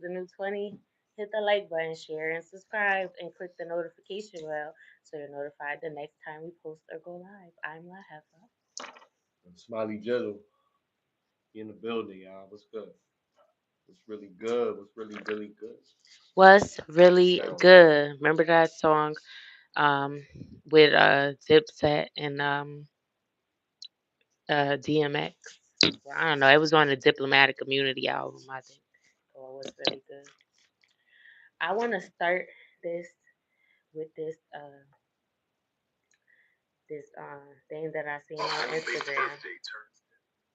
the new 20, hit the like button, share and subscribe, and click the notification bell so you're notified the next time we post or go live. I'm La Hefa. Smiley Jizzle in the building, y'all. What's good? What's really good? What's really, really good? What's really good? Remember that song with Dipset and DMX? Well, I don't know. It was on the Diplomatic Immunity album, I think. So it was really good. I want to start this with this thing that I seen on Instagram.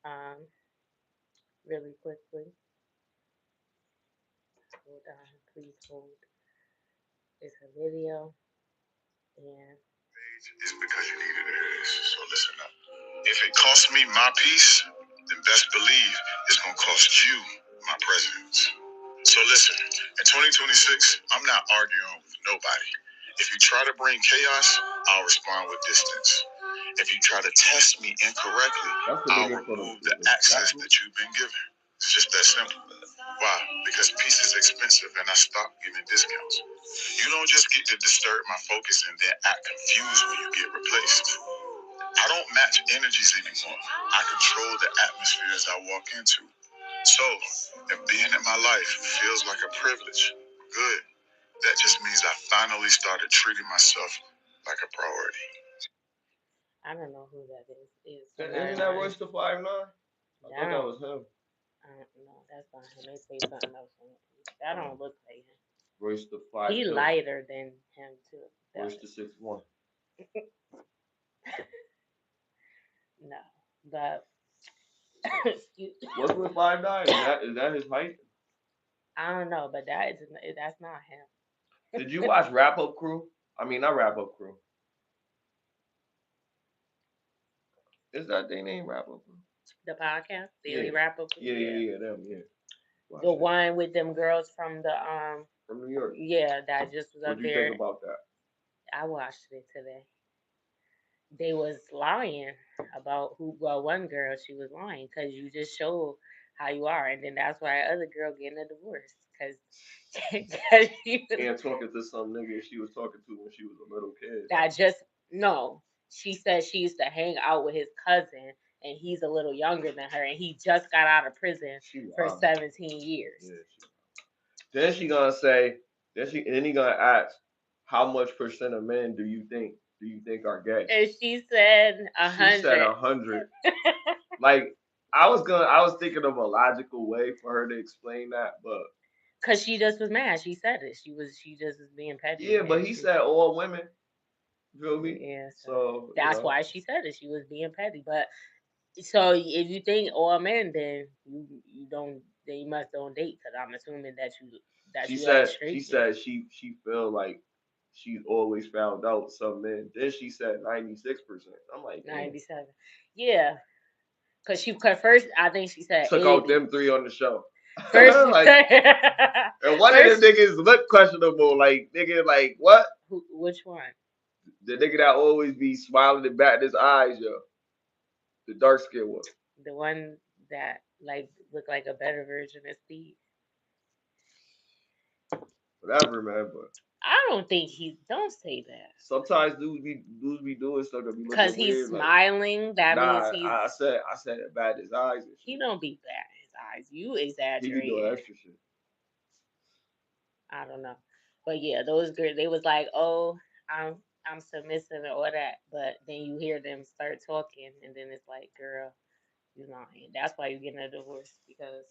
Um, really quickly. Hold on, please hold. It's a video, and it's because you needed to hear this. So listen up. If it costs me my peace, then best believe it's gonna cost you my presidents. So listen, in 2026, I'm not arguing with nobody. If you try to bring chaos, I'll respond with distance. If you try to test me incorrectly, I'll remove the access that you've been given. It's just that simple. Why? Because peace is expensive and I stopped giving discounts. You don't just get to disturb my focus and then act confused when you get replaced. I don't match energies anymore. I control the atmospheres I walk into. So, if being in my life feels like a privilege, good. That just means I finally started treating myself like a priority. I don't know who that is. Isn't that Royce the 5'9"? I thought that was him. I don't know. That's not him. They say something else on it. That don't look like him. Royce the 5'2". He lighter than him too. Royce the 6'1". No, but What's with 5'9"? Is that his height? I don't know, but that's not him. Did you watch Wrap Up Crew? I mean, not Wrap Up Crew. Is that their name, Wrap Up Crew? The podcast, the Wrap Up Crew. Yeah, them, yeah. Watch the one with them girls from the from New York. Yeah, that just was up there. What do you think about that? I watched it today. They was lying about one girl, she was lying because you just showed how you are, and then that's why the other girl getting a divorce because she can't talking to some nigga she was talking to when she was a little kid. No, she said she used to hang out with his cousin, and he's a little younger than her, and he just got out of prison for 17 years. Yeah, then she gonna say, then he gonna ask, how much percent of men do you think are gay? And she said 100. She said 100. Like I was thinking of a logical way for her to explain that, but because she just was mad. She said it. She just was being petty. Yeah, but he said all women. You feel me? Yeah. So that's why she said it. She was being petty. But so if you think all men, then you don't. Then you must don't date. Because I'm assuming that she said she feel like she's always found out some men. Then she said 96%. I'm like 97. Yeah. Cause first I think she said took 80. out them three on the show. First, and one of them niggas look questionable. Like nigga, like what? Which one? The nigga that always be smiling and batting his eyes, yo. The dark skinned one. The one that like looked like a better version of Steve. Whatever, man, but I don't think don't say that. Sometimes dudes be doing stuff that be looking weird. Because he's smiling, like, that means he's. I said it bad his eyes. And shit. He don't be bad his eyes. You exaggerate. He be doing extra shit. I don't know, but yeah, those girls. They was like, "Oh, I'm submissive and all that," but then you hear them start talking, and then it's like, "Girl, you lying." That's why you're getting a divorce because.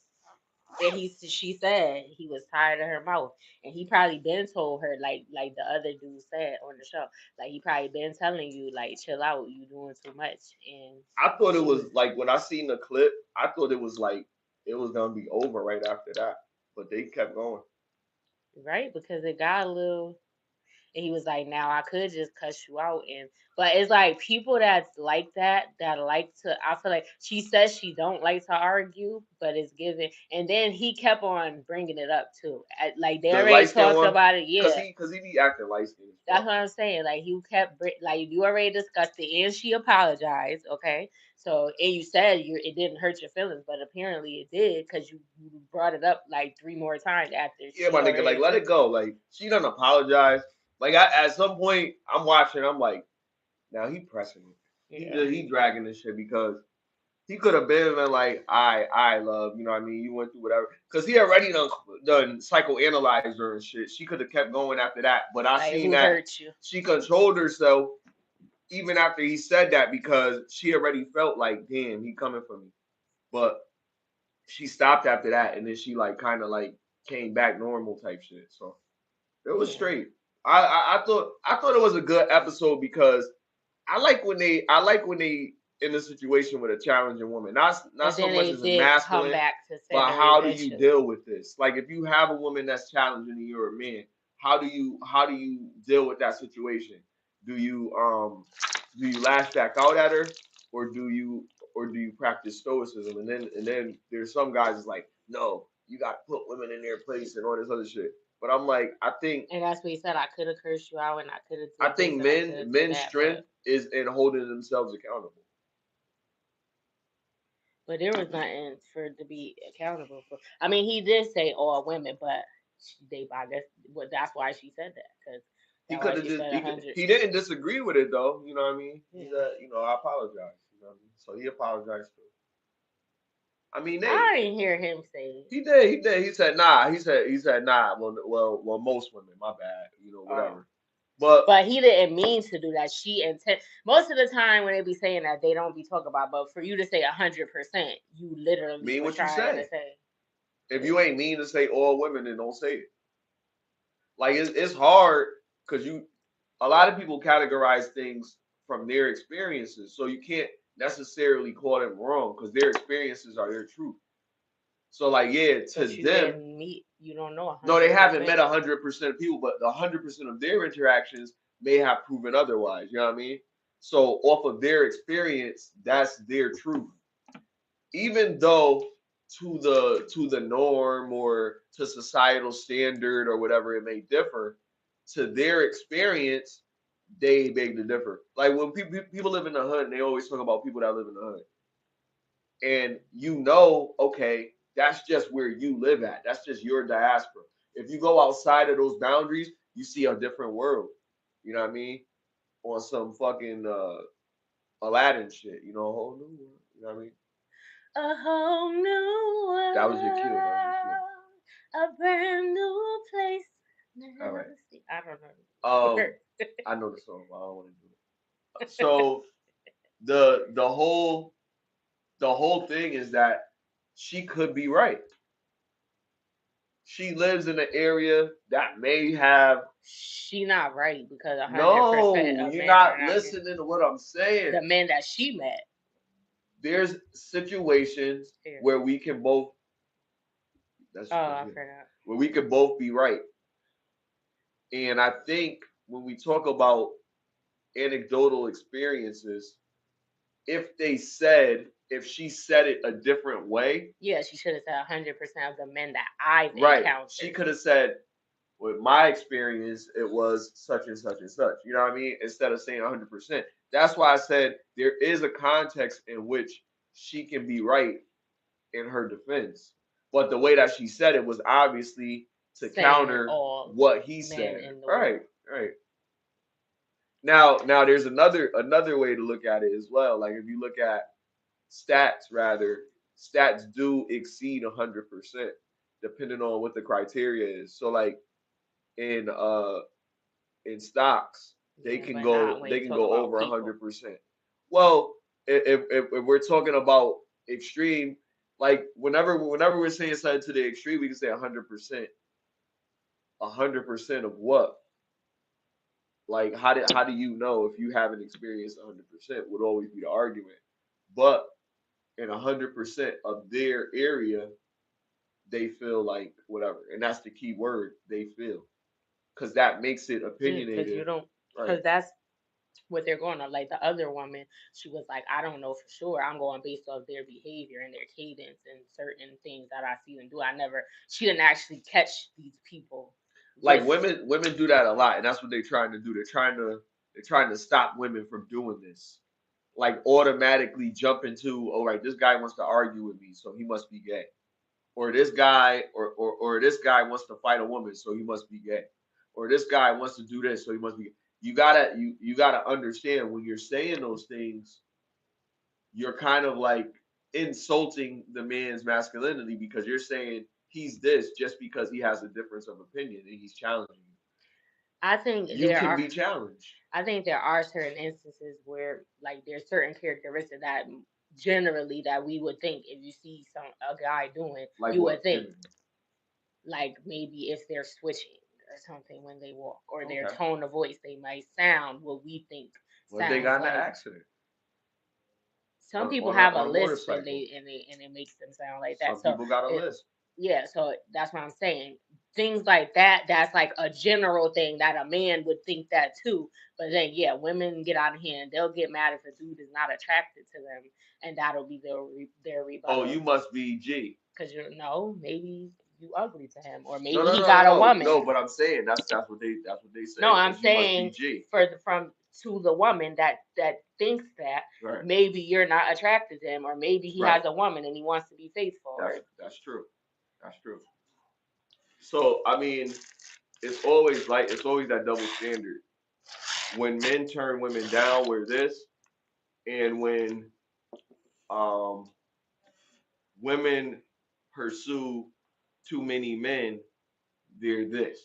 And she said he was tired of her mouth, and he probably been told her like the other dude said on the show, like he probably been telling you like chill out, you doing too much. And I thought it was like when I seen the clip, I thought it was like it was gonna be over right after that, but they kept going. Right, because it got a little. And he was like, now I could just cuss you out. But it's like people that's like that like to, I feel like she says she don't like to argue, but it's given. And then he kept on bringing it up too. Like they already talked about it. Yeah. Cause he be acting light skinned. That's what I'm saying. Like he kept like you already discussed it, and she apologized. Okay, so and you said it didn't hurt your feelings, but apparently it did because you brought it up like 3 more times after. Yeah, my nigga, like let it go. Like she doesn't apologize. Like at some point, I'm watching. I'm like, now he pressing it. Yeah. He dragging this shit because he could have been like, I love, you know what I mean? You went through whatever. Because he already done psychoanalyzed her and shit. She could have kept going after that. But I like, seen that she controlled herself even after he said that because she already felt like, damn, he coming for me. But she stopped after that. And then she like kind of like came back normal type shit. So it was straight. I thought it was a good episode because I like when they in a situation with a challenging woman. Not so much as a masculine, but how do you deal with this? Like if you have a woman that's challenging and you're a man, how do you deal with that situation? Do you lash back out at her, or do you practice stoicism? And then there's some guys that's like, no, you got to put women in their place and all this other shit. But I'm like, I think, and that's what he said. I could have cursed you out, and I could have. I think men's strength is in holding themselves accountable. But there was nothing for to be accountable for. I mean, he did say all women, but I guess, well, that's why she said that because he could have just he didn't disagree with it though. You know what I mean? Yeah. He said, I apologize. You know what I mean? So he apologized too. I mean, I didn't hear him say. He did. He said, nah. He said, nah. Well, most women. My bad. Whatever. But he didn't mean to do that. Most of the time when they be saying that, they don't be talking about. But for you to say 100%, you literally mean what you say. If you ain't mean to say all women, then don't say it. Like it's hard because a lot of people categorize things from their experiences, so you can't necessarily call them wrong because their experiences are their truth. So like, yeah, to them, you don't know. 100%. No, they haven't met 100% of people, but 100% of their interactions may have proven otherwise. You know what I mean? So off of their experience, that's their truth. Even though to the norm or to societal standard or whatever it may differ, to their experience, they beg to differ. Like when people live in the hood, and they always talk about people that live in the hood, and okay, that's just where you live at. That's just your diaspora. If you go outside of those boundaries, you see a different world. You know what I mean? On some fucking Aladdin shit. A whole new world. You know what I mean? A whole new world. That was your cue. A brand new place. All right. I don't know. I know the song, but I don't want to do it. So the whole thing is that she could be right. She lives in an area that may have. She not right because 100%. No, you're not listening to what I'm saying. The men that she met. There's situations where we can both. I forgot. Where we can both be right. And I think when we talk about anecdotal experiences, if she said it a different way. Yeah, she should have said 100% of the men that I've encountered. She could have said, with my experience, it was such and such and such. You know what I mean? Instead of saying 100%. That's why I said there is a context in which she can be right in her defense. But the way that she said it was obviously to counter what he said. Right. Now there's another way to look at it as well. Like if you look at stats do exceed 100% depending on what the criteria is. So like in stocks, they can go over 100%. Well, if we're talking about extreme, like whenever we're saying something to the extreme, we can say 100%. 100% of what? Like how do you know if you haven't experienced 100% would always be the argument. But in 100% of their area, they feel like whatever. And that's the key word, they feel. because that makes it Because opinionated. you don't, Right. because that's what they're going on. Like the other woman, she was like, I don't know for sure. I'm going based off their behavior and their cadence and certain things that I see them do. She didn't actually catch these people. Like women do that a lot, and that's what they're trying to do. They're trying to stop women from doing this. Like automatically jump into, all right, this guy wants to argue with me, so he must be gay. Or this guy or this guy wants to fight a woman, so he must be gay. Or this guy wants to do this, so he must be. You gotta understand when you're saying those things, you're kind of like insulting the man's masculinity because you're saying he's this just because he has a difference of opinion and he's challenging you. I think You can be challenged. I think there are certain instances where like there's certain characteristics that generally that we would think if you see a guy doing, Like you what? would think like maybe if they're switching or something when they walk or their tone of voice, they might sound what we think What if they sounds got in like. an accident? Some people have a on list and motorcycle. it makes them sound like that. Some people got a list. Yeah, so that's what I'm saying. Things like that, that's like a general thing that a man would think that too. But then, yeah, women get out of hand. They'll get mad if a dude is not attracted to them, and that'll be their rebuttal. Oh, you must be G. Because maybe you ugly to him, or maybe no, he got a woman. No, but I'm saying that's what they say. No, I'm saying from to the woman that thinks that right. Maybe you're not attracted to him, or maybe he has a woman and he wants to be faithful. That's true. That's true. So I mean, it's always that double standard. When men turn women down, we're this, and when women pursue too many men, they're this.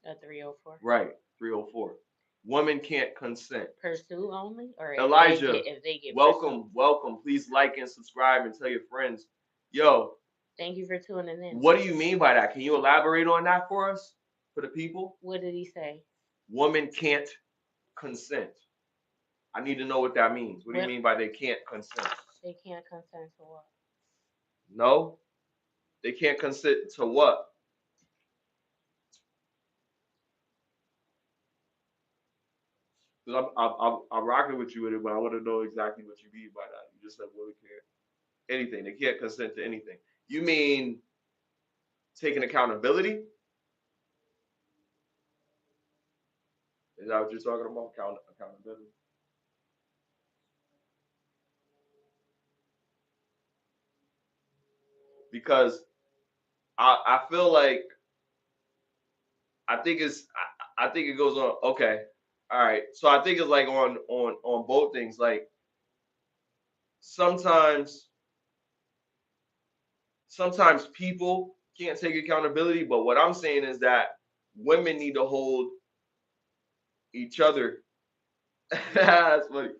A 304. Right, 304. Women can't consent. Pursue only, or Elijah, if they get welcome. Please like and subscribe and tell your friends. Yo, thank you for tuning in. What do you mean by that? Can you elaborate on that for us, for the people? What did he say? Women can't consent. I need to know what that means. What do you mean by they can't consent? They can't consent to what? No, they can't consent to what? Because I'm rocking with you with it, but I want to know exactly what you mean by that. You just said women can't anything. They can't consent to anything. You mean taking accountability? Is that what you're talking about? Accountability. Because I feel like I think it goes on. Okay, all right. So I think it's like on both things. Like sometimes people can't take accountability, but what I'm saying is that women need to hold each other. That's funny.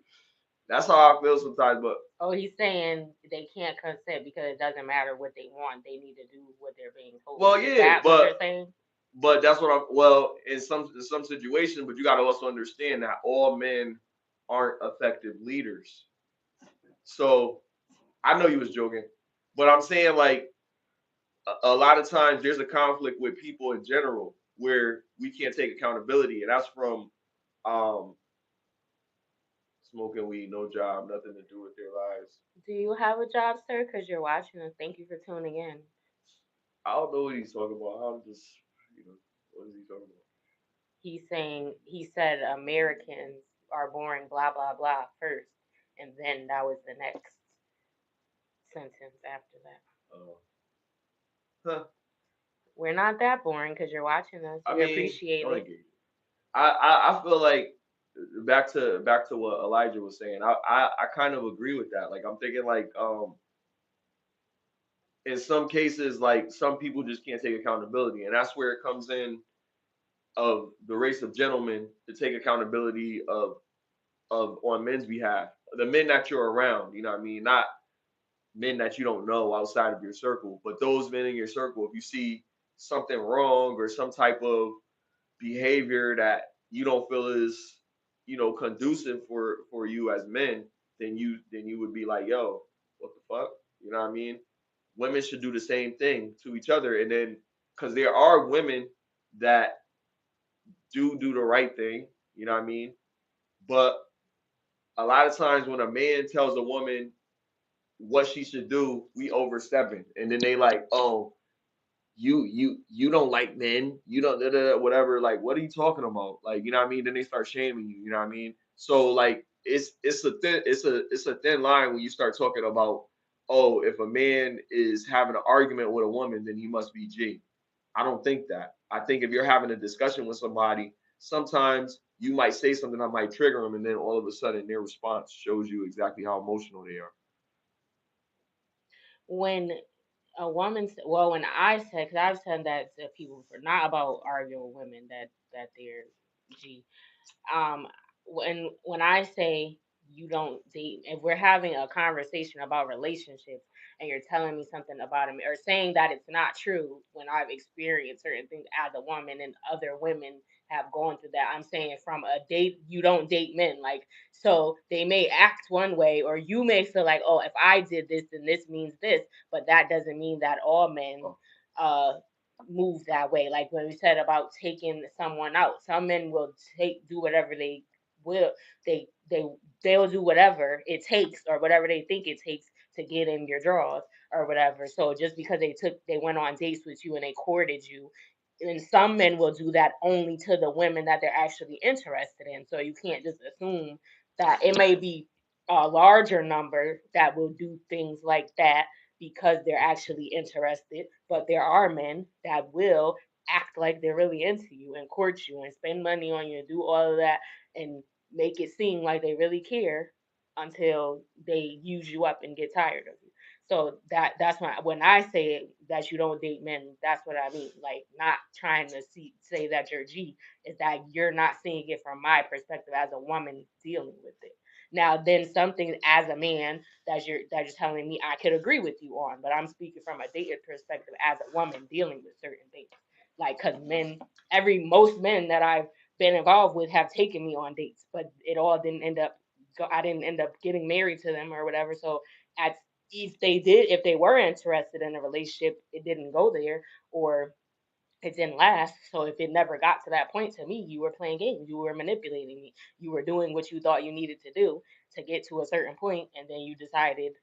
That's how I feel sometimes. But he's saying they can't consent because it doesn't matter what they want; they need to do what they're being told. Well, yeah, but what you're saying? But that's what I'm. Well, in some situations, but you got to also understand that all men aren't effective leaders. So I know you was joking, but I'm saying like a lot of times there's a conflict with people in general where we can't take accountability, and that's from smoking weed, no job, nothing to do with their lives. Do you have a job, sir? Because you're watching us. Thank you for tuning in. I don't know what he's talking about. I'm just, what is he talking about? He said Americans are boring, blah, blah, blah, first. And then that was the next sentence after that. Oh. Huh. We're not that boring because you're watching us. We appreciate it. I feel like back to what Elijah was saying. I kind of agree with that. Like I'm thinking like in some cases like some people just can't take accountability, and that's where it comes in of the race of gentlemen to take accountability of on men's behalf. The men that you're around, you know what I mean? Not men that you don't know outside of your circle, but those men in your circle, if you see something wrong or some type of behavior that you don't feel is, conducive for you as men, then you would be like, yo, what the fuck? You know what I mean? Women should do the same thing to each other. And then because there are women that do the right thing. You know what I mean? But a lot of times when a man tells a woman what she should do, we overstepping, and then they like, oh, you don't like men, you don't whatever. Like, what are you talking about? Like, you know what I mean? Then they start shaming you. You know what I mean? So like, it's a thin line when you start talking about, oh, if a man is having an argument with a woman, then he must be G. I don't think that. I think if you're having a discussion with somebody, sometimes you might say something that might trigger them, and then all of a sudden their response shows you exactly how emotional they are. When a woman, well, when I said, because I've said that to people for not about arguing with women that they're G. um when I say you don't date, if we're having a conversation about relationships and you're telling me something about him or saying that it's not true when I've experienced certain things as a woman and other women have gone through that, I'm saying from a date, you don't date men. Like, so they may act one way, or you may feel like, oh, if I did this then this means this, but that doesn't mean that all men uh move that way. Like when we said about taking someone out, some men will do whatever they will. They they they'll do whatever it takes or whatever they think it takes to get in your drawers or whatever. So just because they went on dates with you and they courted you, and some men will do that only to the women that they're actually interested in. So you can't just assume that it may be a larger number that will do things like that because they're actually interested, but there are men that will act like they're really into you and court you and spend money on you and do all of that and make it seem like they really care until they use you up and get tired of you. So that's when I say that you don't date men, that's what I mean. Like, not trying to say that you're G, is that you're not seeing it from my perspective as a woman dealing with it. Now, then something as a man that you're telling me I could agree with you on, but I'm speaking from a dated perspective as a woman dealing with certain things. Like, cause most men that I've been involved with have taken me on dates, but it all didn't end up. I didn't end up getting married to them or whatever. So at if they were interested in a relationship, it didn't go there, or it didn't last. So if it never got to that point, to me, you were playing games. You were manipulating me. You were doing what you thought you needed to do to get to a certain point, and then you decided,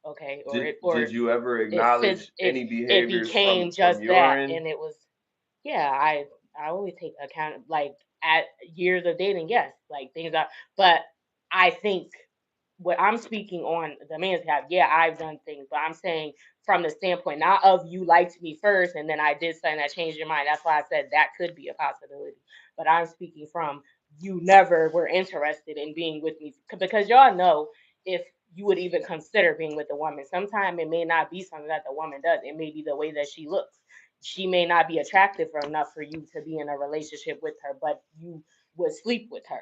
okay, Did you ever since acknowledge any it behaviors became from just your that, end? and it was, yeah, I always take account, like, at years of dating, yes, like things are, but I think what I'm speaking on the man's behalf, yeah, I've done things, but I'm saying from the standpoint not of you liked me first and then I did something that changed your mind. That's why I said that could be a possibility. But I'm speaking from you never were interested in being with me, because y'all know, if you would even consider being with a woman, sometimes it may not be something that the woman does. It may be the way that she looks. She may not be attractive enough for you to be in a relationship with her, but you would sleep with her,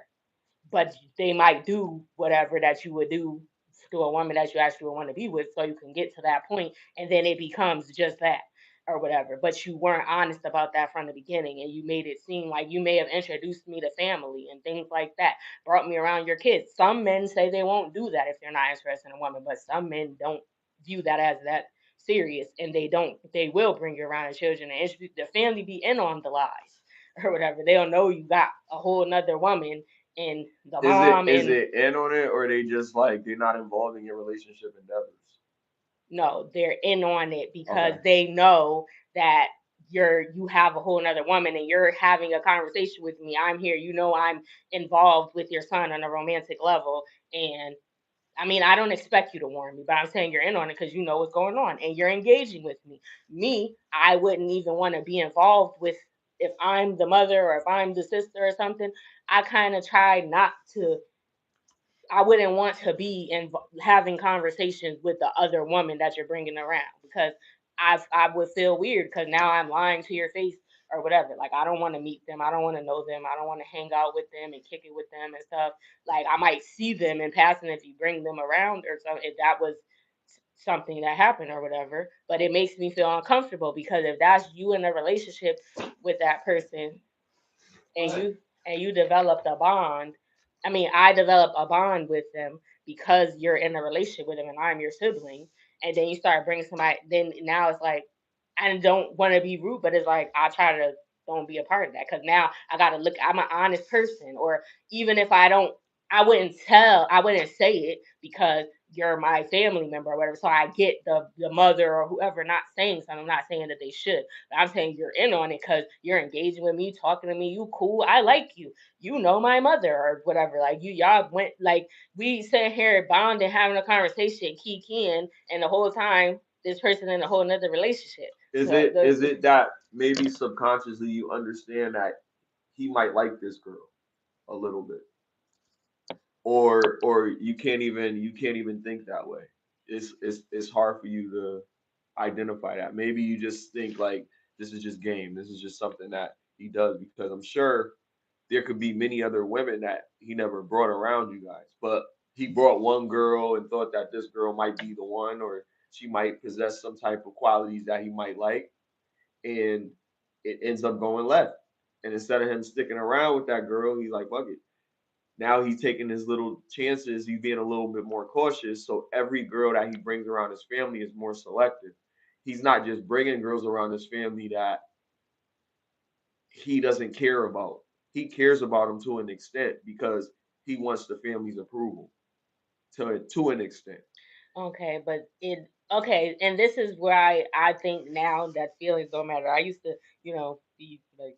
but they might do whatever that you would do to a woman that you actually want to be with, so you can get to that point, and then it becomes just that or whatever. But you weren't honest about that from the beginning, and you made it seem like you may have introduced me to family and things like that, brought me around your kids. Some men say they won't do that if they're not interested in a woman, but some men don't view that as that serious, and they will bring you around your children and introduce the family, be in on the lies or whatever. They'll know you got a whole nother woman and the mom. Is And it in on it, or they just like they're not involved in your relationship endeavors? no, they're in on it because Okay. they know that you have a whole nother woman and you're having a conversation with me. I'm here, I'm involved with your son on a romantic level. And I mean, I don't expect you to warn me, but I'm saying you're in on it because you know what's going on and you're engaging with me. I wouldn't even want to be involved with, if I'm the mother or if I'm the sister or something. I kind of try not to. I wouldn't want to be having conversations with the other woman that you're bringing around, because I would feel weird because now I'm lying to your face or whatever. Like, I don't want to meet them. I don't want to know them. I don't want to hang out with them and kick it with them and stuff. Like, I might see them in passing if you bring them around or something, if that was something that happened or whatever. But it makes me feel uncomfortable because if that's you in a relationship with that person, and you developed a bond. I mean, I developed a bond with them because you're in a relationship with them and I'm your sibling. And then you start bringing somebody, then now it's like, I don't want to be rude, but it's like I try to don't be a part of that, because now I gotta look. I'm an honest person, or even if I don't, I wouldn't say it because you're my family member or whatever. So I get the mother or whoever not saying something. I'm not saying that they should. But I'm saying you're in on it because you're engaging with me, talking to me. You cool. I like you. You know my mother or whatever. Like y'all went like we sitting here bonding, having a conversation, kikiing, and the whole time this person in a whole nother relationship. Is it that maybe subconsciously you understand that he might like this girl a little bit, or you can't even think that way. It's hard for you to identify that. Maybe you just think like this is just game. This is just something that he does, because I'm sure there could be many other women that he never brought around you guys, but he brought one girl and thought that this girl might be the one, or she might possess some type of qualities that he might like, and it ends up going left. And instead of him sticking around with that girl, he's like, fuck it. Now he's taking his little chances. He's being a little bit more cautious. So every girl that he brings around his family is more selective. He's not just bringing girls around his family that he doesn't care about. He cares about them to an extent because he wants the family's approval to an extent. Okay, but and this is where I think now that feelings don't matter. I used to, be like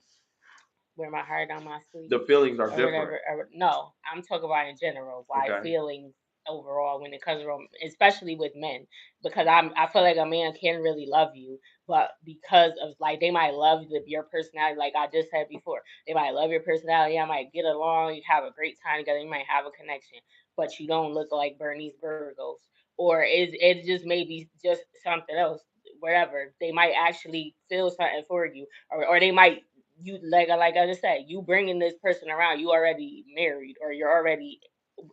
wear my heart on my sleeve The feelings are or different. whatever. No, I'm talking about in general. Why Okay. feelings overall when it comes to especially with men, because I feel like a man can really love you, but because of like they might love your personality, like I just said before, they might love your personality. I might get along, you have a great time together, you might have a connection, but you don't look like Bernice Burgos, or it just maybe just something else. Whatever, they might actually feel something for you, or they might you like I just said, you bringing this person around, you already married or you're already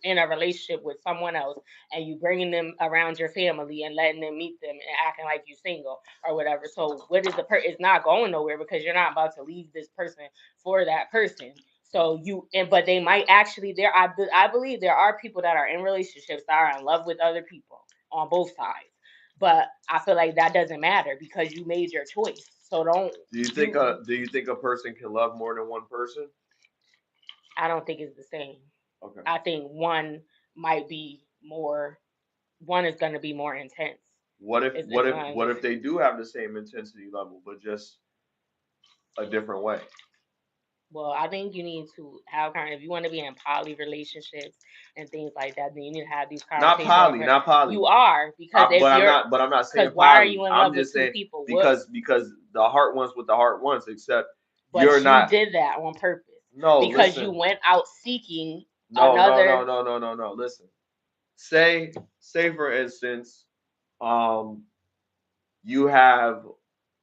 in a relationship with someone else, and you bringing them around your family and letting them meet them and acting like you single or whatever. So what is it's not going nowhere because you're not about to leave this person for that person. So but they might actually I believe there are people that are in relationships that are in love with other people on both sides. But I feel like that doesn't matter because you made your choice. So don't Do you think a person can love more than one person? I don't think it's the same. Okay. I think might be one is going to be more intense. What if they do have the same intensity level but just a different way? Well, I think you need to have if you want to be in poly relationships and things like that, then you need to have these Not conversations. poly, not poly. You are because if you're But I'm not saying because why are poly. you in I'm love with just two saying people? What? because the heart wants what the heart wants. Except you're But you not. did that on purpose No, because you listen. went out seeking No, no, no, another. no, no, no, no. Listen. Say for instance, um, you have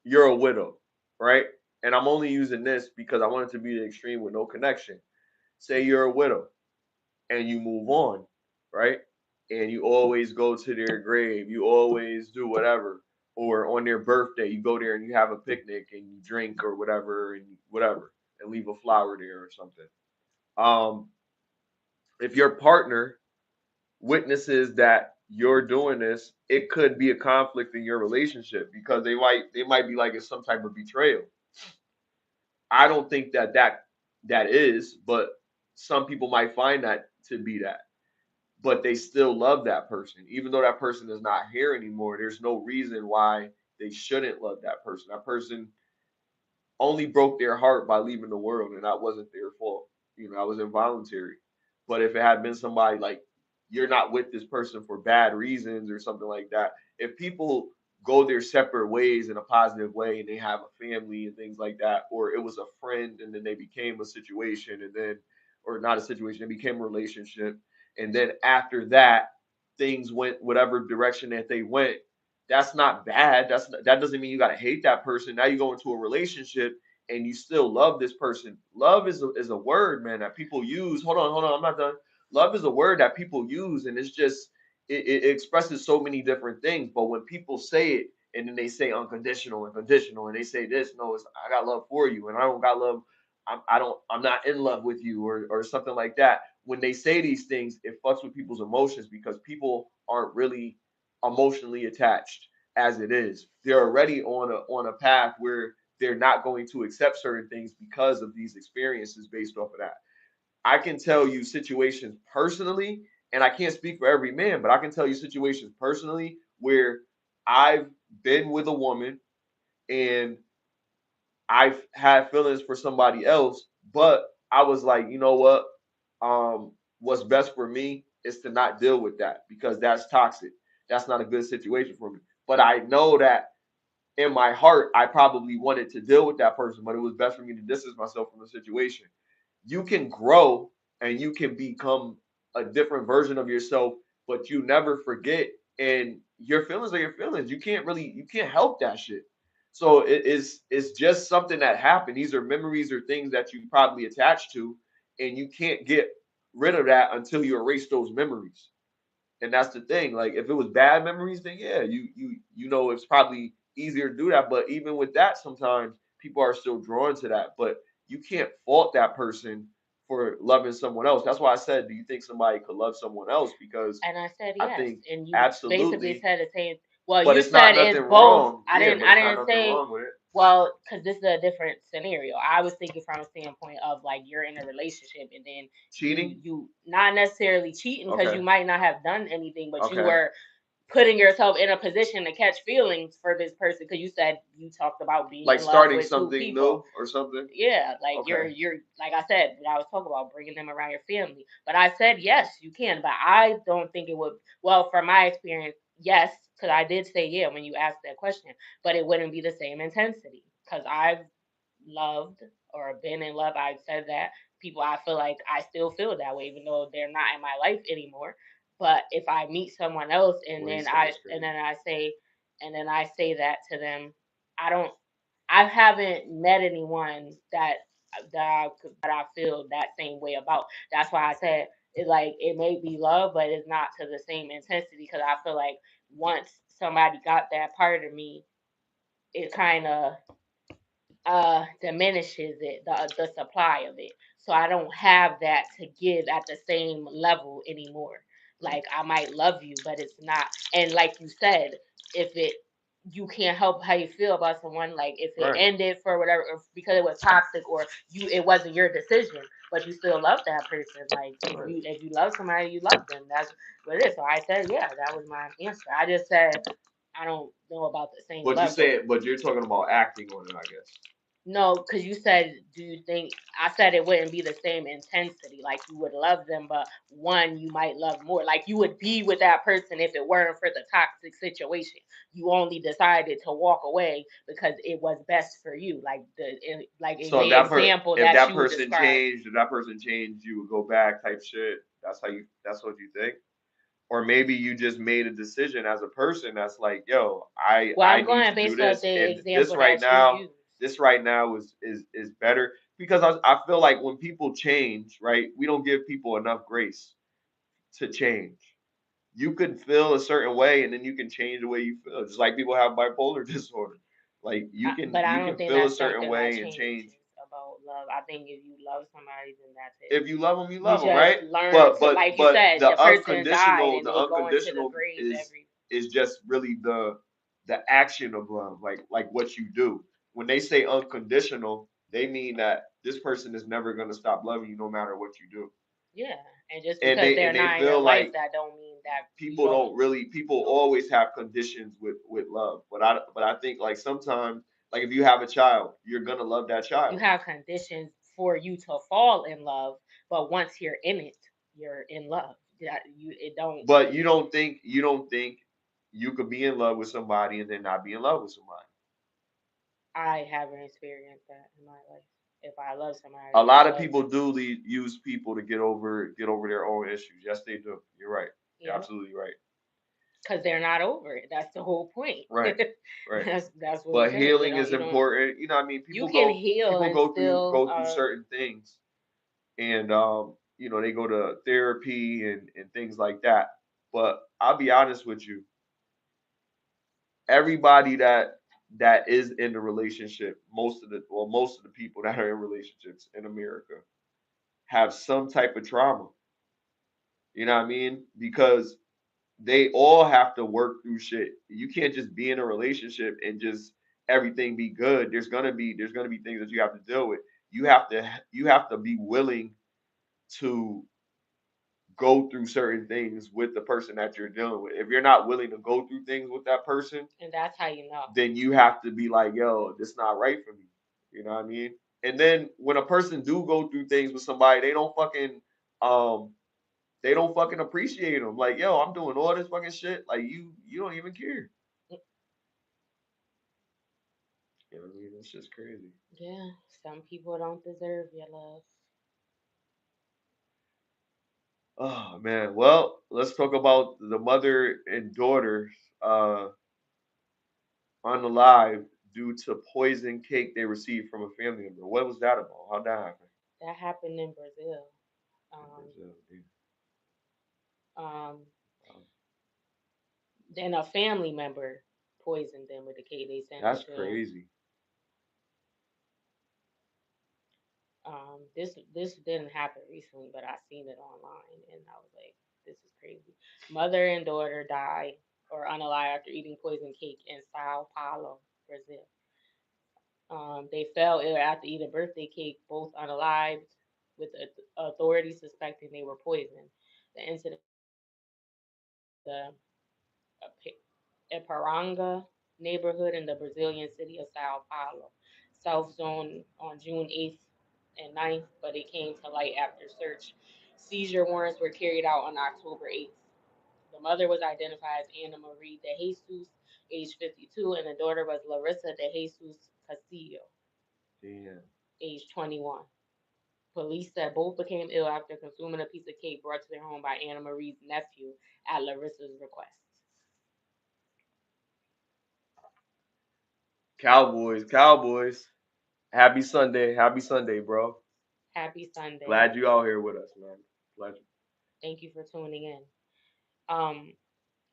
you're a widow, right? And I'm only using this because I want it to be the extreme with no connection. Say you're a widow and you move on, right? And you always go to their grave, you always do whatever, or on their birthday you go there and you have a picnic and you drink or whatever, and leave a flower there or something. Um, if your partner witnesses that you're doing this, it could be a conflict in your relationship because they might be like it's some type of betrayal. I don't think that is, but some people might find that to be that. But they still love that person. Even though that person is not here anymore, there's no reason why they shouldn't love that person. That person only broke their heart by leaving the world, and that wasn't their fault. That was involuntary. But if it had been somebody like you're not with this person for bad reasons or something like that, if people go their separate ways in a positive way and they have a family and things like that, or it was a friend and then they became a situation and then, or not a situation, it became a relationship, and then after that, things went whatever direction that they went, that's not bad. That doesn't mean you gotta hate that person. Now you go into a relationship and you still love this person. Love is a word, man, that people use. Hold on, I'm not done. Love is a word that people use, and it's just it expresses so many different things. But when people say it and then they say unconditional and conditional, and they say this, no, it's I got love for you, and I don't got love. I'm not in love with you, or something like that. When they say these things, it fucks with people's emotions because people aren't really emotionally attached as it is. They're already on a path where they're not going to accept certain things because of these experiences based off of that. I can tell you situations personally, and I can't speak for every man, but I can tell you situations personally where I've been with a woman and I've had feelings for somebody else, but I was like, you know what? What's best for me is to not deal with that because that's toxic. That's not a good situation for me. But I know that in my heart, I probably wanted to deal with that person, but it was best for me to distance myself from the situation. You can grow and you can become a different version of yourself, but you never forget. And your feelings are your feelings. You can't help that shit. So it's just something that happened. These are memories or things that you probably attached to, and you can't get rid of that until you erase those memories. And that's the thing. Like if it was bad memories, then yeah, you know it's probably easier to do that. But even with that, sometimes people are still drawn to that. But you can't fault that person for loving someone else. That's why I said, do you think somebody could love someone else? Because And I said I yes, think and you basically absolutely, said the same. Well, but you it's not said nothing it's both. wrong. Yeah, but I it's not didn't nothing say. wrong with it. Well, because this is a different scenario. I was thinking from a standpoint of like you're in a relationship and then Cheating? you not necessarily cheating because Okay. you might not have done anything, but you Okay. were putting yourself in a position to catch feelings for this person because you said you talked about being Like in love starting with two something people. new or something? Yeah, like Okay. you're like I said, when I was talking about bringing them around your family. But I said yes, you can, but I don't think it would. Well, from my experience, yes, because I did say yeah when you asked that question, but it wouldn't be the same intensity because I've loved or been in love. I said that people, I feel like I still feel that way, even though they're not in my life anymore. But if I meet someone else and then I say that to them, I don't. I haven't met anyone that I feel that same way about. That's why I said it. Like it may be love, but it's not to the same intensity because I feel like once somebody got that part of me, it kind of diminishes the supply of it. So I don't have that to give at the same level anymore. Like I might love you, but it's not. And like you said, if it you can't help how you feel about someone, like if it Right. ended for whatever, or because it was toxic, or it wasn't your decision, but you still love that person. Like Right. if you love somebody, you love them. That's what it is. So I said, yeah, that was my answer. I just said I don't know about the same But you level. say, but you're talking about acting on it, I guess. No, because you said, do you think? I said it wouldn't be the same intensity. Like you would love them, but one you might love more. Like you would be with that person if it weren't for the toxic situation. You only decided to walk away because it was best for you. Like in So the example if that that you person described. changed, if that person changed, you would go back type shit. That's what you think. Or maybe you just made a decision as a person that's like, yo, Well, I I'm need going to do based off this, the and this example right that you now, used. is better because I feel like when people change, right, we don't give people enough grace to change. You could feel a certain way, and then you can change the way you feel. Just like people have bipolar disorder, like But I you don't can think feel a that's certain something that way and changes change. about love. I think if you love somebody, then that's it. If you You love them, just right? learn to, like you But said, the person died and the they go into the unconditional grave every. is just really the action of love, like what you do. When they say unconditional, they mean that this person is never gonna stop loving you no matter what you do. Yeah, and just because And they're they not in your feel life, like that don't mean that you people don't. don't really people You don't. always have conditions with love. But I think like sometimes like if you have a child, you're gonna love that You child. have conditions for you to fall in love, but once you're in it, you're in love. That you it don't. But you don't think you could be in love with somebody and then not be in love with somebody. I haven't experienced that in my life. If I love A somebody, I lot of love people them. do use people to get over their own issues. Yes, they do. You're right. You're Yeah, absolutely right. because they're not over it. That's the whole point. Right. Right. That's what we're But saying. healing is You don't. important. You know what I mean? You can heal and still. Go through certain things and you know, they go to therapy and things like that. But I'll be honest with you, everybody that is in the relationship, most of the people that are in relationships in America have some type of trauma. You know what I mean? Because they all have to work through shit. You can't just be in a relationship and just everything be good. There's gonna be things that you have to deal with. You have to be willing to go through certain things with the person that you're dealing with. If you're not willing to go through things with that person, and that's how you know. then you have to be like, yo, this not right for me. You know what I mean? And then when a person do go through things with somebody, um they don't fucking appreciate them. Like, yo, I'm doing all this fucking shit. Like you don't even care. You know what I mean? It's just crazy. Yeah, some people don't deserve your love. Oh man. Well, let's talk about the mother and daughter uh unalive due to poison cake they received from a family member. What was that about? How'd that happen? That happened in Brazil. In Um, Brazil, yeah. um, Wow. then a family member poisoned them with the cake. They sent it That's to them. crazy. This didn't happen recently, but I seen it online, and I was like, this is crazy. Mother and daughter die or unalive after eating poison cake in Sao Paulo, Brazil. They fell ill after eating birthday cake, both unalived, with authorities suspecting they were poisoned. The incident the Iparanga neighborhood in the Brazilian city of Sao Paulo, South Zone on June 8th and 9th, but it came to light after search. Seizure warrants were carried out on October 8th. The mother was identified as Ana Marie de Jesus, age 52, and the daughter was Larissa de Jesus Castillo, Damn. age 21. Police said both became ill after consuming a piece of cake brought to their home by Ana Marie's nephew at Larissa's request. Cowboys, Cowboys. Happy Sunday, bro. Happy Sunday. Glad you out here with us, man. Pleasure. Thank you for tuning in. Um,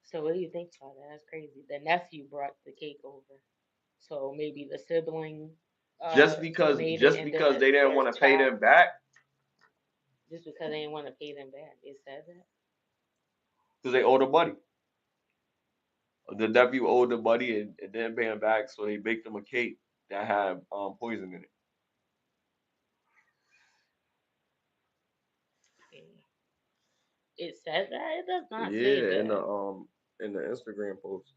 so what do you think about that? That's crazy. The nephew brought the cake over, so maybe the sibling Just because, made it, just and then because they didn't their want to pay child them back, just because they didn't want to pay them back. It said that. because they owed the money. The nephew owed the money and didn't pay him back, so they baked him a cake that had poison in it. It said that. It does not say Yeah, that. in the Instagram post.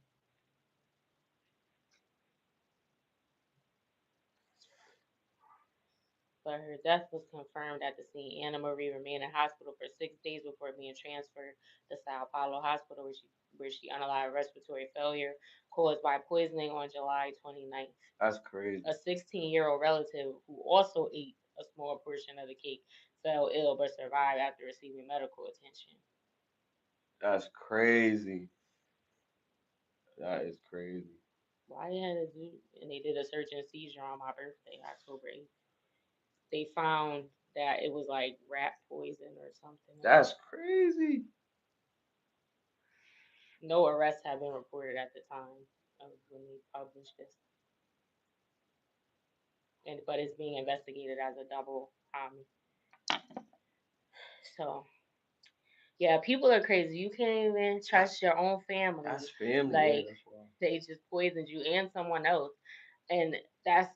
But her death was confirmed at the scene. Anna Marie remained in hospital for 6 days before being transferred to Sao Paulo Hospital, where she unalived respiratory failure caused by poisoning on July 29th. That's crazy. A 16-year-old relative who also ate a small portion of the cake fell ill but survived after receiving medical attention. That's crazy. That is crazy. Why they had to do? And they did a search and seizure on my birthday, October 8th. They found that it was like rat poison or something. That's crazy. No arrests have been reported at the time of when they published this, but it's being investigated as a double homicide. So yeah, people are crazy. You can't even trust your own family. That's family. Yeah, Like that's why. they just poisoned you and someone else, and that's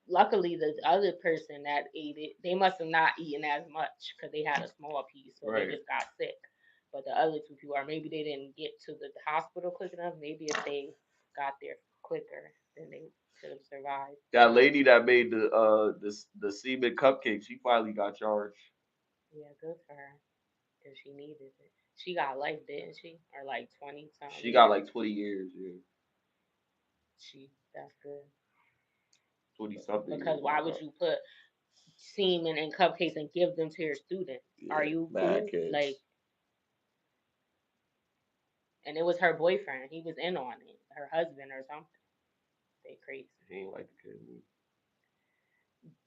luckily the other person that ate it. They must have not eaten as much because they had a small piece, so they Right. just got sick. But the other two people, or maybe they didn't get to the hospital quick enough. Maybe if they got there quicker, then they could have survived. That lady that made the semen cupcake, she finally got charged. Yeah, good for her because she needed it. She got life, didn't she? Or like 20 something She got years. like 20 years. Yeah, That's good. 20 something Because years. why would you put semen in cupcakes and give them to your students? Are Yeah, you mad cool? kids. Like, and it was her boyfriend. He was in on it. Her husband or something. They crazy. He ain't like the kid.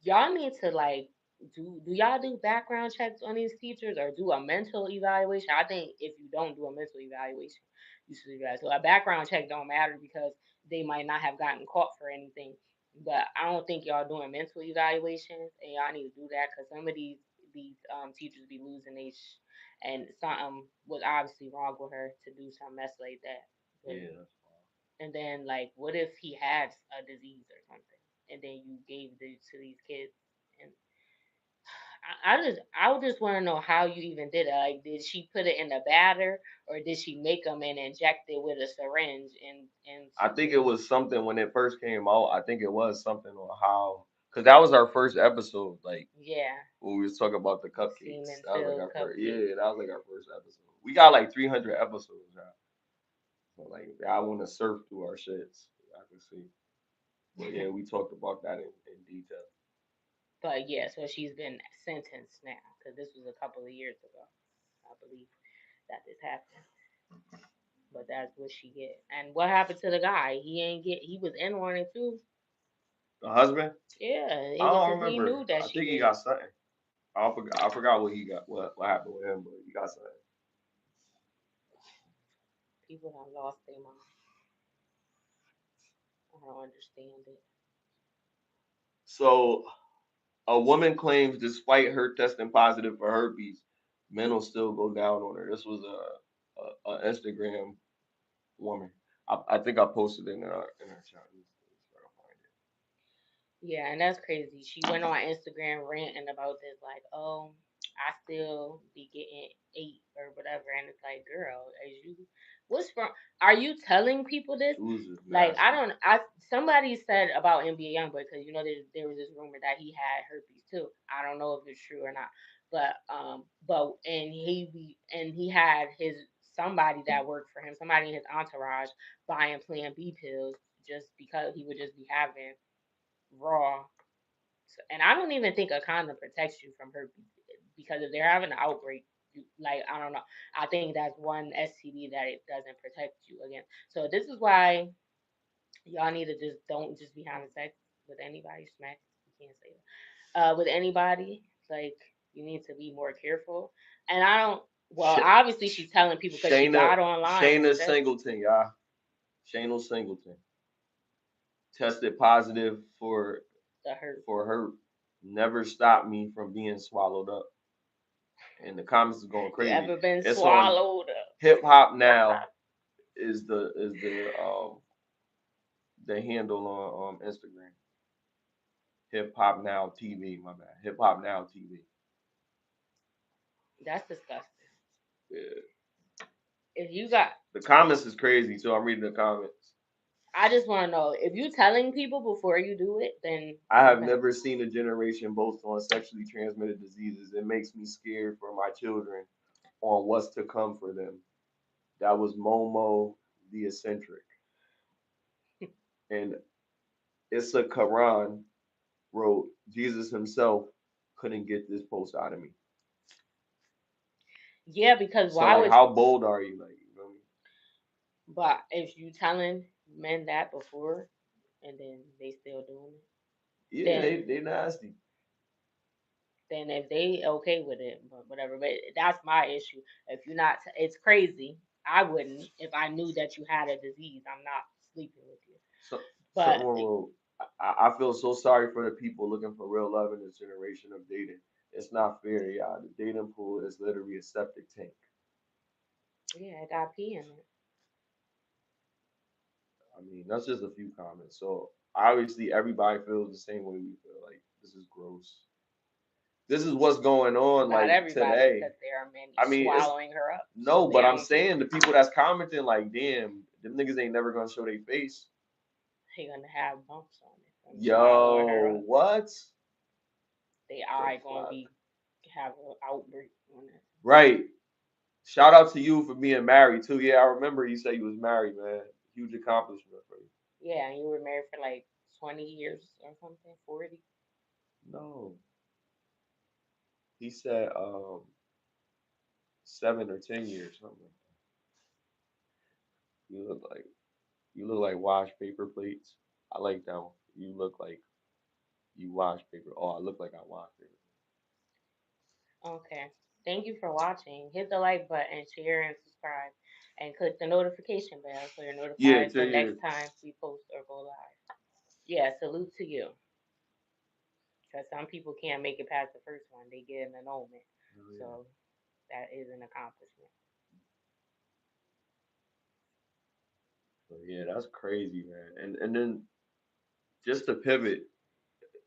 Y'all need to like do y'all do background checks on these teachers or do a mental evaluation? I think if you don't do a mental evaluation, you should evaluate. So a background check don't matter because they might not have gotten caught for anything. But I don't think y'all doing mental evaluations, and y'all need to do that because some of these teachers be losing their and something was obviously wrong with her to do some mess like that. But Yeah, that's why. And then, like, what if he had a disease or something, and then you gave it to these kids? And I would just want to know how you even did it. Like, did she put it in a batter, or did she make them and inject it with a syringe? And I think it was something when it first came out. I think it was something on how, because that was our first episode. Like, yeah, when we was talking about the cupcakes, semen that was like filled our first. cupcake. Yeah, that was like our first episode. We got like 300 episodes now. So like, I want to surf through our shits. I can see. But yeah, we talked about that in detail. But yeah, so she's been sentenced now because this was a couple of years ago, I believe, that this happened. But that's what she get. And what happened to the guy? He ain't get. He was in on it too. The husband? Yeah, I don't because he remember. knew that I she think he did it. got something. I forgot what he got. What happened with him? But he got something. People have lost their mind. I don't understand it. So a woman claims despite her testing positive for herpes, men will still go down on her. This was a Instagram woman. I think I posted it in our chat. Let's try to find Yeah, and that's crazy. She went on Instagram ranting about this, like, oh, I still be getting 8 or whatever, and it's like, girl, as you, what's wrong? Are you telling people this? it. It was just Like, I nasty. don't. Somebody said about NBA YoungBoy, because you know there was this rumor that he had herpes too. I don't know if it's true or not, but and he had his somebody that worked for him, somebody in his entourage buying Plan B pills just because he would just be having raw. And I don't even think a condom protects you from herpes, because if they're having an outbreak, like, I don't know, I think that's one STD that it doesn't protect you against. So this is why y'all need to just don't just be having sex with anybody. Smack, you can't say that. With anybody, like, you need to be more careful. And I don't. Well, Sh- obviously she's telling people because she got online and Shayna said Singleton, y'all. Shayna Singleton tested positive the hurt. for her. Never stopped me from being swallowed up. And the comments is going You crazy. ever been It's on swallowed up? Hip Hop Now is the handle on Instagram. Hip Hop Now TV, my bad. Hip Hop Now TV. That's disgusting. Yeah. If you got, The comments is crazy, so I'm reading the comments. I just want to know if you telling people before you do it, then I have okay. never seen a generation boast on sexually transmitted diseases. It makes me scared for my children on what's to come for them. That was Momo the eccentric. And Issa Quran wrote, Jesus himself couldn't get this post out of me. Yeah, because So why like, would? how bold are you? Like, you know what I mean? But if you telling men that before, and then they still doing it, Yeah, then they nasty. if they okay with it, but whatever. But that's my issue. If you're not, it's crazy. I wouldn't if I knew that you had a disease. I'm not sleeping with you. So But someone wrote, I feel so sorry for the people looking for real love in this generation of dating. It's not fair, y'all. The dating pool is literally a septic tank. yeah, I got pee in it. I mean, that's just a few comments. So obviously everybody feels the same way we feel. Like, this is gross. This is what's going on Not like everybody, today. because there are men I mean, it's swallowing her up. So no, they but I'm don't care. saying the people that's commenting like, damn, them niggas ain't never gonna show their face. They gonna have bumps on it from swallowing her Yo, up. what They the eye gonna fuck? be have an outbreak on it. Right. Shout out to you for being married too. Yeah, I remember you said you was married, man. Huge accomplishment for you. Yeah, and you were married for like 20 years or something, 40. No, he said 7 or 10 years, something like that. You look like wash paper plates. I like that one. You look like you wash paper. Oh, I look like I wash paper. Okay. Thank you for watching. Hit the like button, share, and subscribe. And click the notification bell so you're Yeah, notified tell the you. next time we post or go live. Yeah, salute to you. Because some people can't make it past the first one. They get an annulment. Oh, yeah. So that is an accomplishment. But yeah, that's crazy, man. And then just to pivot,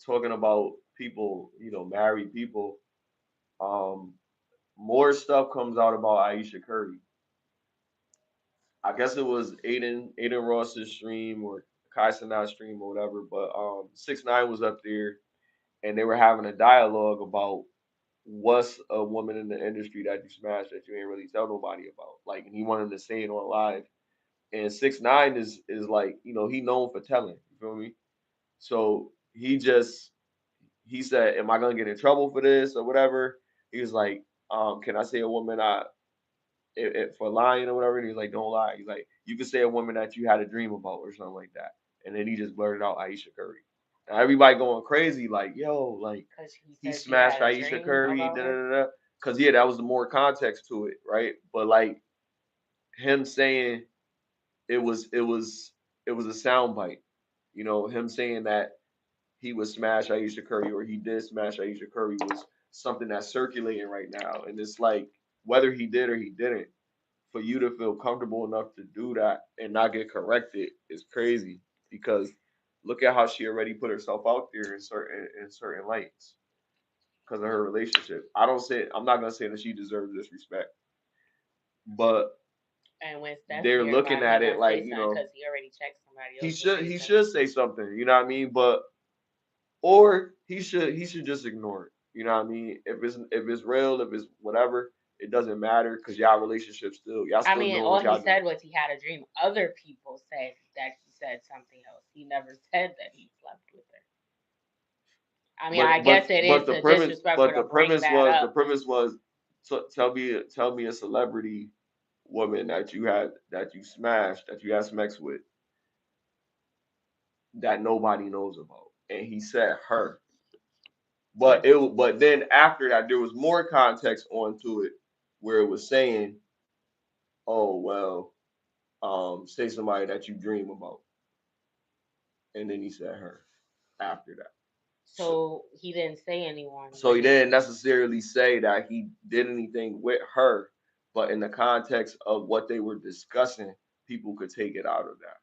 talking about people, married people, um, more stuff comes out about Ayesha Curry. I guess it was Aiden Ross's stream or Cenat stream or whatever, but SixxNine was up there and they were having a dialogue about what's a woman in the industry that you smash that you ain't really tell nobody about. Like, and he wanted to say it on live. And SixxNine is like, he known for telling. You feel me? So he said, "Am I gonna get in trouble for this or whatever?" He was like, "Can I say a woman for lying or whatever?" And he's like, "Don't lie." He's like, "You can say a woman that you had a dream about or something like that." And then he just blurted out Ayesha Curry. Now everybody going crazy, like, "Yo, like Because he he said she smashed had a Ayesha dream Curry." about Da da her. da da. Because yeah, that was the more context to it, right? But like him saying it was a soundbite, him saying that he would smash Ayesha Curry or he did smash Ayesha Curry was something that's circulating right now. And it's like whether he did or he didn't, for you to feel comfortable enough to do that and not get corrected is crazy because look at how she already put herself out there in certain lights because of her relationship. I'm not gonna say that she deserves disrespect, but And when Steph they're here, looking why he at it gonna like, say something? Because he already checked somebody he else to should say he something. should say something, you know what I mean? But or he should just ignore it. You know what I mean? If it's real, if it's whatever, it doesn't matter because y'all relationship y'all I still mean, doing all what he y'all doing. said was he had a dream. Other people said that he said something else. He never said that he slept with her. I mean, I But guess it is disrespectful to the bring premise that was the up. premise was tell me a celebrity woman that you smashed that you had sex with that nobody knows about, and he said her. But then after that, there was more context onto it where it was saying, "Oh well, say somebody that you dream about," and then he said her after that. So, So he didn't say anyone so when he he. didn't necessarily say that he did anything with her, but in the context of what they were discussing, people could take it out of that.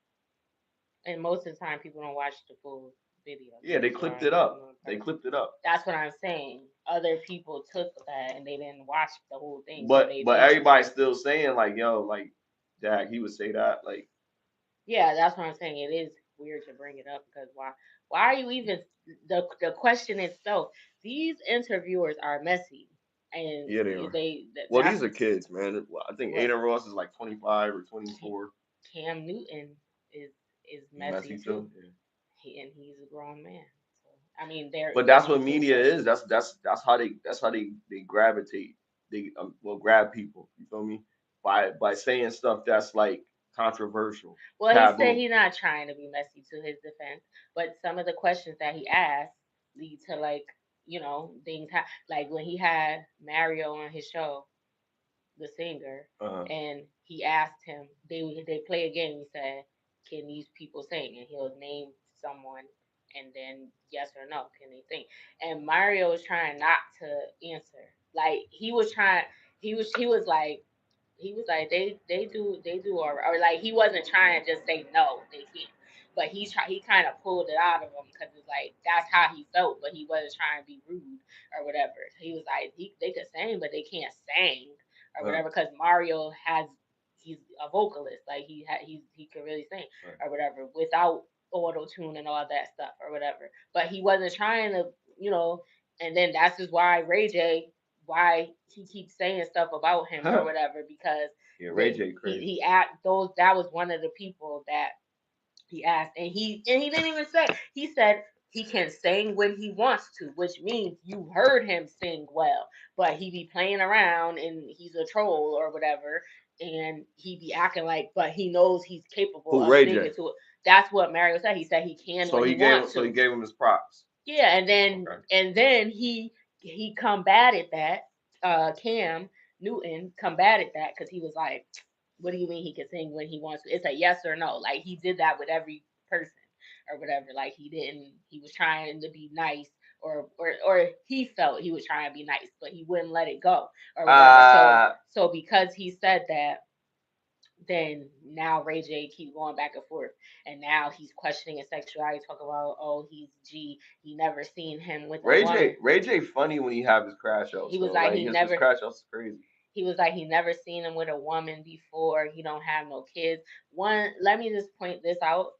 And most of the time, people don't watch the full video. Yeah, they That's clipped why it up. you know. They clipped it up. That's what I'm saying. Other people took that and they didn't watch the whole thing, so But they but think. everybody's still saying like, yo, like, Dak, he would say that, like, Yeah, that's what I'm saying. It is weird to bring it up because why? Why are you even the question itself? These interviewers are messy, and yeah, they are. Well, that's these are kids, man. Well, I think what Aiden Ross is like 25 or 24. Cam Newton is He messy messy too. too. Yeah. And he's a grown man. So I mean, they're But that's what too media messy. is. That's how they gravitate. They will grab people. You feel me? By saying stuff that's like controversial, Well, he said taboo. he's not trying to be messy to his defense, but some of the questions that he asked lead to like things like when he had Mario on his show, the singer, Uh-huh. and he asked him. They play a game. He said, "Can these people sing?" And he'll name someone, and then yes or no, can they sing? And Mario was trying not to answer. Like he was trying. He was like they do or like he wasn't trying to just say no they can't, but he kind of pulled it out of him because it's like that's how he felt, but he wasn't trying to be rude or whatever. He was like they could sing but they can't sing or Uh-huh. whatever because Mario has he's a vocalist, like he could really sing Right. or whatever without auto tune and all that stuff or whatever, but he wasn't trying to you know and then that's just why Ray J, why he keeps saying stuff about him or whatever because Yeah, Ray the J he crazy. asked those that was one of the people that he asked and he didn't even say he said he can sing when he wants to, which means you heard him sing well, but he be playing around and he's a troll or whatever, and he be acting like but he knows he's capable Who of Ray singing J? to it. That's what Mario said. He said he can So when he he gave wants so he to. gave him his props. Yeah, and then Okay. and then he combated that. Cam Newton combated that because he was like, "What do you mean he can sing when he wants to?" It's a yes or no. Like he did that with every person or whatever. Like he didn't. He was trying to be nice. Or he felt he was trying to be nice, but he wouldn't let it go or whatever. So Uh so because he said that, then now Ray J keep going back and forth, and now he's questioning his sexuality, talk about, oh, he's G, he never seen him with a woman. Ray J funny when he have his crash outs. He was though. like Like he his never crash outs is crazy. he was like he never seen him with a woman before. He don't have no kids. One, let me just point this out.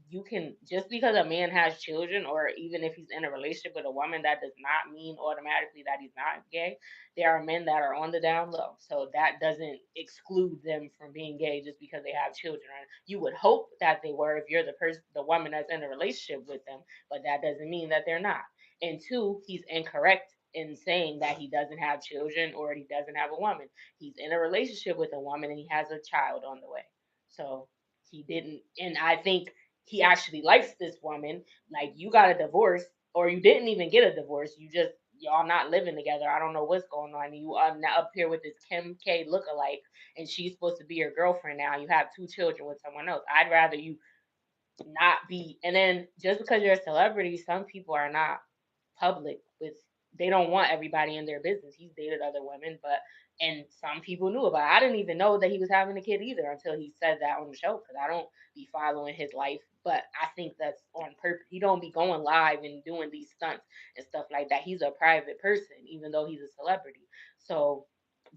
You can, just because a man has children, or even if he's in a relationship with a woman, that does not mean automatically that he's not gay. There are men that are on the down low, so that doesn't exclude them from being gay just because they have children. You would hope that they were if you're the woman that's in a relationship with them, but that doesn't mean that they're not. And two, he's incorrect in saying that he doesn't have children or he doesn't have a woman. He's in a relationship with a woman and he has a child on the way. So he didn't, and I think he actually likes this woman. Like, you got a divorce, or you didn't even get a divorce. You just, y'all not living together. I don't know what's going on. You are now up here with this Kim K lookalike, and she's supposed to be your girlfriend now. You have 2 children with someone else. I'd rather you not be. And then just because you're a celebrity, some people are not public with, they don't want everybody in their business. He's dated other women, but, and some people knew about it. I didn't even know that he was having a kid either until he said that on the show, because I don't be following his life. But I think that's on purpose. He don't be going live and doing these stunts and stuff like that. He's a private person, even though he's a celebrity. So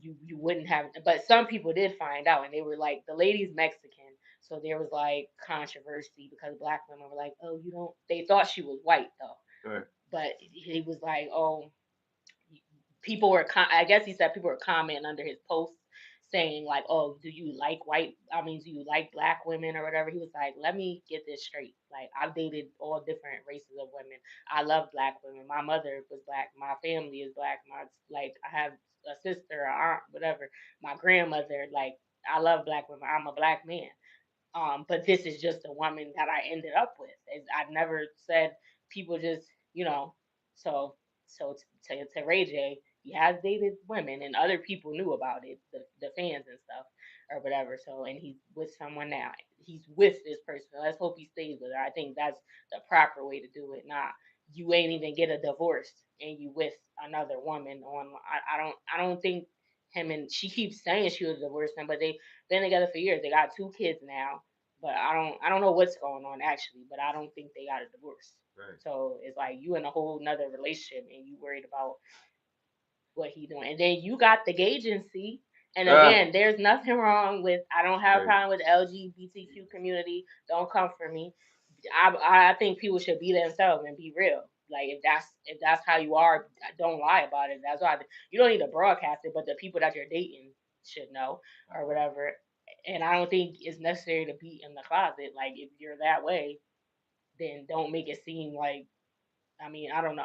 you wouldn't have, but some people did find out, and they were like, the lady's Mexican, so there was like controversy because black women were like, oh, you don't, they thought she was white though. Right. But he was like, oh, people were, I guess he said people were commenting under his posts saying like, oh, do you like white, I mean, do you like black women or whatever. He was like, let me get this straight. Like, I've dated all different races of women. I love black women. My mother was black, my family is black, my, like, I have a sister, a aunt, whatever, my grandmother, like, I love black women. I'm a black man. But this is just a woman that I ended up with. I've never said people just, you know, so to Ray J, he has dated women and other people knew about it, the fans and stuff or whatever. So, and he's with someone now. He's with this person. Let's hope he stays with her. I think that's the proper way to do it. Not, you ain't even get a divorce and you with another woman on. I don't think him, and she keeps saying she was divorced him, but they been together for years. They got 2 kids now, but I don't know what's going on actually, but I don't think they got a divorce. Right. So it's like you in a whole nother relationship and you worried about what he doing. And then you got the agency. And again, there's nothing wrong with, I don't have a problem with the LGBTQ community. Don't come for me. I think people should be themselves and be real. Like, if that's how you are, don't lie about it. That's why you don't need to broadcast it, but the people that you're dating should know or whatever. And I don't think it's necessary to be in the closet. Like, if you're that way, then don't make it seem like, I mean, I don't know,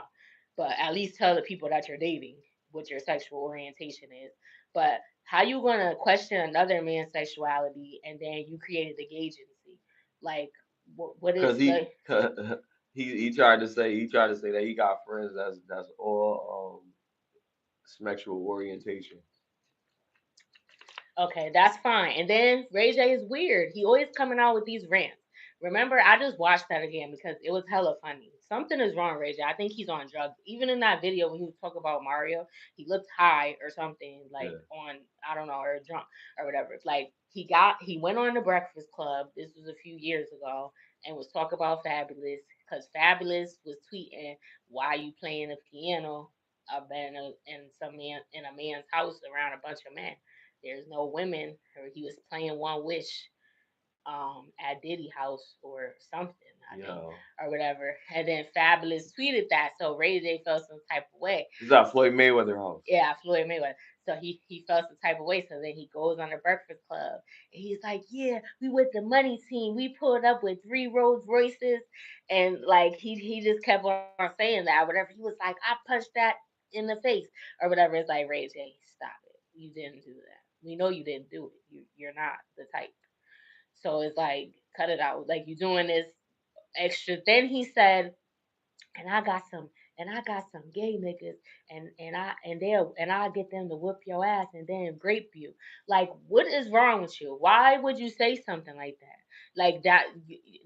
but at least tell the people that you're dating what your sexual orientation is. But how you gonna question another man's sexuality and then you created the agency? Like, what is Because he like? he tried to say that he got friends that's all sexual orientation. Okay, that's fine. And then Ray J is weird. He always coming out with these rants. Remember, I just watched that again because it was hella funny. Something is wrong, Ray J. I think he's on drugs. Even in that video when he was talking about Mario, he looked high or something, like on, I don't know, or drunk or whatever. It's like he went on the Breakfast Club. This was a few years ago, and was talking about Fabulous because Fabulous was tweeting, "Why you playing the piano?" In some man in a man's house around a bunch of men. There's no women, or he was playing One Wish at Diddy house or something, I think, or whatever. And then Fabulous tweeted that, so Ray J felt some type of way. Is that Floyd Mayweather house? Yeah, Floyd Mayweather. So he felt some type of way. So then he goes on the Breakfast Club and he's like, "Yeah, we with the money team. We pulled up with 3 Rolls Royces," and like he just kept on saying that. Whatever. He was like, "I punched that in the face," or whatever. It's like, Ray J, stop it. You didn't do that. We know you didn't do it. You're not the type. So it's like, cut it out. Like, you doing this extra. Then he said, and I got some gay niggas, and I'll get them to whip your ass and then grape you. Like, what is wrong with you? Why would you say something like that? Like that,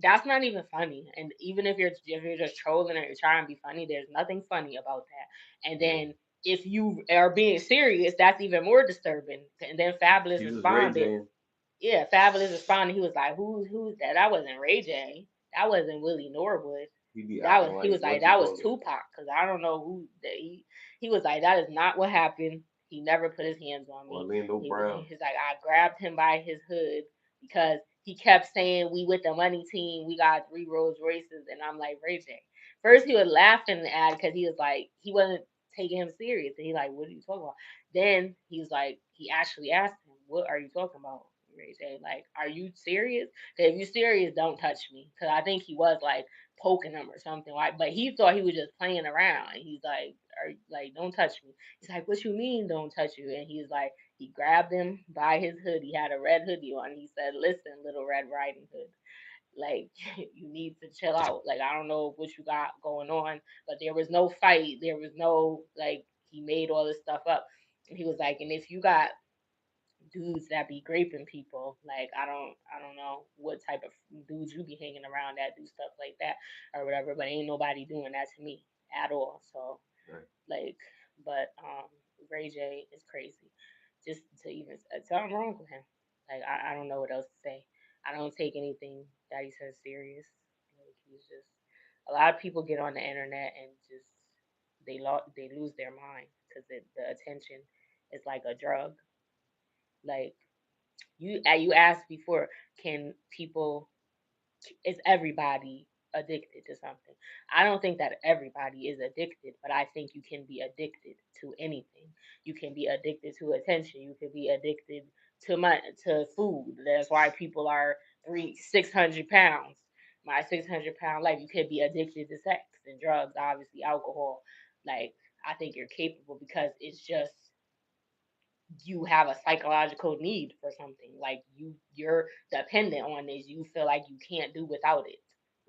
that's not even funny. And even if you're just trolling or you're trying to be funny, there's nothing funny about that. And then if you are being serious, that's even more disturbing. And then Fabulous responded. Yeah, Fabulous responded. He was like, who's that? That wasn't Ray J. That wasn't Willie Norwood. He was like, that was Tupac, because I don't know who that he was like, that is not what happened. He never put his hands on me. Orlando Brown. He's like, I grabbed him by his hood because he kept saying, we with the money team, we got 3 Rolls Royces, and I'm like, Ray J. First he was laughing at it because he was like, he wasn't taking him serious, and he like, what are you talking about? Then he was like, he actually asked him, what are you talking about, Ray J? Like, are you serious? Because if you serious, don't touch me. Because I think he was like poking him or something. Like, but he thought he was just playing around. And he's like, don't touch me. He's like, what you mean, don't touch you? And he's like, he grabbed him by his hood. He had a red hoodie on. He said, listen, Little Red Riding Hood. Like, you need to chill out. Like, I don't know what you got going on, but there was no fight. There was no, like, he made all this stuff up. And he was like, and if you got dudes that be graping people, like, I don't know what type of dudes you be hanging around that do stuff like that or whatever, but ain't nobody doing that to me at all. So, right. Like, but Ray J is crazy. Just to even something wrong with him. Like, I don't know what else to say. I don't take anything that he says serious. Like, he's just, a lot of people get on the internet and just they lose their mind because the attention is like a drug. Like, you asked before, can people, is everybody addicted to something? I don't think that everybody is addicted, but I think you can be addicted to anything. You can be addicted to attention. You can be addicted to to food. That's why people are 600 pounds. My 600 pound life. You could be addicted to sex and drugs, obviously alcohol. Like, I think you're capable because it's just you have a psychological need for something. Like, you're dependent on this. You feel like you can't do without it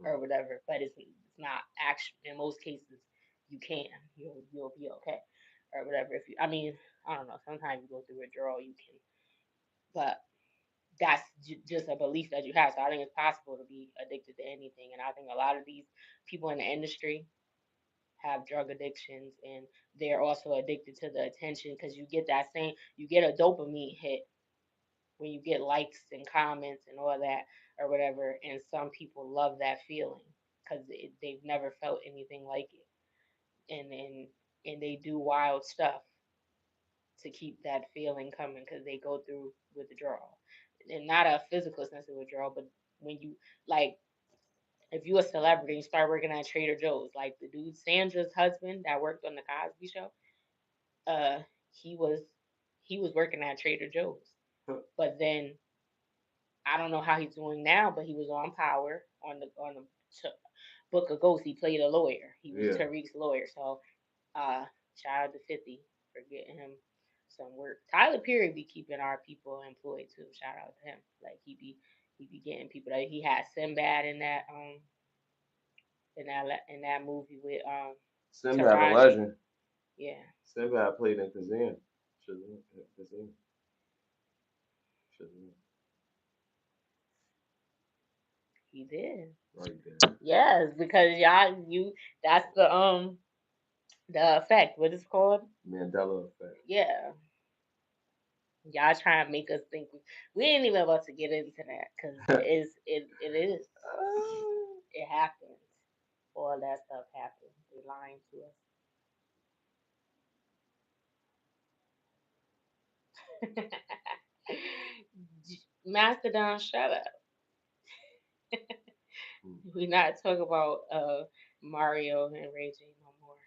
or whatever. But it's not actually, in most cases you can. You'll be okay or whatever. If you, I mean, I don't know. Sometimes you go through withdrawal, you can, but that's just a belief that you have. So I think it's possible to be addicted to anything. And I think a lot of these people in the industry have drug addictions, and they're also addicted to the attention because you get a dopamine hit when you get likes and comments and all that or whatever, and some people love that feeling because they've never felt anything like it, and they do wild stuff to keep that feeling coming because they go through withdrawal, and not a physical sense of withdrawal, but when you, like, if you a celebrity and start working at Trader Joe's, like the dude Sandra's husband that worked on the Cosby Show, uh, he was working at Trader Joe's, but then I don't know how he's doing now, but he was on Power on the Book of Ghosts. He played a lawyer. He was Tariq's lawyer. So, shout out to 50 for getting him some work. Tyler Perry be keeping our people employed too. Shout out to him. Like, he be getting people. That he had Sinbad in that movie with Sinbad a legend. Yeah. Sinbad played in Kazan. Kazan. He did. Right there. Yes, because that's the effect. What is it called? Mandela effect. Yeah. Y'all trying to make us think we ain't even about to get into that because it happens. All that stuff happens. They're lying to us. Mastodon, shut up. We not talking about Mario and Ray J no more.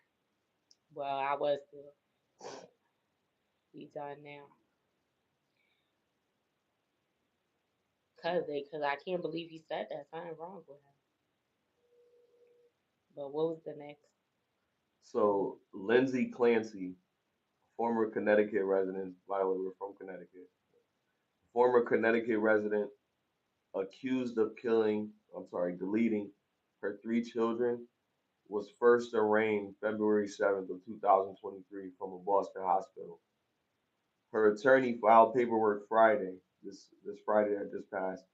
Well, I was still. We done now. Cause I can't believe he said that. Something wrong with him. But what was the next? So Lindsay Clancy, former Connecticut resident, by the way, we're from Connecticut. Former Connecticut resident accused of deleting her 3 children, was first arraigned February 7th of 2023 from a Boston hospital. Her attorney filed paperwork this Friday that just passed,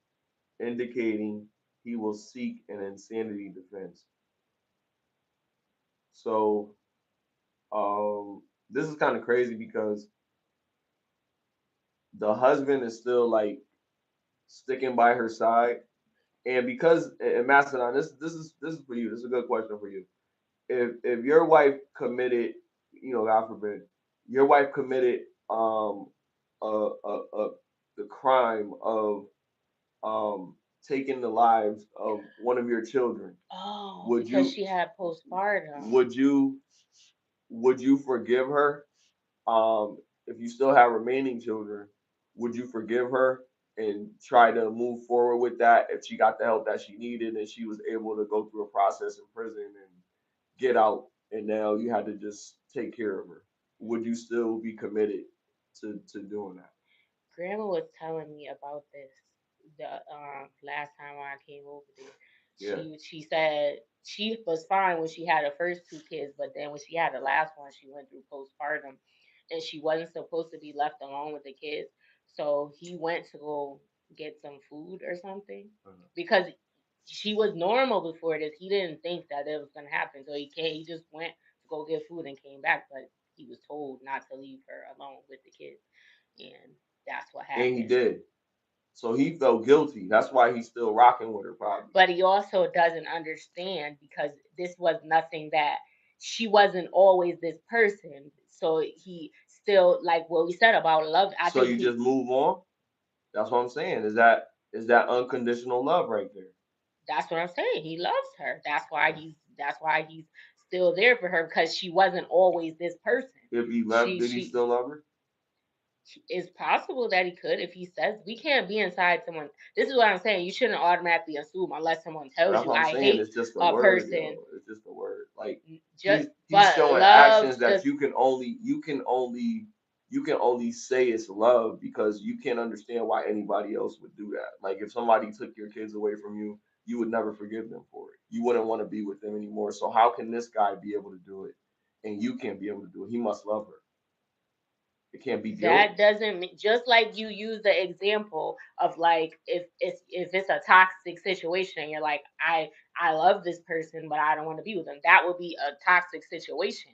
indicating he will seek an insanity defense. So this is kind of crazy because the husband is still like sticking by her side. And because and Macedon, this is for you. This is a good question for you. If your wife committed, God forbid, your wife committed a the crime of taking the lives of one of your children, Oh, would because you she had postpartum. would you forgive her? If you still have remaining children, would you forgive her and try to move forward with that if she got the help that she needed and she was able to go through a process in prison and get out and now you had to just take care of her? Would you still be committed to doing that? Grandma was telling me about this the last time when I came over there. Yeah. She said she was fine when she had her first two kids, but then when she had the last one, she went through postpartum, and she wasn't supposed to be left alone with the kids. So he went to go get some food or something because she was normal before this. He didn't think that it was gonna happen, so he can't. He just went to go get food and came back, but he was told not to leave her alone with the kids, and that's what And he happened. did. So he felt guilty. That's why he's still rocking with her, probably. But he also doesn't understand because this was nothing that she wasn't always this person. So he still like what we said about love. I So think you just move on. That's what I'm saying. Is that unconditional love right there? that's what I'm saying. He loves her. That's why he's still there for her because she wasn't always this person. If he left, did he She still love her? it's possible that he could if he says we can't be inside someone. This is what I'm saying. You shouldn't automatically assume unless someone But tells that's you what I'm I saying. hate It's just a a word, person. yo. It's just a word. Like Just he's but showing love actions that just you can only say it's love because you can't understand why anybody else would do that. Like if somebody took your kids away from you, you would never forgive them for it. You wouldn't want to be with them anymore. So how can this guy be able to do it and you can't be able to do it? He must love her. It can't be guilt. that doesn't mean just like you use the example of like if it's a toxic situation and you're like I love this person but I don't want to be with them, that would be a toxic situation,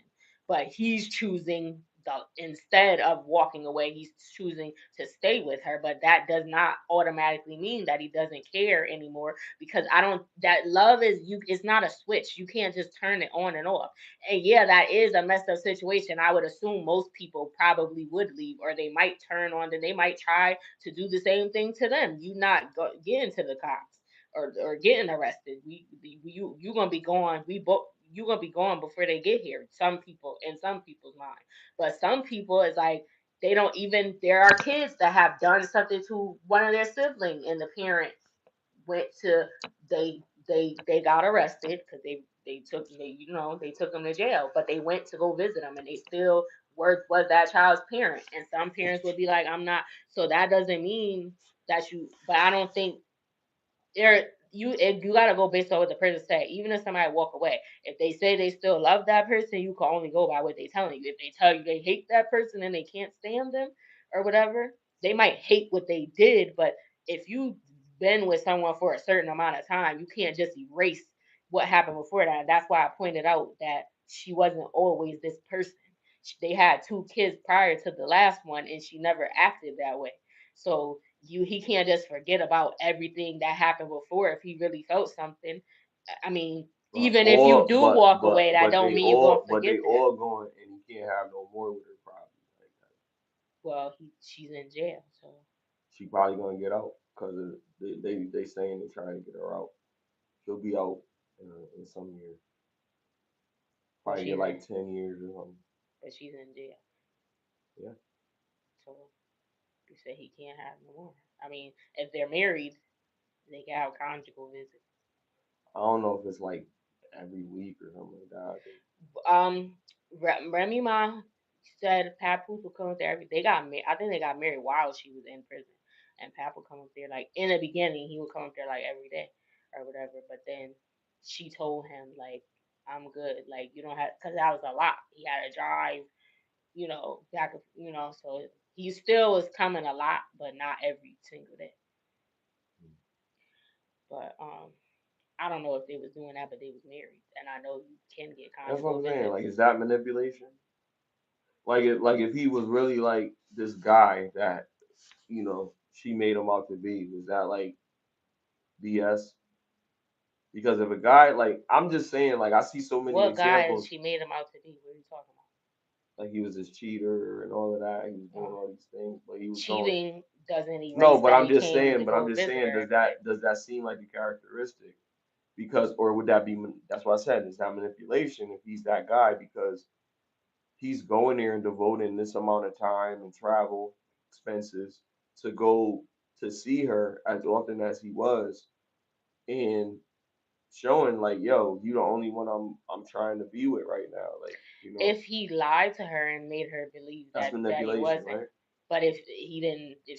but he's choosing the instead of walking away he's choosing to stay with her, but that does not automatically mean that he doesn't care anymore because I don't that love is you it's not a switch, you can't just turn it on and off. And yeah, that is a messed up situation. I would assume most people probably would leave, or they might turn on, and they might try to do the same thing to them. You not getting to the cops or getting arrested. You gonna be gone. We both you gonna be gone before they get here. Some people in some people's mind, but some people is like they don't even. There are kids that have done something to one of their siblings, and the parent went to they got arrested because they took them to jail, but they went to go visit them and they still was that child's parent, and some parents would be like I'm not, so that doesn't mean that you, but I don't think there you gotta go based on what the person said. Even if somebody walk away, if they say they still love that person, you can only go by what they telling you. If they tell you they hate that person and they can't stand them or whatever, they might hate what they did. But if you've been with someone for a certain amount of time, you can't just erase what happened before that. That's why I pointed out that she wasn't always this person. They had two kids prior to the last one, and she never acted that way. So he can't just forget about everything that happened before if he really felt something. I mean, But even if you all do but walk but away, that but don't they mean you're gonna all but forget they that. all going and he can't have no more with her probably like that. Well, she's in jail, so She probably gonna get out because they saying they're trying to get her out. She'll be out in some years. but Probably get she's in like 10 years or something. but she's in jail. Yeah. So you say he can't have no more. I mean, if they're married, they can have conjugal visits. I don't know if it's like every week or something like that. I think. Um, Remy Ma said Papoose would come up there. They got married. I think they got married while she was in prison, and Pap would come up there like in the beginning. He would come up there like every day or whatever. But then she told him like, "I'm good. Like you don't have because that was a lot. He had to drive, back. So he still was coming a lot, but not every single day. But I don't know if they was doing that, but they was married, and I know you can get That's what conjugal I'm saying. visits. Like, is that manipulation? Like if he was really like this guy that she made him out to be? Was that like BS? Because if a guy like I'm just saying, like I see so many What guy examples, she made him out to be? What are you talking like he was this cheater and all of that, he was doing about? all these things, but he was going. Cheating doesn't No, erase but that I'm he just came saying, to go visit her every day. does that seem like a characteristic? Because or would that be that's what I said, is that manipulation if he's that guy because he's going there and devoting this amount of time and travel expenses to go to see her as often as he was and showing like, yo, you the only one I'm trying to be with right now. Like, you know, If he lied to her and made her believe that's that he manipulation, wasn't, right? but if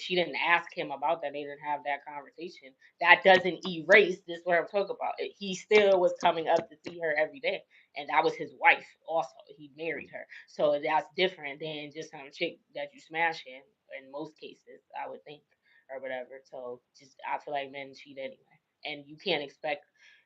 she didn't ask him about that, they didn't have that conversation. That doesn't erase this. What I'm talking about. He still was coming up to see her every day, and that was his wife. Also, he married her, so that's different than just some chick that you smashing. In most cases, I would think, or whatever. So just I feel like men cheat anyway, and you can't expect.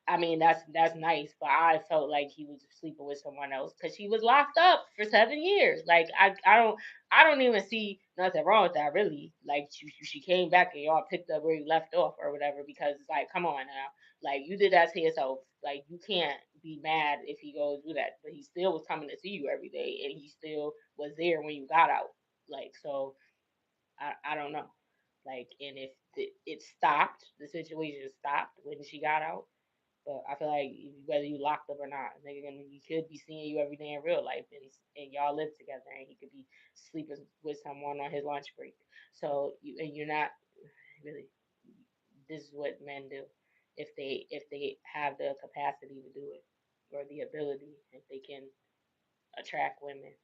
I mean, that's nice, but I felt like he was sleeping with someone else because she was locked up for 7 years. Like I don't even see nothing wrong with that really. Like she came back and y'all picked up where you left off or whatever because it's like, come on now, like you did that to yourself. Like you can't be mad if he goes do that, but he still was coming to see you every day and he still was there when you got out. Like so, I don't know. Like and if it stopped, the situation stopped when she got out, but I feel like whether you locked up or not, nigga, he could be seeing you every day in real life, and y'all live together, and he could be sleeping with someone on his lunch break. So you're not really. This is what men do, if they have the capacity to do it or the ability, if they can attract women,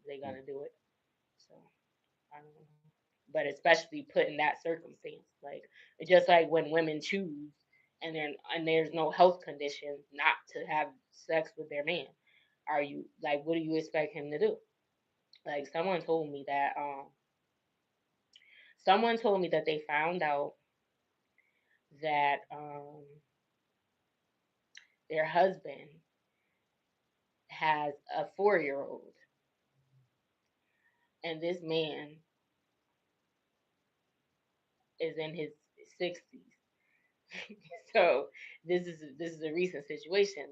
they're gonna do it. So I don't know. But especially put in that circumstance, like just like when women choose and there's no health condition not to have sex with their man, are you like what do you expect him to do? Like someone told me that they found out that their husband has a 4-year old and this man is in his 60s. So this is a recent situation.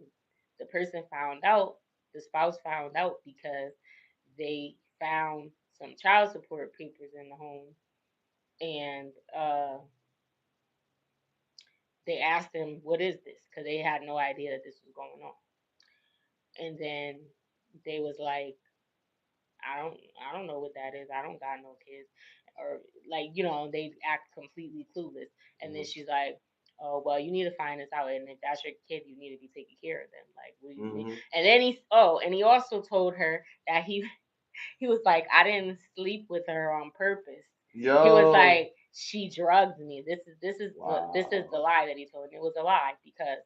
The person found out, the spouse found out because they found some child support papers in the home, and they asked him, "What is this?" Because they had no idea that this was going on. And then they was like, "I don't know what that is. I don't got no kids," or like they act completely clueless. And then she's like, "Oh well, you need to find this out, and if that's your kid, you need to be taking care of them. Like, what do you mean?" Mm-hmm. And then he also told her that he was like, "I didn't sleep with her on purpose." He was Yo, like, "She drugged me." This is the wow. lie that he told me. It was a lie because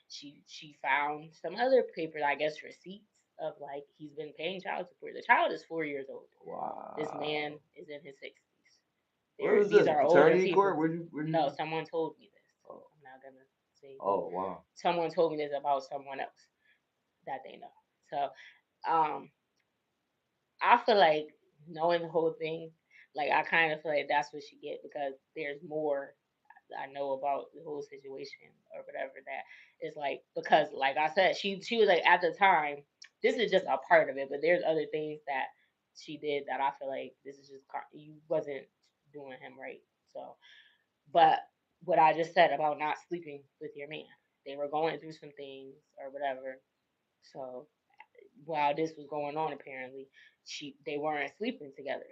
she found some other papers, I guess receipts of like he's been paying child support. The child is 4 years old. This man Wow. is in his 60s. Where was These this? are older Paternity people. court? Where'd No, you? someone told me this. Oh, I'm not gonna say who. oh wow. Someone told me this about someone else that they know. So um I feel like knowing the whole thing, like I kind of feel like that's what she get because there's more I know about the whole situation or whatever that is like because like I said, she was like at the time, this is just a part of it, but there's other things that she did that I feel like this is just you wasn't doing him right. So, but what I just said about not sleeping with your man, they were going through some things or whatever. So while this was going on, apparently they weren't sleeping together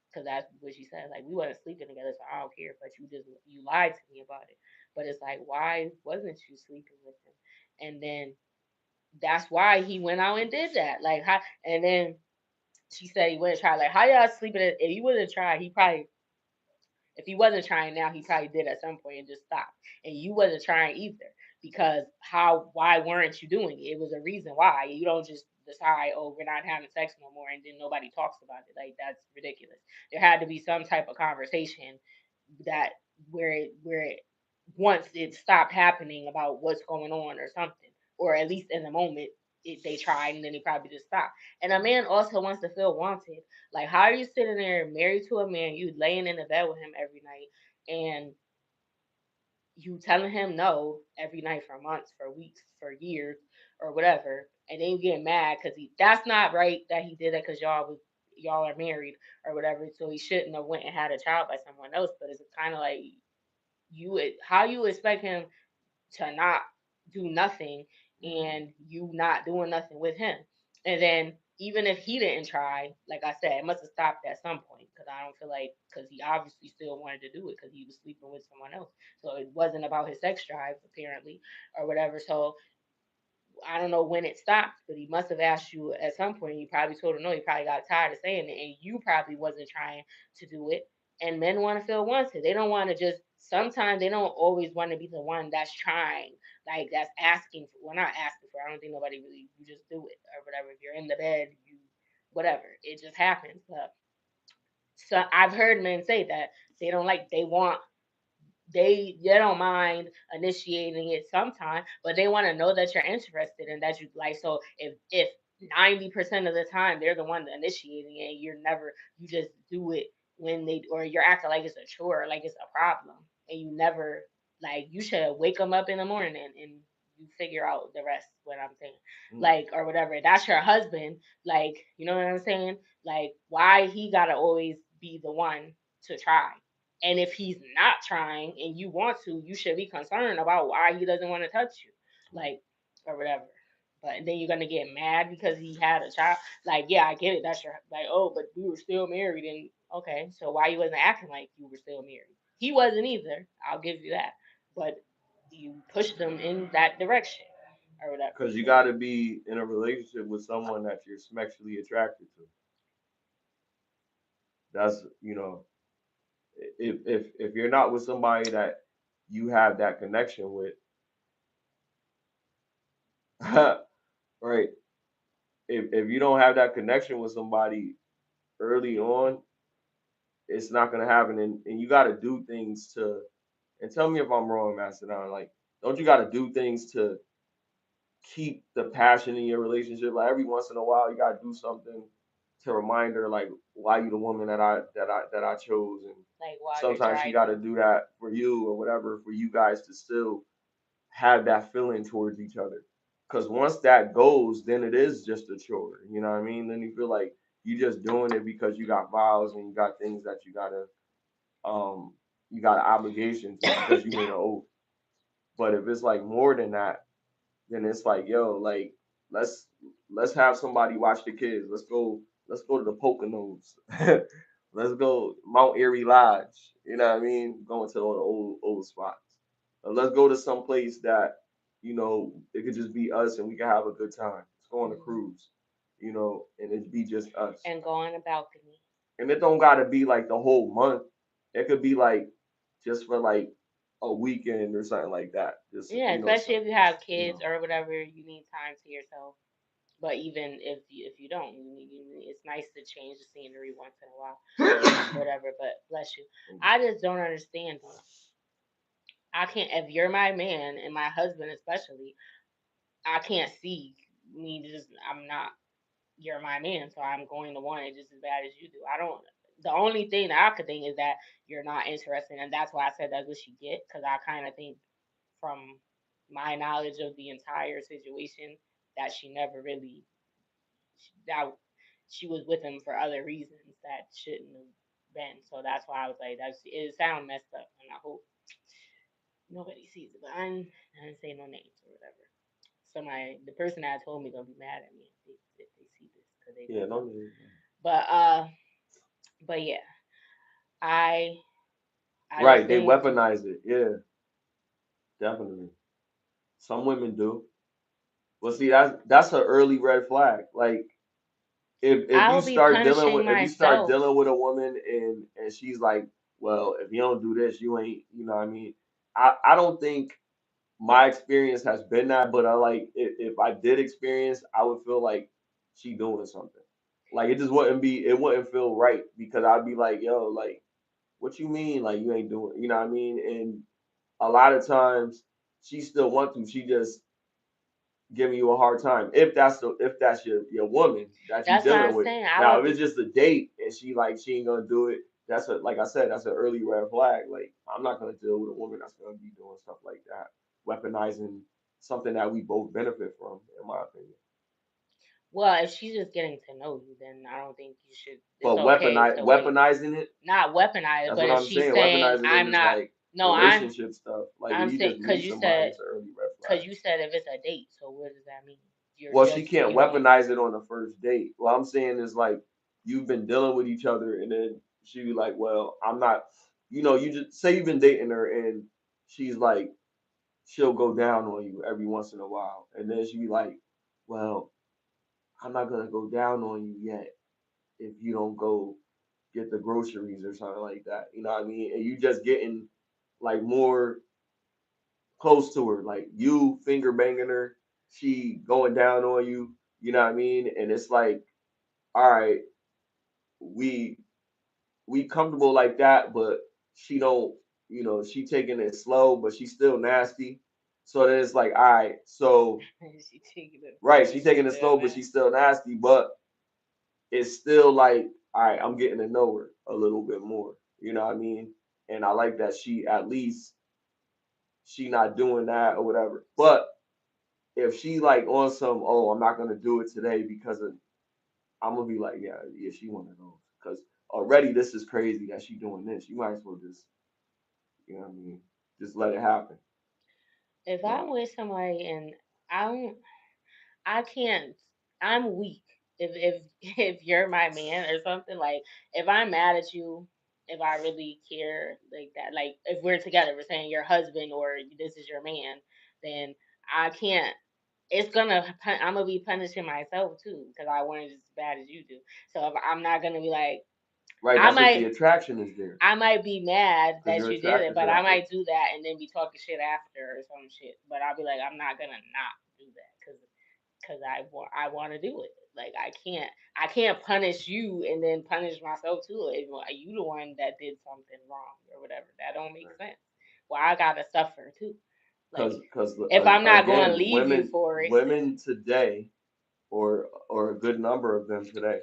because that's what she said. Like we wasn't sleeping together, so I don't care. But you lied to me about it. But it's like, why wasn't you sleeping with him? And then that's why he went out and did that. Like how? And then she said he went and tried. Like how y'all sleeping? If he wouldn't try, he probably. If he wasn't trying now, he probably did at some point and just stopped. And you wasn't trying either because why weren't you doing it? It was a reason why. You don't just decide, oh, we're not having sex no more, and then nobody talks about it. Like that's ridiculous. There had to be some type of conversation that where once it stopped happening about what's going on or something, or at least in the moment. they tried and then they probably just stopped. And a man also wants to feel wanted. Like, how are you sitting there married to a man, you laying in the bed with him every night, and you telling him no every night for months, for weeks, for years, or whatever, and then you get mad because that's not right that he did that because y'all are married or whatever, so he shouldn't have went and had a child by someone else. But it's kind of like how you expect him to not do nothing and you not doing nothing with him. And then even if he didn't try, like I said, it must have stopped at some point because I don't feel like because he obviously still wanted to do it because he was sleeping with someone else. So it wasn't about his sex drive apparently or whatever. So I don't know when it stopped, but he must have asked you at some point. You probably told him no. He probably got tired of saying it, and you probably wasn't trying to do it. And men want to feel wanted. They don't want to just. Sometimes they don't always want to be the one that's trying, like that's asking for. Well, not asking for. I don't think nobody really. You just do it or whatever. If you're in the bed, you whatever. It just happens. But so I've heard men say that they don't like. They want they don't mind initiating it sometime, but they want to know that you're interested and that you like. So if 90% of the time they're the one initiating it, you just do it when they or you're acting like it's a chore, like it's a problem, and you never like you should wake them up in the morning and you figure out the rest. What I'm saying, like or whatever. That's your husband, like you know what I'm saying. Like why he gotta always be the one to try. And if he's not trying and you want to, you should be concerned about why he doesn't want to touch you, like, or whatever. But then you're gonna get mad because he had a child. Like, yeah, I get it. That's your like, oh, but we were still married, and okay, so why you wasn't acting like you were still married? He wasn't either. I'll give you that. But you pushed them in that direction or whatever. Because you got to be in a relationship with someone that you're sexually attracted to. That's if you're not with somebody that you have that connection with, right? If you don't have that connection with somebody early on, it's not gonna happen. And you got to do things to. And tell me if I'm wrong, Mastodon. Like, don't you got to do things to keep the passion in your relationship? Like every once in a while, you got to do something to remind her, like, why you the woman that I chose. And like while you're sometimes she got to driving. do that for you or whatever for you guys to still have that feeling towards each other. Because once that goes, then it is just a chore. You know what I mean? Then you feel like you just doing it because you got vows and you got things that um you got an obligation to because you made an oath. But if it's like more than that, then it's like, yo, like let's let's have somebody watch the kids. Let's go to the Poconos. Let's go Mount Airy Lodge. You know what I mean? Going to all the old spots. Let's go to some place that, it could just be us and we can have a good time. Let's go on a cruise, and it be just us. And go on a balcony. And it don't gotta be like the whole month. It could be like just for like a weekend or something like that. Just Yeah, especially some, if you have you kids know. or whatever, you need time to yourself. But even if you don't, it's nice to change the scenery once in a while, whatever. But bless you, I just don't understand it. I can't. If you're my man and my husband especially, I can't see me just. I'm not. You're my man, so I'm going to want it just as bad as you do. I don't. The only thing that I could think is that you're not interested, and that's why I said that's what she get. Because I kind of think from my knowledge of the entire situation that she never really that she was with him for other reasons that shouldn't have been. So that's why I was like, that's it sound messed up, and I hope nobody sees it. But I didn't say no names or whatever. Somebody, the person that told me gonna be mad at me if they see this because they Yeah, don't no know. need. But yeah, I I just Right, they think weaponize it. Yeah, definitely. Some women do. Well, see, that's an early red flag. Like if you I'll be start dealing punishing with if you start myself. dealing with a woman and she's like, well, if you don't do this, you ain't. You know what I mean? I don't think my experience has been that, but I like if I did experience, I would feel like she doing something. Like it wouldn't feel right because I'd be like, yo, like, what you mean? Like you ain't doing, you know what I mean? And a lot of times she still want to. She just giving you a hard time if that's your woman that you That's what dealing I'm with. saying. I Now don't if think. it's just a date and she ain't gonna do it, that's a like I said, that's an early red flag. Like I'm not gonna deal with a woman that's gonna be doing stuff like that, weaponizing something that we both benefit from, in my opinion. Well, if she's just getting to know you, then I don't think you should. It's But okay to wait. weaponizing it, Not weaponize, that's but what if I'm she's saying. saying Weaponizing it I'm is not. like No, relationship stuff. Like if I'm you saying just meet somebody, it's an early red flag. because you said if it's a date. So what does that mean? You're Well, she just can't meeting. weaponize it on the first date. What I'm saying is like you've been dealing with each other, and then she be like, "Well, I'm not." You just say you've been dating her, and she's like, she'll go down on you every once in a while, and then she be like, "Well, I'm not gonna go down on you yet if you don't go get the groceries or something like that." You know what I mean? And you just getting like more close to her, like you finger banging her, she going down on you. You know what I mean? And it's like, all right, we we comfortable like that, but she don't, she taking it slow, but she's still nasty. So then it's like, all right, so She taking it slow, right, but she's she's taking it still slow, but mad. she's still nasty, but it's still like, all right, I'm getting to know her a little bit more. You know what I mean? And I like that she at least she not doing that or whatever. But if she like on some, oh, I'm not gonna do it today because of, I'm gonna be like, yeah, yeah, she one of those. Because already this is crazy that she doing this. You might as well just, you know what I mean, just let it happen. If I'm But with somebody and I don't, I can't. I'm weak. If if you're my man or something, like if I'm mad at you, if I really care like that, like if we're together, we're saying your husband or this is your man, then I can't. It's I'm gonna be punishing myself too because I want it just as bad as you do. So if I'm not gonna be like, right, I that's if the might attraction is there, I might be mad because that you're you did it, attracted to but I that might person. do that and then be talking shit after or some shit. But I'll be like, I'm not gonna not do that because I want to do it. Like I can't punish you and then punish myself too. If you the one that did something wrong or whatever, that don't make Right. sense. Well, I gotta suffer too. Like Because if I'm not going to again, leave you for it, women today, or a good number of them today,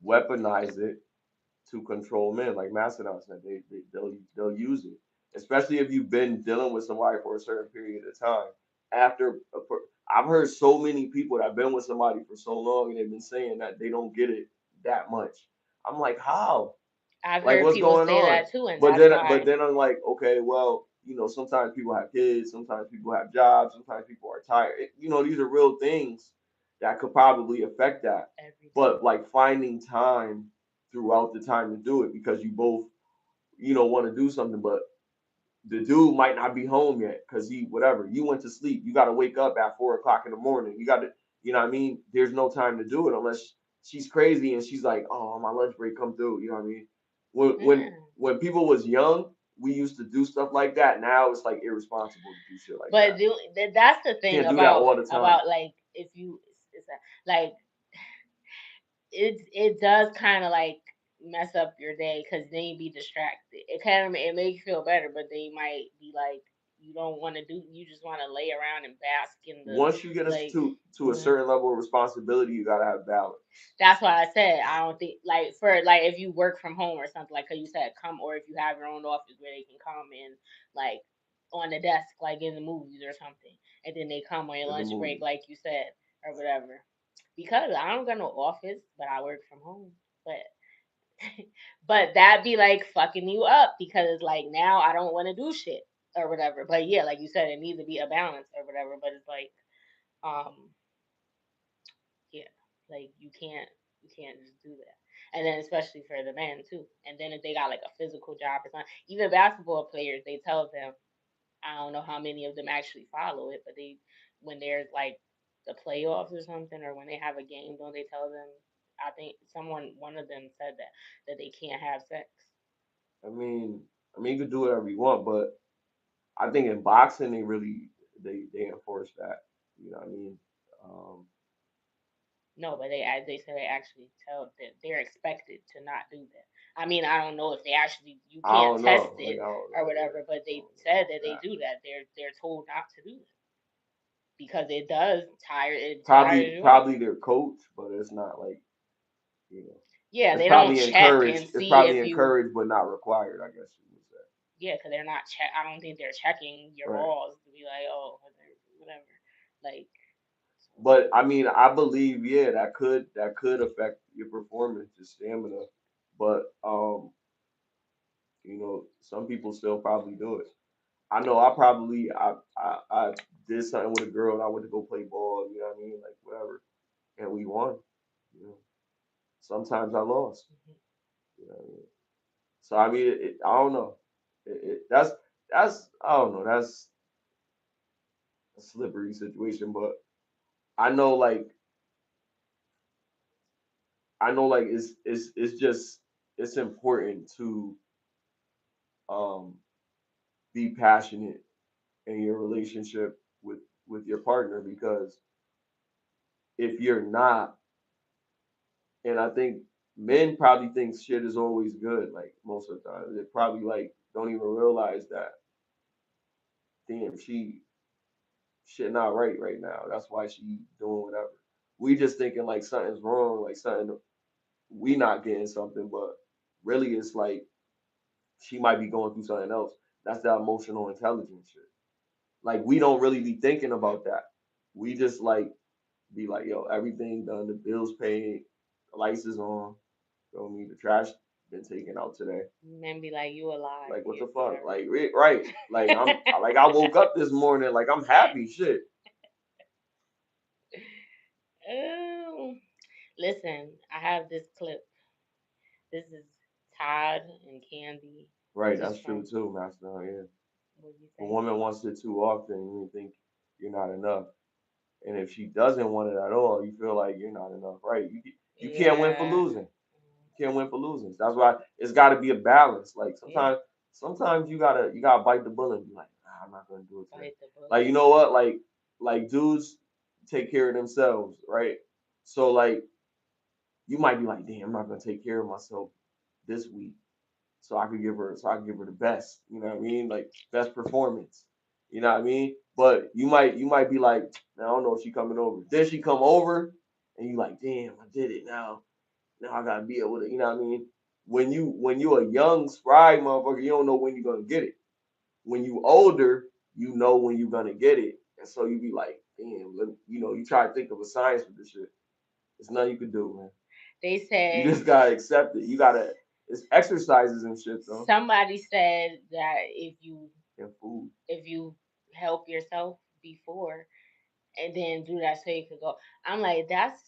weaponize it to control men. Like Macedon said, they'll use it, especially if you've been dealing with somebody for a certain period of time. I've heard so many people that have been with somebody for so long, and they've been saying that they don't get it that much. I'm like, how? I've Like, heard what's people going say on? that too, and But that's then, why I'm like, okay, well, sometimes people have kids, sometimes people have jobs, sometimes people are tired. These are real things that could probably affect that. every But time. like finding time throughout the time to do it because you both, want to do something, but the dude might not be home yet because he whatever you went to sleep. You got to wake up at 4 o'clock in the morning. You got to, what I mean. There's no time to do it unless she's crazy and she's like, oh, my lunch break come through. You know what I mean? When when Mm. when people was young, we used to do stuff like that. Now it's like irresponsible to do shit like But that. that's the thing Can't do that all the time. about like if you like it does kind of like mess up your day because then you be distracted. It kind of it makes you feel better, but then you might be like you don't want to do. You just want to lay around and bask in the Once you get us like. to a certain level of responsibility, you gotta have balance. That's why I said I don't think like for like if you work from home or something like 'cause you said come or if you have your own office where they can come in like on the desk like in the movies or something and then they come on your In the lunch break movie. like you said or whatever because I don't got no office but I work from home but but that be like fucking you up because like now I don't want to do shit or whatever but yeah like you said it needs to be a balance or whatever but it's like um yeah, like you can't just do that. And then especially for the men too. And then if they got like a physical job or something, even basketball players, they tell them I don't know how many of them actually follow it, but they when there's like the playoffs or something, or when they have a game, don't they tell them? I think one of them said that they can't have sex. I mean, you could do whatever you want, but I think in boxing they really they enforce that. You know what I mean? Um, No, but they say they actually tell that they're expected to not do that. I mean, I don't know if they actually you I can't don't test know. Like it I don't or know. whatever, but Yeah, I they don't know said about that they that. do that. They're told not to do that. because it does tire. It tires you out. Probably their coach, but it's not like, you know. Yeah, It's they don't probably check and encouraged. It's see probably if you. encouraged, but not required. I guess you would say. Yeah, because they're not check. I don't think they're checking your Right. balls to be like, oh, whatever. Like, But I mean, I believe, yeah, that could affect your performance, your stamina. But some people still probably do it. I know I did something with a girl and I went to go play ball, you know what I mean? Like whatever. And we won. You know. Sometimes I lost. You know what I mean? So I mean I don't know. That's I don't know, that's a slippery situation, but I know like it's just it's important to um be passionate in your relationship with your partner, because if you're not, and I think men probably think shit is always good, like most of the time. They probably like don't even realize that damn shit not right now. That's why she doing whatever. We just thinking like something's wrong, like something we not getting something, but really it's like she might be going through something else. That's the emotional intelligence shit. Like we don't really be thinking about that. We just like be like, yo, everything done, the bills paid, the lights is on. Feel me? The trash been taken out today. men be like, you alive? Like what Yeah, the fuck? whatever. Like right? Like I woke up this morning, like I'm happy. Shit. Oh, listen, I have this clip. This is Todd and Candy. Right, This is that's true from. too, Master. Yeah. What do you A say? woman wants it too often, you think you're not enough. And if she doesn't want it at all, you feel like you're not enough. Right? You can't win for Yeah. losing. You can't win for losing. That's why it's got to be a balance. Like Yeah. sometimes you gotta bite the bullet and be like, nah, I'm not gonna do it today. Bite the Like bullet. you know what? Like dudes take care of themselves, right? So like you might be like, damn, I'm not gonna take care of myself this week, so I can give her the best. You know what I mean? Like best performance. You know what I mean? But you might be like, I don't know if she coming over. Then she come over, and you like, damn, I did it now. Now I gotta be able to. You know what I mean? When you a young spry motherfucker, you don't know when you're gonna get it. When you older, you know when you're gonna get it, and so you be like, damn, you try to think of a science for this shit. There's nothing you can do, man. They You said just gotta accept it. You gotta. It's exercises and shit though, somebody said that and food. if you help yourself before and then do that so you could go. I'm like, that's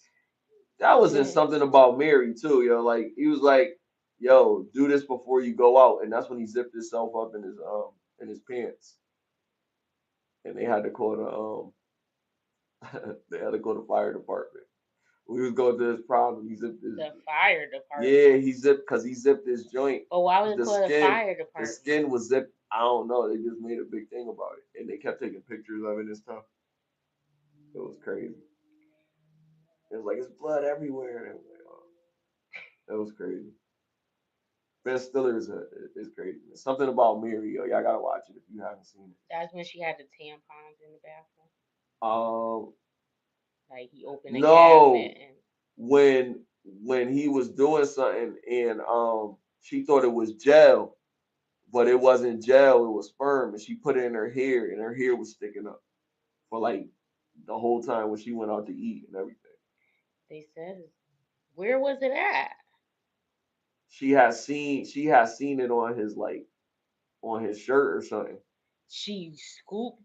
That was in something about Mary too, yo. Like he was like, "Yo, do this before you go out," and that's when he zipped himself up in his pants, and they had to call they had to call the fire department. We was going through this problem. He zipped his the fire department. Yeah, he zipped his joint. But why was it The called the skin fire the department? skin was zipped. I don't know. They just made a big thing about it, and they kept taking pictures of it and stuff. It was crazy. It was like it's blood everywhere. And it was like, oh, that was crazy. Ben Stiller is crazy. There's something about Mary, yo. Y'all gotta watch it if you haven't seen it. That's when she had the tampons in the bathroom. Um, Like he opened a cabinet no, and when he was doing something and she thought it was gel, but it wasn't gel. It was sperm, and she put it in her hair, and her hair was sticking up for like the whole time when she went out to eat and everything. they said, where was it at? She had seen it on his shirt or something. She scooped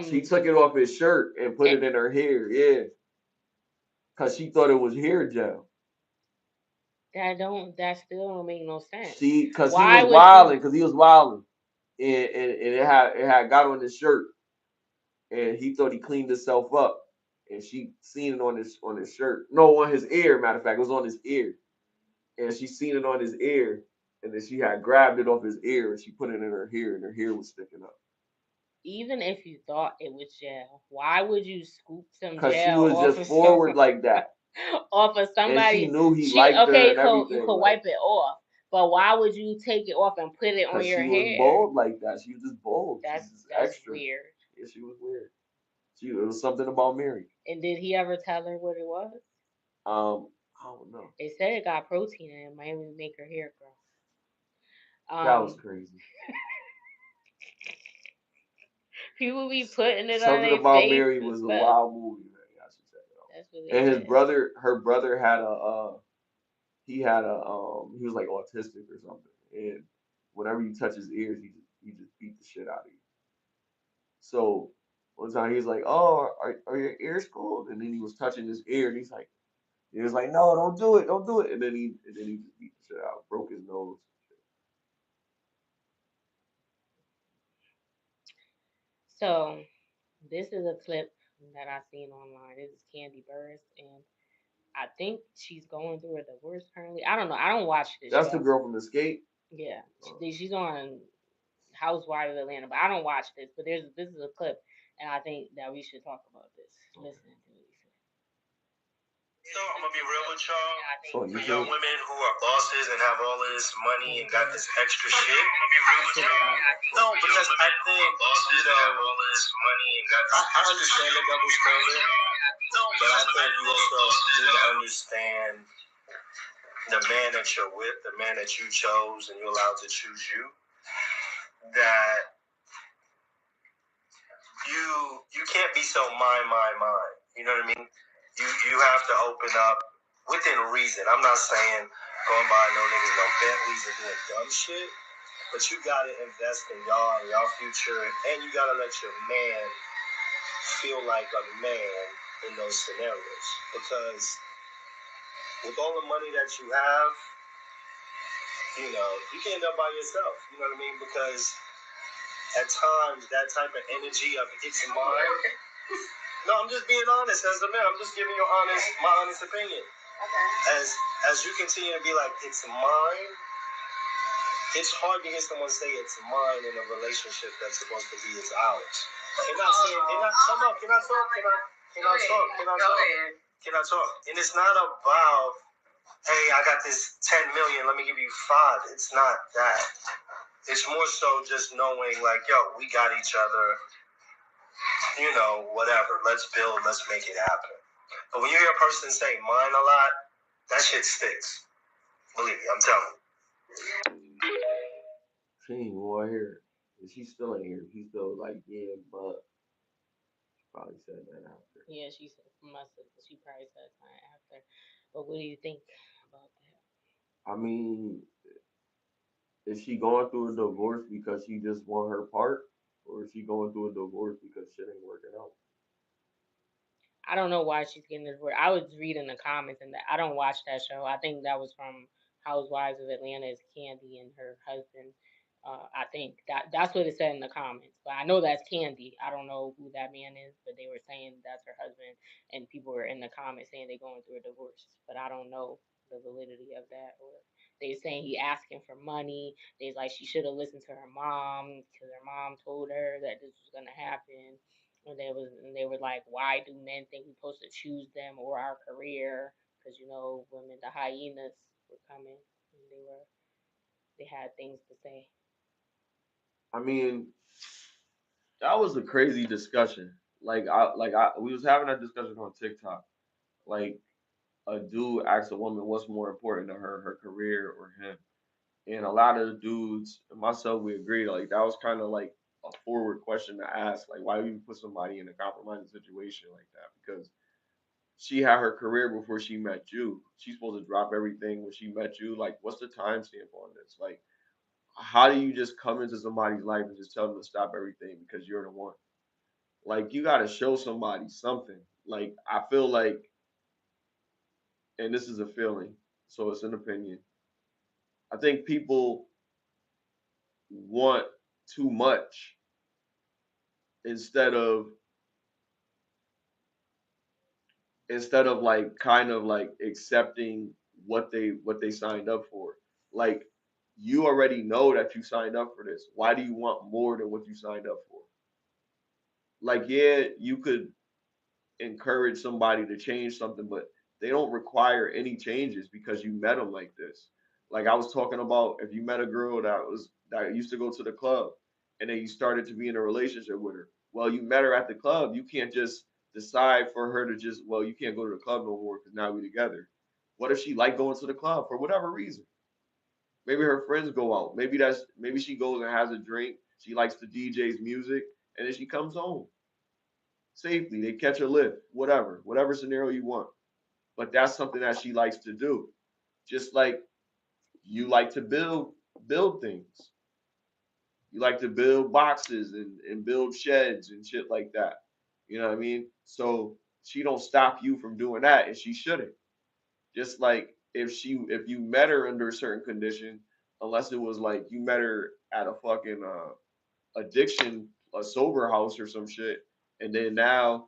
She some. took it off his shirt and put eh, it in her hair. Yeah, cause she thought it was hair gel. that still don't make no sense. Cause he Why was would you? wilding, and it had got on his shirt, and he thought he cleaned himself up, and she seen it on his shirt. No, on his ear. Matter of fact, it was on his ear, and she seen it on his ear, and then she had grabbed it off his ear and she put it in her hair, and her hair was sticking up. Even if you thought it was gel, why would you scoop some Cause she gel was off just of some forward like that, off of and she somebody? knew he She liked her okay, and you everything. could Like, wipe it off, but why would you take it off and put it on cause your she was hair? bold like that. She was just bold. She was just That's extra. weird. Yeah, she was weird. It was something about Mary. And did he ever tell her what it was? I don't know. They said it got protein in it. Might even make her hair grow. That was crazy. People be putting it Something on their about face. Mary was a wild movie, man. I should check it out. That's what they And his said. brother, her brother had he was like autistic or something. And whenever you touch his ears, he just beat the shit out of you. So one time he was like, "Oh, are your ears cold?" And then he was touching his ear, and he was like, "No, don't do it." And then he just beat the shit out, broke his nose. So this is a clip that I seen online. This is Candy Burris, and I think she's going through a divorce currently. I don't know. I don't watch this That's the show. girl from Escape. Yeah, she's on Housewives of Atlanta, but I don't watch this. But this is a clip, and I think that we should talk about this. Listen to what he said. So I'm gonna be real with y'all. For young women who are bosses and have all this money and got this extra shit. I'm gonna be real with y'all. No, because I think all this money and got I understand the double standard, but I think you also need to understand the man that you're with, the man that you chose, and you're allowed to choose you. That you can't be so mine. You know what I mean? You have to open up within reason. I'm not saying going by no niggas, no Bentleys and doing dumb shit, but you gotta invest in y'all and y'all future, and you gotta let your man feel like a man in those scenarios. Because with all the money that you have, you can end up by yourself. You know what I mean? Because at times that type of energy of it's mine. No, I'm just being honest as a man. I'm just giving you my honest opinion. Okay. As you continue to be like, it's mine, it's hard to hear someone say it's mine in a relationship that's supposed to be it's ours. Can I talk? And it's not about, hey, I got this 10 million, let me give you 5. It's not that. It's more so just knowing like, yo, we got each other. Whatever. Let's build, let's make it happen. But when you hear a person say mine a lot, that shit sticks. Believe me, I'm telling you. She ain't more here. She's still in here. She's still like, yeah, but she probably said that after. Yeah, she said she probably said that after. But what do you think about that? I mean, is she going through a divorce because she just want her part? Or is she going through a divorce because shit ain't working out? I don't know why she's getting this word. I was reading the comments, and I don't watch that show. I think that was from Housewives of Atlanta. Is Candy and her husband. I think that's what it said in the comments. But I know that's Candy. I don't know who that man is, but they were saying that's her husband, and people were in the comments saying they're going through a divorce. But I don't know the validity of that. Or they saying he asking for money. They like she should have listened to her mom because her mom told her that this was gonna happen. And they were like, why do men think we're supposed to choose them or our career? Because women, the hyenas were coming, and they had things to say. I mean, that was a crazy discussion. We was having that discussion on TikTok. Like a dude asked a woman what's more important to her, her career or him. And a lot of the dudes and myself, we agreed like that was kind of like a forward question to ask. Like, why would you put somebody in a compromising situation like that? Because she had her career before she met you. She's supposed to drop everything when she met you. Like, what's the timestamp on this? Like, how do you just come into somebody's life and just tell them to stop everything because you're the one? Like, you got to show somebody something. Like, I feel like, and this is a feeling, so it's an opinion. I think people want too much instead of like kind of like accepting what they signed up for. Like you already know that you signed up for this. Why do you want more than what you signed up for? Like yeah, you could encourage somebody to change something, but they don't require any changes because you met them like this. Like I was talking about if you met a girl that used to go to the club and then you started to be in a relationship with her. Well, you met her at the club. You can't just decide for her to just, well, you can't go to the club no more because now we together. What if she like going to the club for whatever reason? Maybe her friends go out. Maybe she goes and has a drink. She likes the DJ's music, and then she comes home safely. They catch a lift, whatever scenario you want. But that's something that she likes to do. Just like you like to build things. You like to build boxes and build sheds and shit like that. You know what I mean? So she don't stop you from doing that, and she shouldn't. Just like if you met her under a certain condition, unless it was like you met her at a fucking addiction, a sober house or some shit, and then now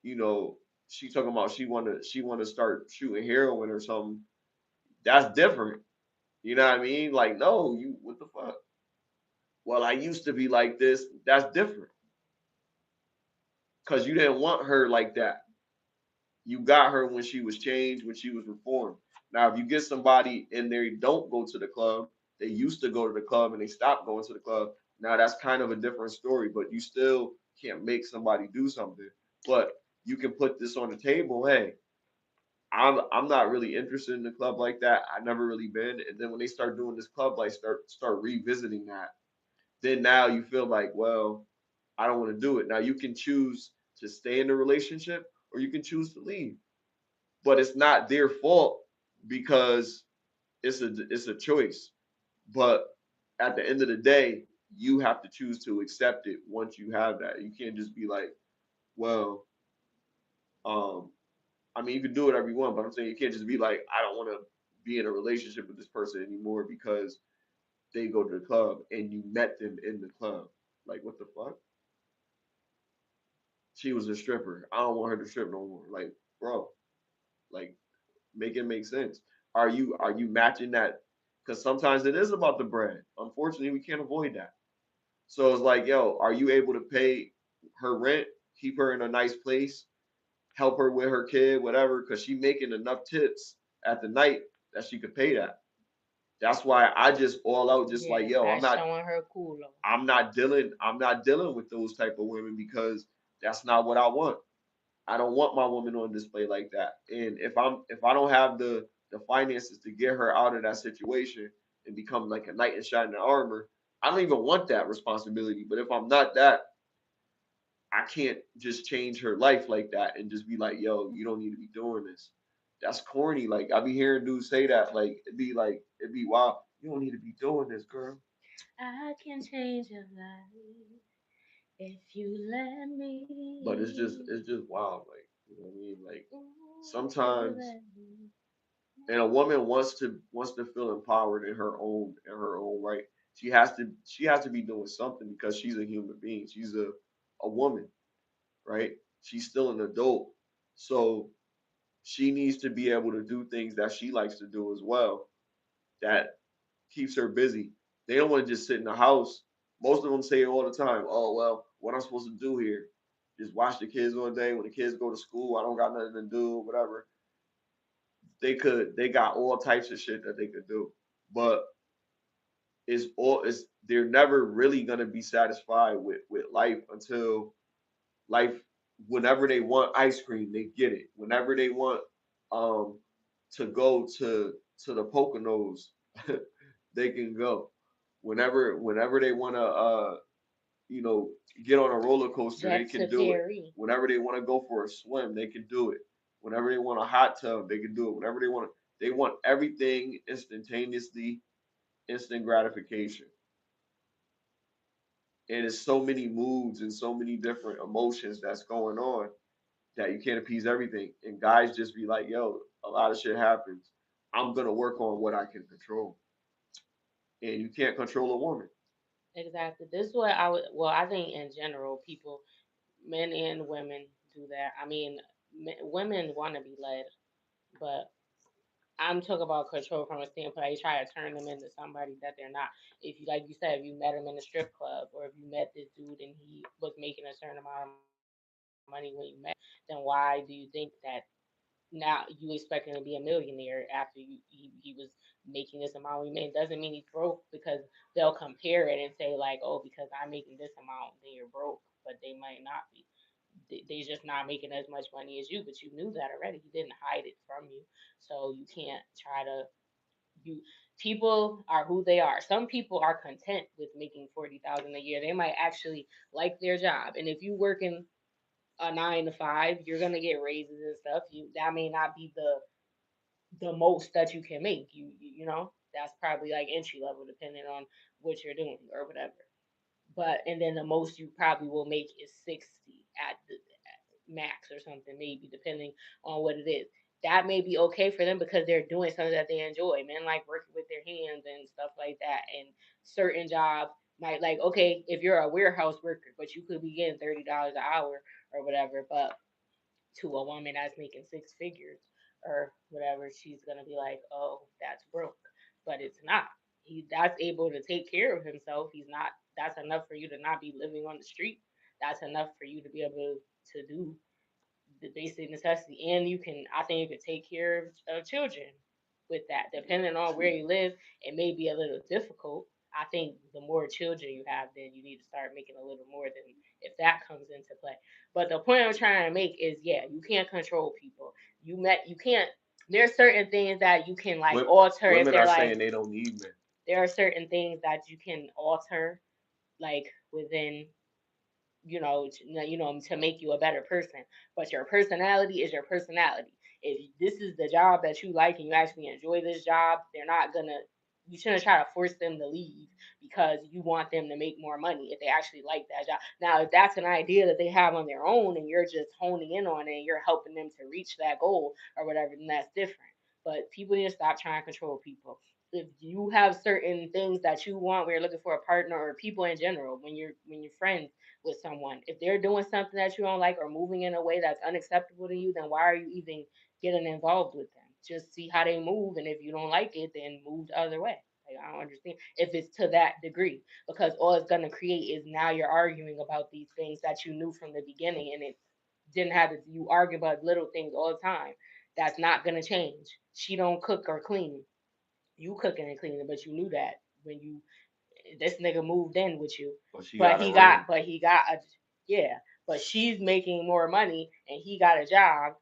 you know she talking about she wanna start shooting heroin or something. That's different. You know what I mean? Like no, you what the fuck? Well, I used to be like this. That's different because you didn't want her like that. You got her when she was changed, when she was reformed. Now, if you get somebody and they don't go to the club, they used to go to the club and they stopped going to the club. Now that's kind of a different story, but you still can't make somebody do something. But you can put this on the table. Hey, I'm not really interested in the club like that. I never really been. And then when they start doing this club, like start revisiting that, then now you feel like, well, I don't want to do it. Now you can choose to stay in the relationship or you can choose to leave, but it's not their fault because it's a choice. But at the end of the day, you have to choose to accept it once you have that. You can't just be like, well, um, I mean, you can do whatever you want, but I'm saying you can't just be like, I don't want to be in a relationship with this person anymore because they go to the club and you met them in the club. Like, what the fuck? She was a stripper. I don't want her to strip no more. Like, bro, like make it make sense. Are you matching that? Because sometimes it is about the bread. Unfortunately, we can't avoid that. So it's like, yo, are you able to pay her rent, keep her in a nice place, help her with her kid, whatever? Because she making enough tips at the night that she could pay that. That's why I just all out, just like, yo, not showing her cool. I'm not dealing with those type of women because that's not what I want. I don't want my woman on display like that. And if I don't have the finances to get her out of that situation and become like a knight in shining armor, I don't even want that responsibility. But if I'm not that, I can't just change her life like that and just be like, yo, you don't need to be doing this. That's corny. Like I be hearing dudes say that. It'd be wild. You don't need to be doing this, girl. I can change your life if you let But me. it's just wild. Like you know what I mean? Like If you sometimes let me. and a woman wants to feel empowered in her own right. She has to be doing something because she's a human being. She's a woman, right? She's still an adult. So she needs to be able to do things that she likes to do as well that keeps her busy. They don't want to just sit in the house. Most of them say it all the time. Oh well, what I'm supposed to do here? Just watch the kids all day. When the kids go to school, I don't got nothing to do, whatever. They got all types of shit that they could do. But it's they're never really gonna be satisfied with life until life whenever they want ice cream, they get it. Whenever they want um to go to the Poconos, they can go. Whenever they wanna you know, get on a roller coaster, they That's a can do it. theory. Whenever they want to go for a swim, they can do it. Whenever they want a hot tub, they can do it. Whenever they want everything instantaneously, instant gratification. And it's so many moods and so many different emotions that's going on that you can't appease everything. And guys just be like, yo, a lot of shit happens. I'm gonna work on what I can control. And you can't control a woman. Exactly. This is what I would. Well, I think in general, people, men and women, do that. I mean, women want to be led, but I'm talking about control from a standpoint. You try to turn them into somebody that they're not. If you, like you said, if you met him in a strip club, or if you met this dude and he was making a certain amount of money when you met him, then why do you think that now you expect him to be a millionaire after he was making this amount? We made doesn't mean he's broke because they'll compare it and say like, oh, because I'm making this amount, then you're broke. but they might not be. They just not making as much money as you, but you knew that already. You didn't hide it from you, so you can't try to you. People are who they are. Some people are content with making 40,000 a year. They might actually like their job, and if you working a 9 to 5, you're gonna get raises and stuff. You that may not be the most that you can make. You know that's probably like entry level, depending on what you're doing or whatever. But and then the most you probably will make is 60 at the max or something, maybe depending on what it is. That may be okay for them because they're doing something that they enjoy. Men like working with their hands and stuff like that. And certain jobs might like okay if you're a warehouse worker, but you could be getting $30 an hour or whatever. But to a woman that's making 6 figures or whatever, she's gonna be like, oh, that's broke. But it's not. He that's able to take care of himself. He's not. That's enough for you to not be living on the street. That's enough for you to be able to do the basic necessity, and you can. I think you can take care of children with that. Depending on where you live, it may be a little difficult. I think the more children you have, then you need to start making a little more than if that comes into play. But the point I'm trying to make is, yeah, you can't control people. You can't. There's certain things that you can like alter if Women they're are like. saying they don't need men. There are certain things that you can alter, like within to make you a better person. But your personality is your personality. If this is the job that you like and you actually enjoy this job, they're not gonna. You shouldn't try to force them to leave because you want them to make more money if they actually like that job. Now, if that's an idea that they have on their own and you're just honing in on it and you're helping them to reach that goal or whatever, then that's different. But people need to stop trying to control people. If you have certain things that you want when you're looking for a partner or people in general, when you're friends, with someone. If they're doing something that you don't like or moving in a way that's unacceptable to you, then why are you even getting involved with them? Just see how they move, and if you don't like it, then move the other way. Like, I don't understand if it's to that degree, because all it's gonna create is now you're arguing about these things that you knew from the beginning, and it didn't have to. You argue about little things all the time. That's not gonna change. She don't cook or clean. You cooking and cleaning, but you knew that when you this nigga moved in with you, but he got a yeah, but she's making more money and he got a job,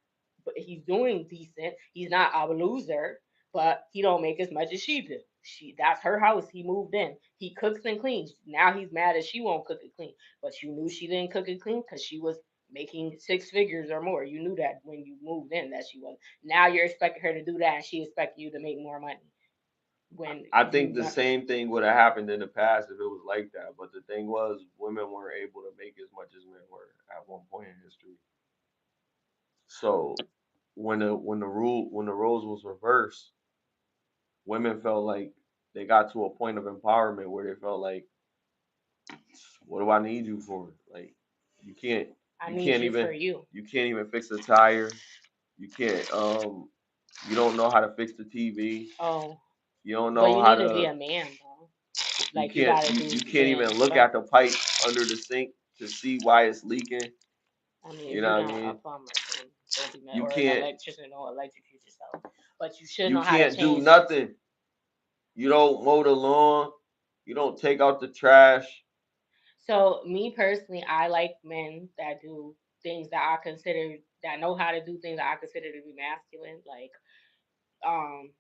but he's doing decent. He's not a loser, but he don't make as much as she do. That's her house. He moved in. He cooks and cleans. Now he's mad that she won't cook and clean, but you knew she didn't cook and clean because she was making 6 figures or more. You knew that when you moved in that she was. Now you're expecting her to do that, and she expecting you to make more money when I think the same thing would have happened in the past if it was like that. But the thing was, women weren't able to make as much as men were at one point in history. So when the roles was reversed, women felt like they got to a point of empowerment where they felt like, what do I need you for? Like, you can't I you need can't you even for you. you can't even fix a tire. You can't you don't know how to fix the TV. Oh, You don't but know you how need to be to a man though. you Like you can't gotta you, do you can't man even look stuff. at the pipe under the sink to see why it's leaking. I mean, You if know you're what I not a mean? plumber, then don't be mad, You or an can't electrician, don't electrocute yourself. But you should you know how to can't do change. nothing. You don't mow the lawn. You don't take out the trash. So me personally, I like men that do things that I consider that know how to do things that I consider to be masculine. Like, um,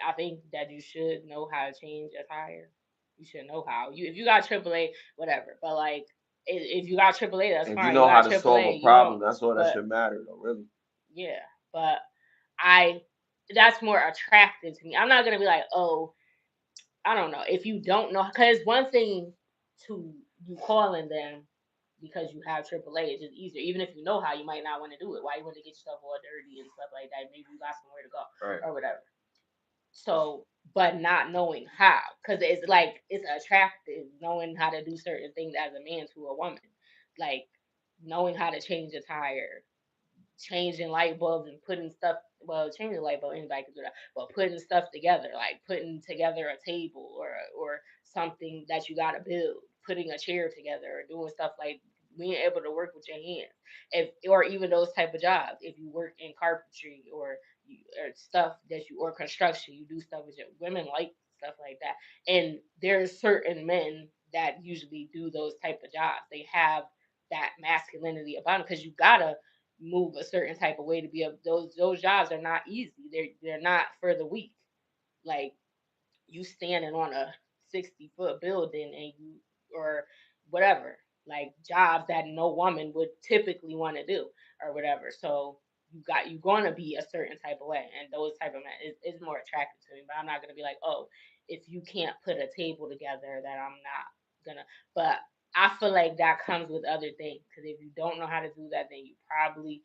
I think that you should know how to change a tire. You should know how. You if you got AAA, whatever. But like, if you got AAA, that's If you fine. You know how got to solve a AAA. You don't. problem, that's all that But should matter, though. Really. yeah, but I that's more attractive to me. I'm not gonna be like, oh, I don't know. If you don't know, because one thing to you calling them because you have AAA is just easier. Even if you know how, you might not want to do it. Why you want to get yourself all dirty and stuff like that? Maybe you got somewhere to go Right. or whatever. So, but not knowing how, because it's like it's attractive knowing how to do certain things as a man to a woman, like knowing how to change a tire, changing light bulbs and putting stuff. Well, changing a light bulb anybody can do that, but putting stuff together, like putting together a table or something that you got to build, putting a chair together, or doing stuff like being able to work with your hands, if or even those type of jobs. If you work in carpentry or stuff that you or construction, you do stuff with your women like stuff like that. And there's certain men that usually do those type of jobs. They have that masculinity about them, because you gotta move a certain type of way to be a those jobs are not easy. They're not for the weak. Like you standing on a 60-foot building and you or whatever, like jobs that no woman would typically want to do or whatever. So you're gonna be a certain type of way, and those type of men is more attractive to me. But I'm not gonna be like, oh, if you can't put a table together, that I'm not gonna. But I feel like that comes with other things, because if you don't know how to do that, then you probably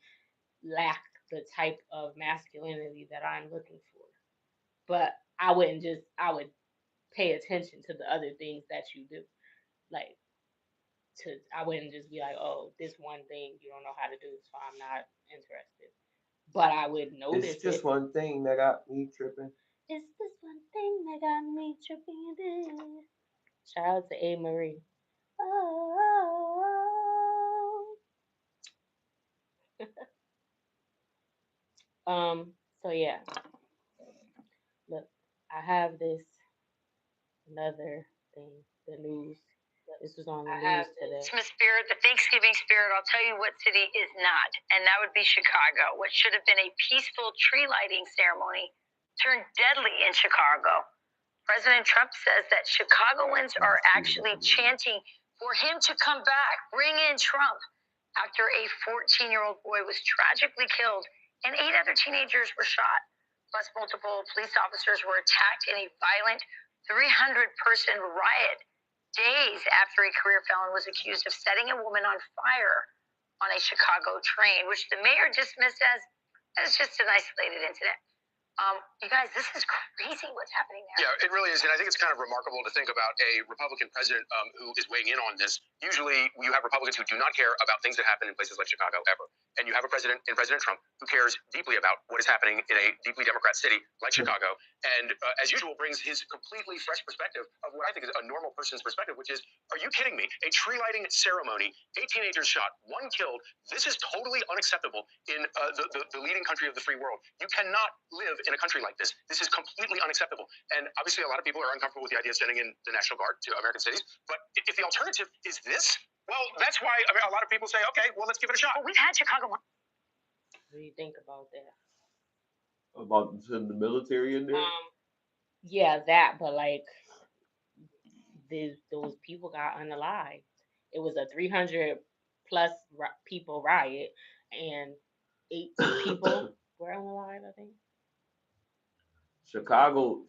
lack the type of masculinity that I'm looking for. But I would pay attention to the other things that you do. Like I wouldn't just be like, oh, this one thing you don't know how to do, so I'm not interested. But I would notice it's just one thing that got me tripping. It's this one thing that got me tripping. Shout out to A. Marie. Oh. So yeah. Look, I have this another thing, the news. This was on the news today. Christmas spirit, the Thanksgiving spirit, I'll tell you what city is not, and that would be Chicago. What should have been a peaceful tree lighting ceremony turned deadly in Chicago. President Trump says that Chicagoans are actually chanting for him to come back, bring in Trump, after a 14-year-old boy was tragically killed and 8 other teenagers were shot. Plus, multiple police officers were attacked in a violent 300-person riot days after a career felon was accused of setting a woman on fire on a Chicago train, which the mayor dismissed as just an isolated incident. You guys, this is crazy what's happening there. Yeah, it really is. And I think it's kind of remarkable to think about a Republican president who is weighing in on this. Usually you have Republicans who do not care about things that happen in places like Chicago ever. And you have a president in President Trump who cares deeply about what is happening in a deeply Democrat city like Chicago. And as usual, brings his completely fresh perspective of what I think is a normal person's perspective, which is, are you kidding me? A tree lighting ceremony, 8 teenagers shot, 1 killed. This is totally unacceptable in the leading country of the free world. You cannot live in a country like this. This is completely unacceptable. And obviously, a lot of people are uncomfortable with the idea of sending in the National Guard to American cities. But if the alternative is this, well, that's why a lot of people say, okay, well, let's give it a shot. Well, we've had Chicago. What do you think about that? About the military in there? Yeah, that, but like those people got unalived. It was a 300 plus people riot, and 8 people were unalive, I think. Chicago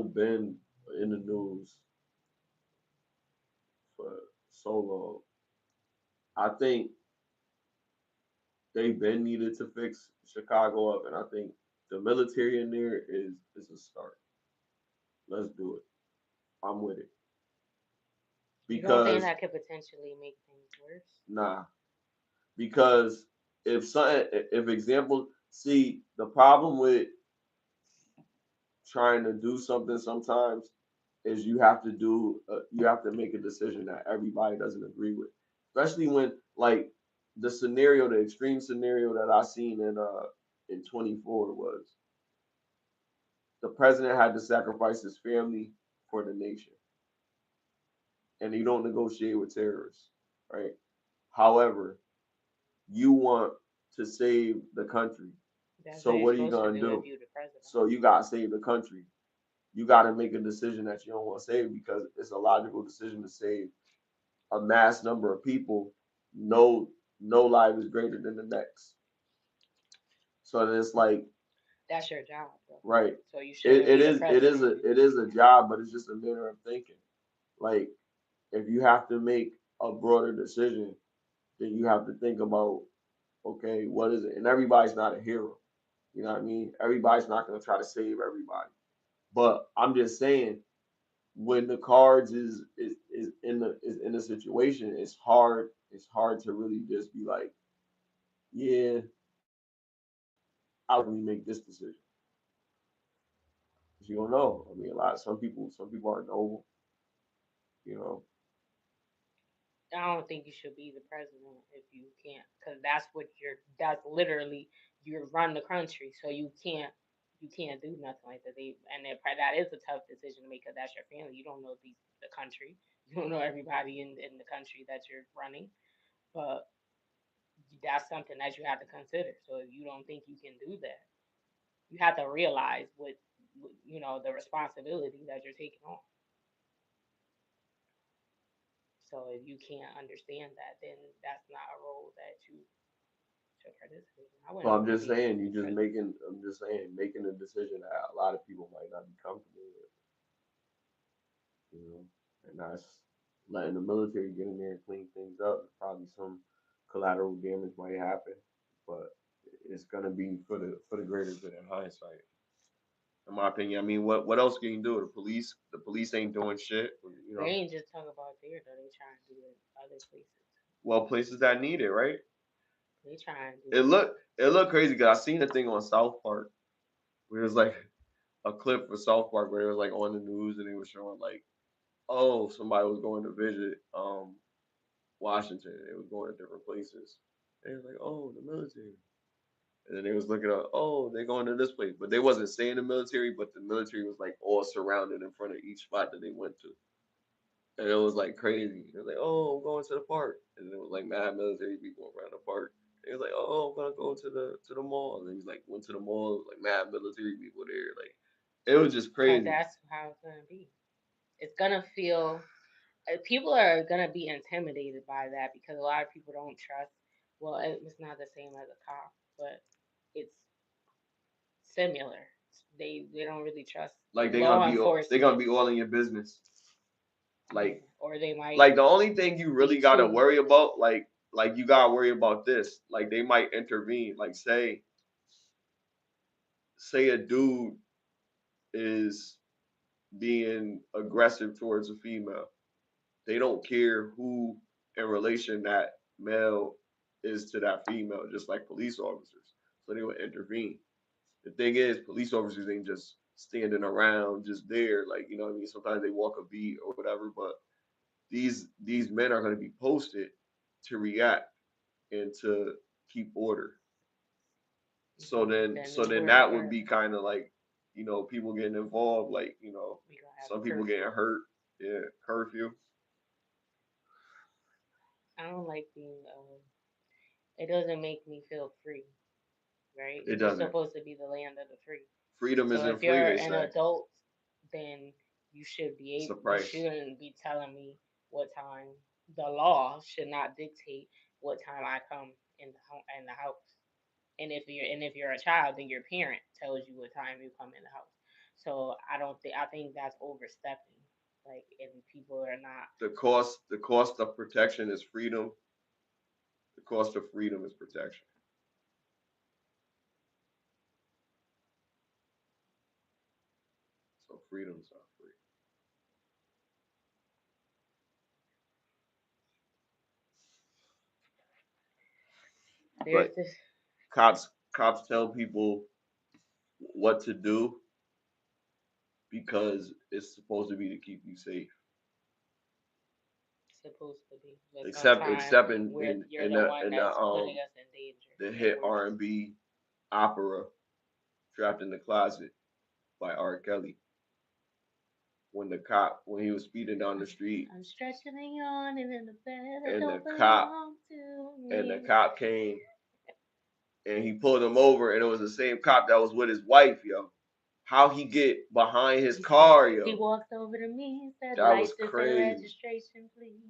been in the news for so long. I think they've been needed to fix Chicago up, and I think the military in there is a start. Let's do it. I'm with it. Because you don't think that could potentially make things worse? Nah, because if example, see the problem with trying to do something sometimes is you have to make a decision that everybody doesn't agree with, especially when like the extreme scenario that I seen in 24 was the president had to sacrifice his family for the nation, and you don't negotiate with terrorists, right? However, you want to save the country. So what are you gonna do? So you gotta save the country. You gotta make a decision that you don't want to save, because it's a logical decision to save a mass number of people. No life is greater than the next. So then it's like that's your job, though. Right? So you should. It is a job, but it's just a matter of thinking. Like if you have to make a broader decision, then you have to think about, okay, what is it? And everybody's not a hero. You know what I mean? Everybody's not going to try to save everybody. But I'm just saying, when the cards is in the situation, it's hard. It's hard to really just be like, yeah, I'll really make this decision. You don't know. I mean, some people are noble. You know. I don't think you should be the president if you can't, because that's literally you run the country, so you can't do nothing like that. That is a tough decision to make, because that's your family. You don't know the country. You don't know everybody in the country that you're running. But that's something that you have to consider. So if you don't think you can do that, you have to realize what the responsibility that you're taking on. So if you can't understand that, then that's not a role that you should participate in. I So wouldn't I'm want to just be saying, you a just president. making. I'm just saying, making a decision that a lot of people might not be comfortable with. You know, and that's letting the military get in there and clean things up. Probably some collateral damage might happen, but it's gonna be for the greater good in hindsight. In my opinion, I mean, what else can you do? The police ain't doing shit. You They know, ain't just talking about there though. They trying to do it other places. well, places that need it, right? They trying to do It it. looked crazy because I seen a thing on South Park where it was like a clip for South Park where it was like on the news and it was showing like, oh, somebody was going to visit Washington. They was going to different places. They was like, oh, the military. And then they was looking up, oh, they're going to this place. But they wasn't saying the military, but the military was like all surrounded in front of each spot that they went to. And it was like crazy. It was like, oh, I'm going to the park. And it was like mad military people around the park. It was like, oh, I'm gonna go to the mall. And he's like, went to the mall, like mad military people there. Like, it was just Cause crazy. that's how it's gonna be. It's gonna feel. People are gonna be intimidated by that because a lot of people don't trust. Well, it's not the same as a cop, but it's similar. They don't really trust Like law they gonna enforcement. be all in your business. Yeah, Like or they might like the only thing you be really gotta too. worry about, like you gotta worry about this. Like they might intervene. Like say a dude is being aggressive towards a female. They don't care who in relation that male is to that female, just like police officers. So they would intervene. The thing is, police officers ain't just standing around just there, like you know what I mean. Sometimes they walk a beat or whatever, but these men are going to be posted to react and to keep order. Then So then that would be kind of like, you know, people getting involved, like you know, we gonna have a some people curfew. getting hurt. Yeah, curfew. I don't like being. It doesn't make me feel free, right? It We're doesn't. supposed to be the land of the free. Freedom So isn't if free. you're They an say adult, then it's a you price. shouldn't be telling me what time. The law should not dictate what time I come in the house. And if you're a child, then your parent tells you what time you come in the house. So I think that's overstepping. Like, and people are not. The cost of protection is freedom. The cost of freedom is protection. So freedom's not free. There's But this cops tell people what to do because it's supposed to be to keep you safe. supposed to be, but sometimes Except where you're in the one the that's putting us in danger the and hit worse. R&B opera Trapped in the Closet by R. Kelly. When he was speeding down the street I'm stretching and yawning in the bed that and don't belong to the me. cop came and he pulled him over and it was the same cop that was with his wife, yo. How he get behind his car, He yo. walked over to me and said, That was "License and crazy. registration, please."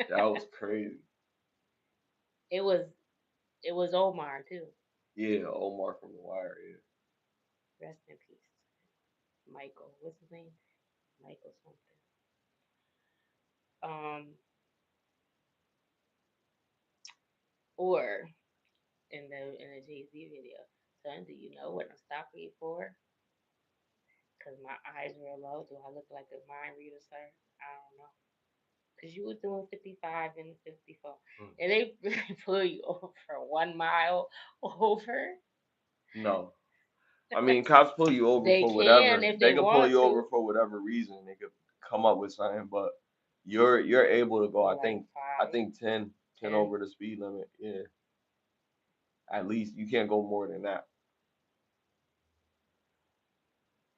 That was crazy. It was Omar too. Yeah, Omar from The Wire, yeah. Rest in peace, Michael. What's his name? Michael something. Um, or in the Jay Z video, son, do you know what I'm stopping you for? Cause my eyes real low. Do I look like a mind reader, sir? I don't know. Cause you was doing 55 and 54, and they really pull you over for 1 mile over. No. I mean, cops pull you over They for can whatever. if They they could pull want you over to. for whatever reason. They could come up with something, but you're able to go. For like I five, think 10 10. over the speed limit. Yeah, at least you can't go more than that.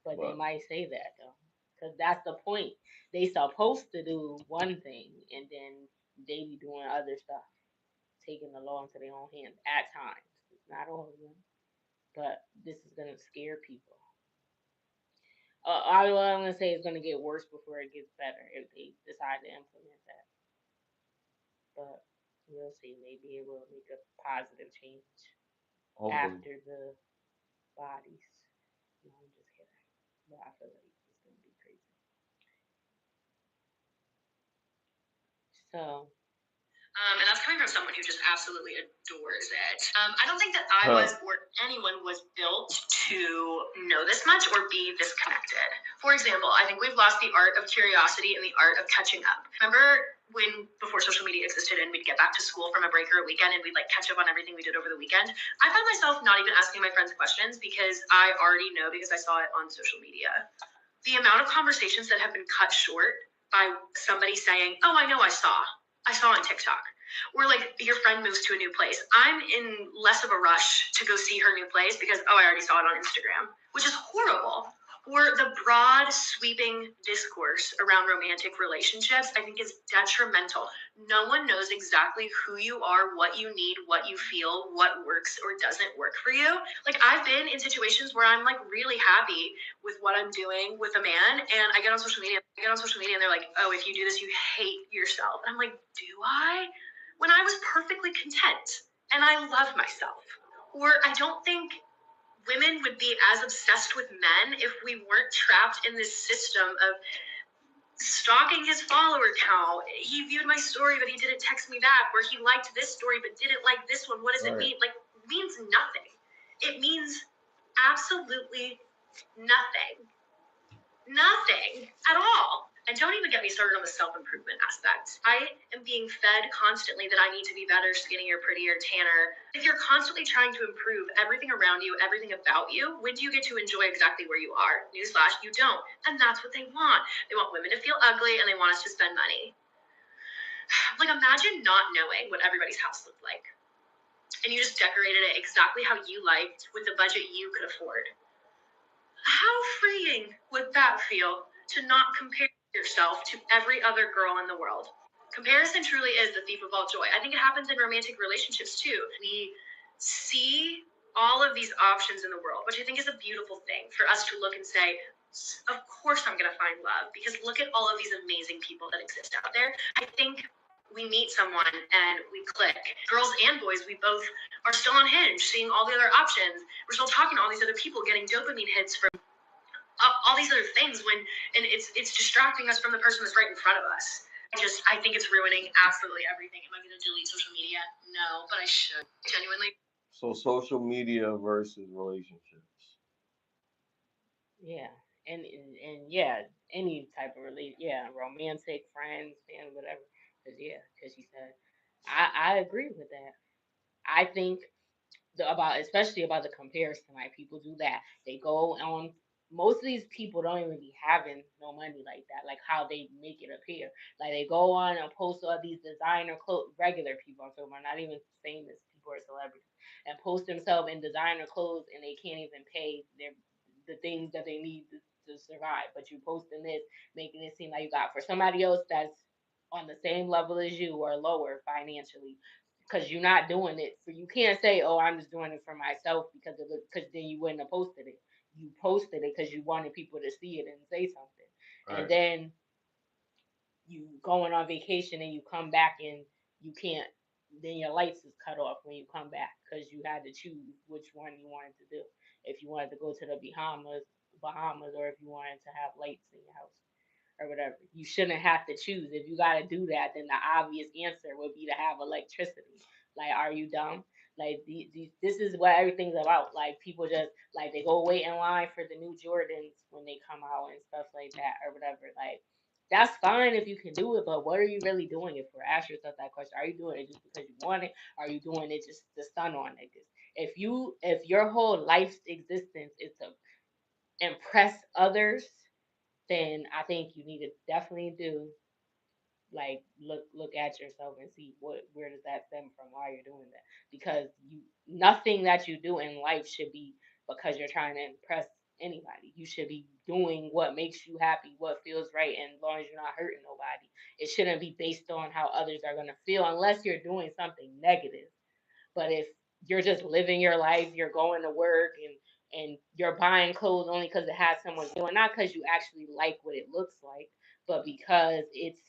But they But might say that though, because that's the point. They supposed to do one thing and then they be doing other stuff. taking the law into their own hands at times. It's not all of them, but this is gonna scare people. All I'm gonna say is gonna get worse before it gets better if they decide to implement that. But we'll see. Maybe it will make a positive change after the bodies. No, I'm just kidding. But I feel like it's gonna be crazy. So and that's coming from someone who just absolutely adores it. I don't think that I was or anyone was built to know this much or be this connected. For example, I think we've lost the art of curiosity and the art of catching up. Remember when before social media existed and we'd get back to school from a break or a weekend and we'd like catch up on everything we did over the weekend? I found myself not even asking my friends questions because I already know because I saw it on social media. The amount of conversations that have been cut short by somebody saying, "Oh, I know, I saw on TikTok," or like your friend moves to a new place. I'm in less of a rush to go see her new place because, oh, I already saw it on Instagram, which is horrible. Or the broad, sweeping discourse around romantic relationships, I think is detrimental. No one knows exactly who you are, what you need, what you feel, what works or doesn't work for you. Like, I've been in situations where I'm like really happy with what I'm doing with a man, and I get on social media and they're like, "Oh, if you do this, you hate yourself." And I'm like, do I? When I was perfectly content and I love myself. Or I don't think women would be as obsessed with men if we weren't trapped in this system of stalking his follower count. He viewed my story, but he didn't text me back. Or he liked this story, but didn't like this one. What does it mean? Like, it means nothing. It means absolutely nothing. Nothing at all. And don't even get me started on the self-improvement aspect. I am being fed constantly that I need to be better, skinnier, prettier, tanner. If you're constantly trying to improve everything around you, everything about you, when do you get to enjoy exactly where you are? Newsflash, you don't. And that's what they want. They want women to feel ugly and they want us to spend money. Like, imagine not knowing what everybody's house looked like. And you just decorated it exactly how you liked with the budget you could afford. How freeing would that feel to not compare yourself to every other girl in the world? Comparison truly is the thief of all joy. I think it happens in romantic relationships too. We see all of these options in the world, which I think is a beautiful thing for us to look and say, of course I'm going to find love, because look at all of these amazing people that exist out there. I think we meet someone and we click. Girls and boys, we both are still on Hinge, seeing all the other options. We're still talking to all these other people, getting dopamine hits from all these other things and it's distracting us from the person that's right in front of us. I think it's ruining absolutely everything. Am I going to delete social media? No, but I should. Genuinely. So social media versus relationships. yeah, and yeah, any type of romantic, friends, and whatever. Cause she said, I agree with that. I think especially about the comparison. Like, people do that. They go on. Most of these people don't even be having no money like that. Like, how they make it appear. Like, they go on and post all these designer clothes. Regular people, I'm talking about, not even famous people or celebrities, and post themselves in designer clothes, and they can't even pay the things that they need to survive. But you posting this, making it seem like you got for somebody else that's on the same level as you or lower financially, because you're not doing it for. You can't say, "Oh, I'm just doing it for myself," because then you wouldn't have posted it. You posted it because you wanted people to see it and say something. Right. And then you going on vacation and you come back and you can't. Then your lights is cut off when you come back because you had to choose which one you wanted to do. If you wanted to go to the Bahamas, or if you wanted to have lights in your house or whatever. You shouldn't have to choose. If you got to do that, then the obvious answer would be to have electricity. Like, are you dumb? Like, this is what everything's about. Like, people just, like, they go wait in line for the new Jordans when they come out and stuff like that or whatever. Like, that's fine if you can do it, but what are you really doing it for? Ask yourself that question. Are you doing it just because you want it? Are you doing it just to stun on niggas? If your whole life's existence is to impress others, then I think you need to definitely do, like, look at yourself and see where does that stem from, why you're doing that. Because nothing that you do in life should be because you're trying to impress anybody. You should be doing what makes you happy, what feels right, and as long as you're not hurting nobody. It shouldn't be based on how others are gonna feel unless you're doing something negative. But if you're just living your life, you're going to work and you're buying clothes only because it has someone doing, not because you actually like what it looks like, but because it's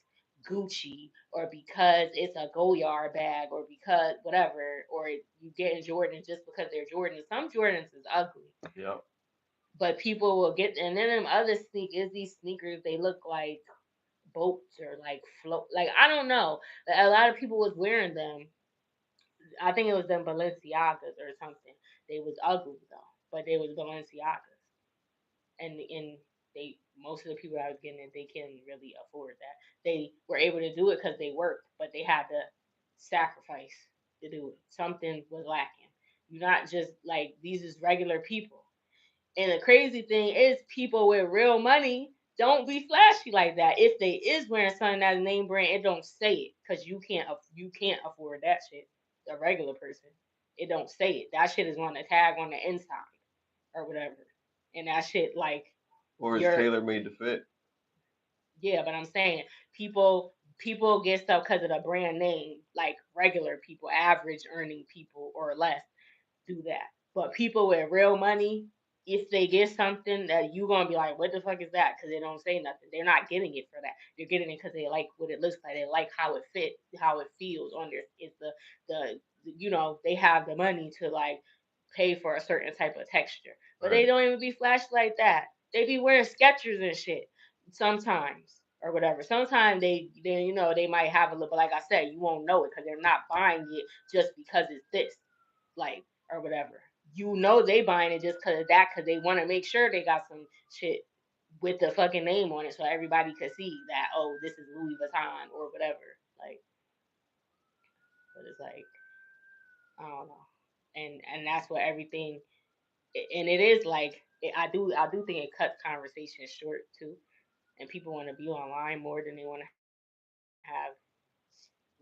Gucci or because it's a Goyard bag or because whatever, or you getting Jordan just because they're Jordan. Some Jordans is ugly. Yeah. But people will get, and then them other sneakers, these sneakers, they look like boats or like float. Like I don't know. A lot of people was wearing them. I think it was them Balenciagas or something. They was ugly though, but they was Balenciagas, and they most of the people I was getting it, they couldn't really afford that. They were able to do it because they worked, but they had to sacrifice to do it. Something was lacking. You're not just like these is regular people. And the crazy thing is, people with real money don't be flashy like that. If they is wearing something that's name brand, it don't say it because you can't afford that shit. A regular person, it don't say it. That shit is on the tag on the inside or whatever, and that shit like Or is you're tailor made to fit? yeah. But I'm saying people get stuff because of the brand name. Like regular people, average earning people or less do that. But people with real money, if they get something that you gonna be like, what the fuck is that? Because they don't say nothing. They're not getting it for that. They're getting it because they like what it looks like. They like how it fit, how it feels on their. It's the they have the money to like pay for a certain type of texture, but they Right. don't even be flashy like that. They be wearing Skechers and shit sometimes or whatever. Sometimes they they might have a little, but like I said, you won't know it because they're not buying it just because it's this like or whatever. They buying it just because of that because they want to make sure they got some shit with the fucking name on it so everybody could see that this is Louis Vuitton or whatever. Like, but it's like I don't know, and that's what everything and it is like I do think it cuts conversation short too, and people want to be online more than they want to have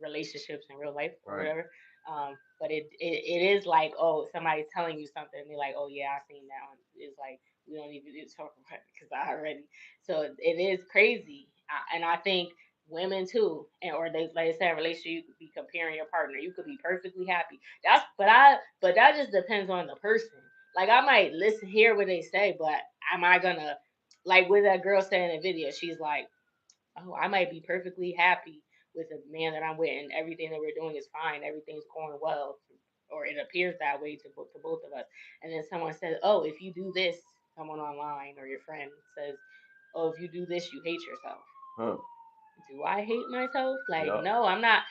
relationships in real life or whatever. Right. But it is like, somebody's telling you something and they're like, oh yeah, I seen that one. It's like we don't even need to talk about it because I already. So it is crazy, and I think women too, and or they like I said, relationship you could be comparing your partner. You could be perfectly happy. But that just depends on the person. Like I might listen, hear what they say, but am I gonna like with that girl saying in the video? She's like, oh, I might be perfectly happy with the man that I'm with, and everything that we're doing is fine. Everything's going well, or it appears that way to both of us. And then someone says, oh, if you do this, someone online or your friend says, oh, if you do this, you hate yourself. Huh. Do I hate myself? Like, Yep. no, I'm not.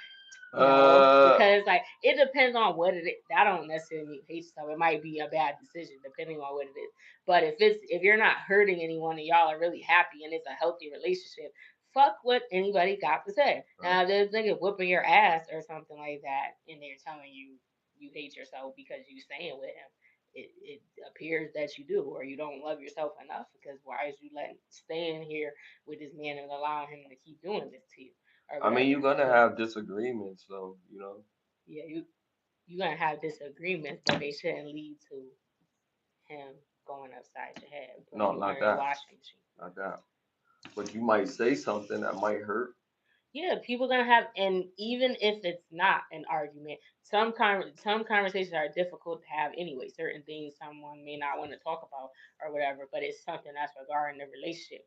No, because like it depends on what it is. I don't necessarily mean hate yourself. It might be a bad decision depending on what it is. But if you're not hurting anyone and y'all are really happy and it's a healthy relationship, fuck what anybody got to say. Right. Now if there's nigga whooping your ass or something like that, and they're telling you you hate yourself because you staying with him. It appears that you do, or you don't love yourself enough. Because why is you letting staying here with this man and allowing him to keep doing this to you, or I mean, whatever? you're gonna But have disagreements, so yeah, you're gonna have disagreements, but they shouldn't lead to him going upside your head, putting no, you not under the that, washing machine. not that. But you might say something that might hurt. Yeah, people gonna have, and even if it's not an argument, some conversations are difficult to have anyway. Certain things someone may not want to talk about or whatever, but it's something that's regarding the relationship.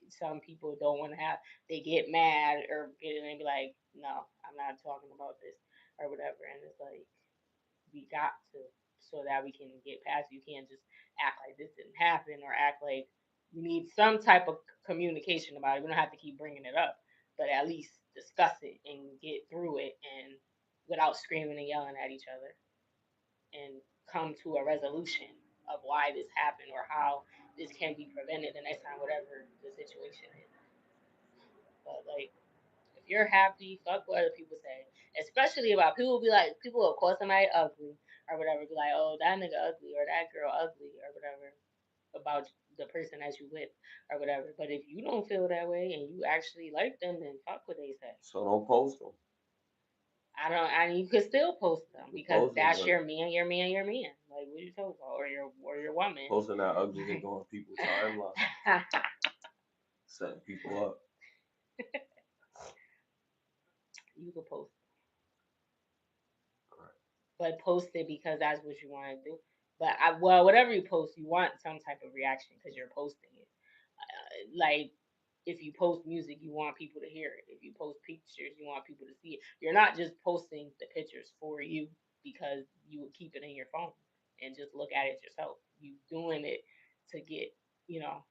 Some people don't want to have. They get mad or get and be like, "No, I'm not talking about this" or whatever, and it's like we got to so that we can get past it. You can't just act like this didn't happen or act like we need some type of communication about it. We don't have to keep bringing it up, but at least discuss it and get through it and without screaming and yelling at each other and come to a resolution of why this happened or how this can be prevented the next time, whatever the situation is. But like if you're happy, fuck what other people say. Especially about people will be like people will call somebody ugly or whatever, be like, oh that nigga ugly or that girl ugly or whatever about the person that you with or whatever. But if you don't feel that way and you actually like them, then fuck what they say. So don't post them. I don't. And you could still post them because Post it, that's but your man, your man, your man. Like what you talking about, or your woman. posting that ugly nigga on people's timeline, setting people up. You could post, Right. but post it because that's what you want to do. But well, whatever you post, you want some type of reaction because you're posting it. Like if you post music, you want people to hear it. If you post pictures, you want people to see it. You're not just posting the pictures for you because you would keep it in your phone and just look at it yourself. You doing it to get, you know,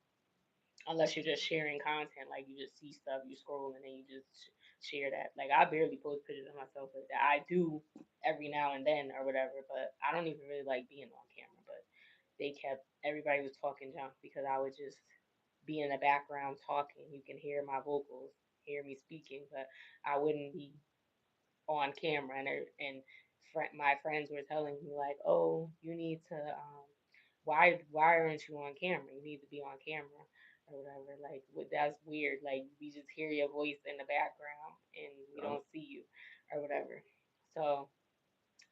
unless you're just sharing content, like you just see stuff, you scroll and then you just share that. Like I barely post pictures of myself like that. I do every now and then or whatever, but I don't even really like being on camera. But they kept everybody was talking junk because I would just be in the background talking. You can hear my vocals, hear me speaking, but I wouldn't be on camera. And my friends were telling me like, "Oh, you need to why aren't you on camera? You need to be on camera." Or whatever, like that's weird. Like we just hear your voice in the background and we Yeah. don't see you, or whatever. So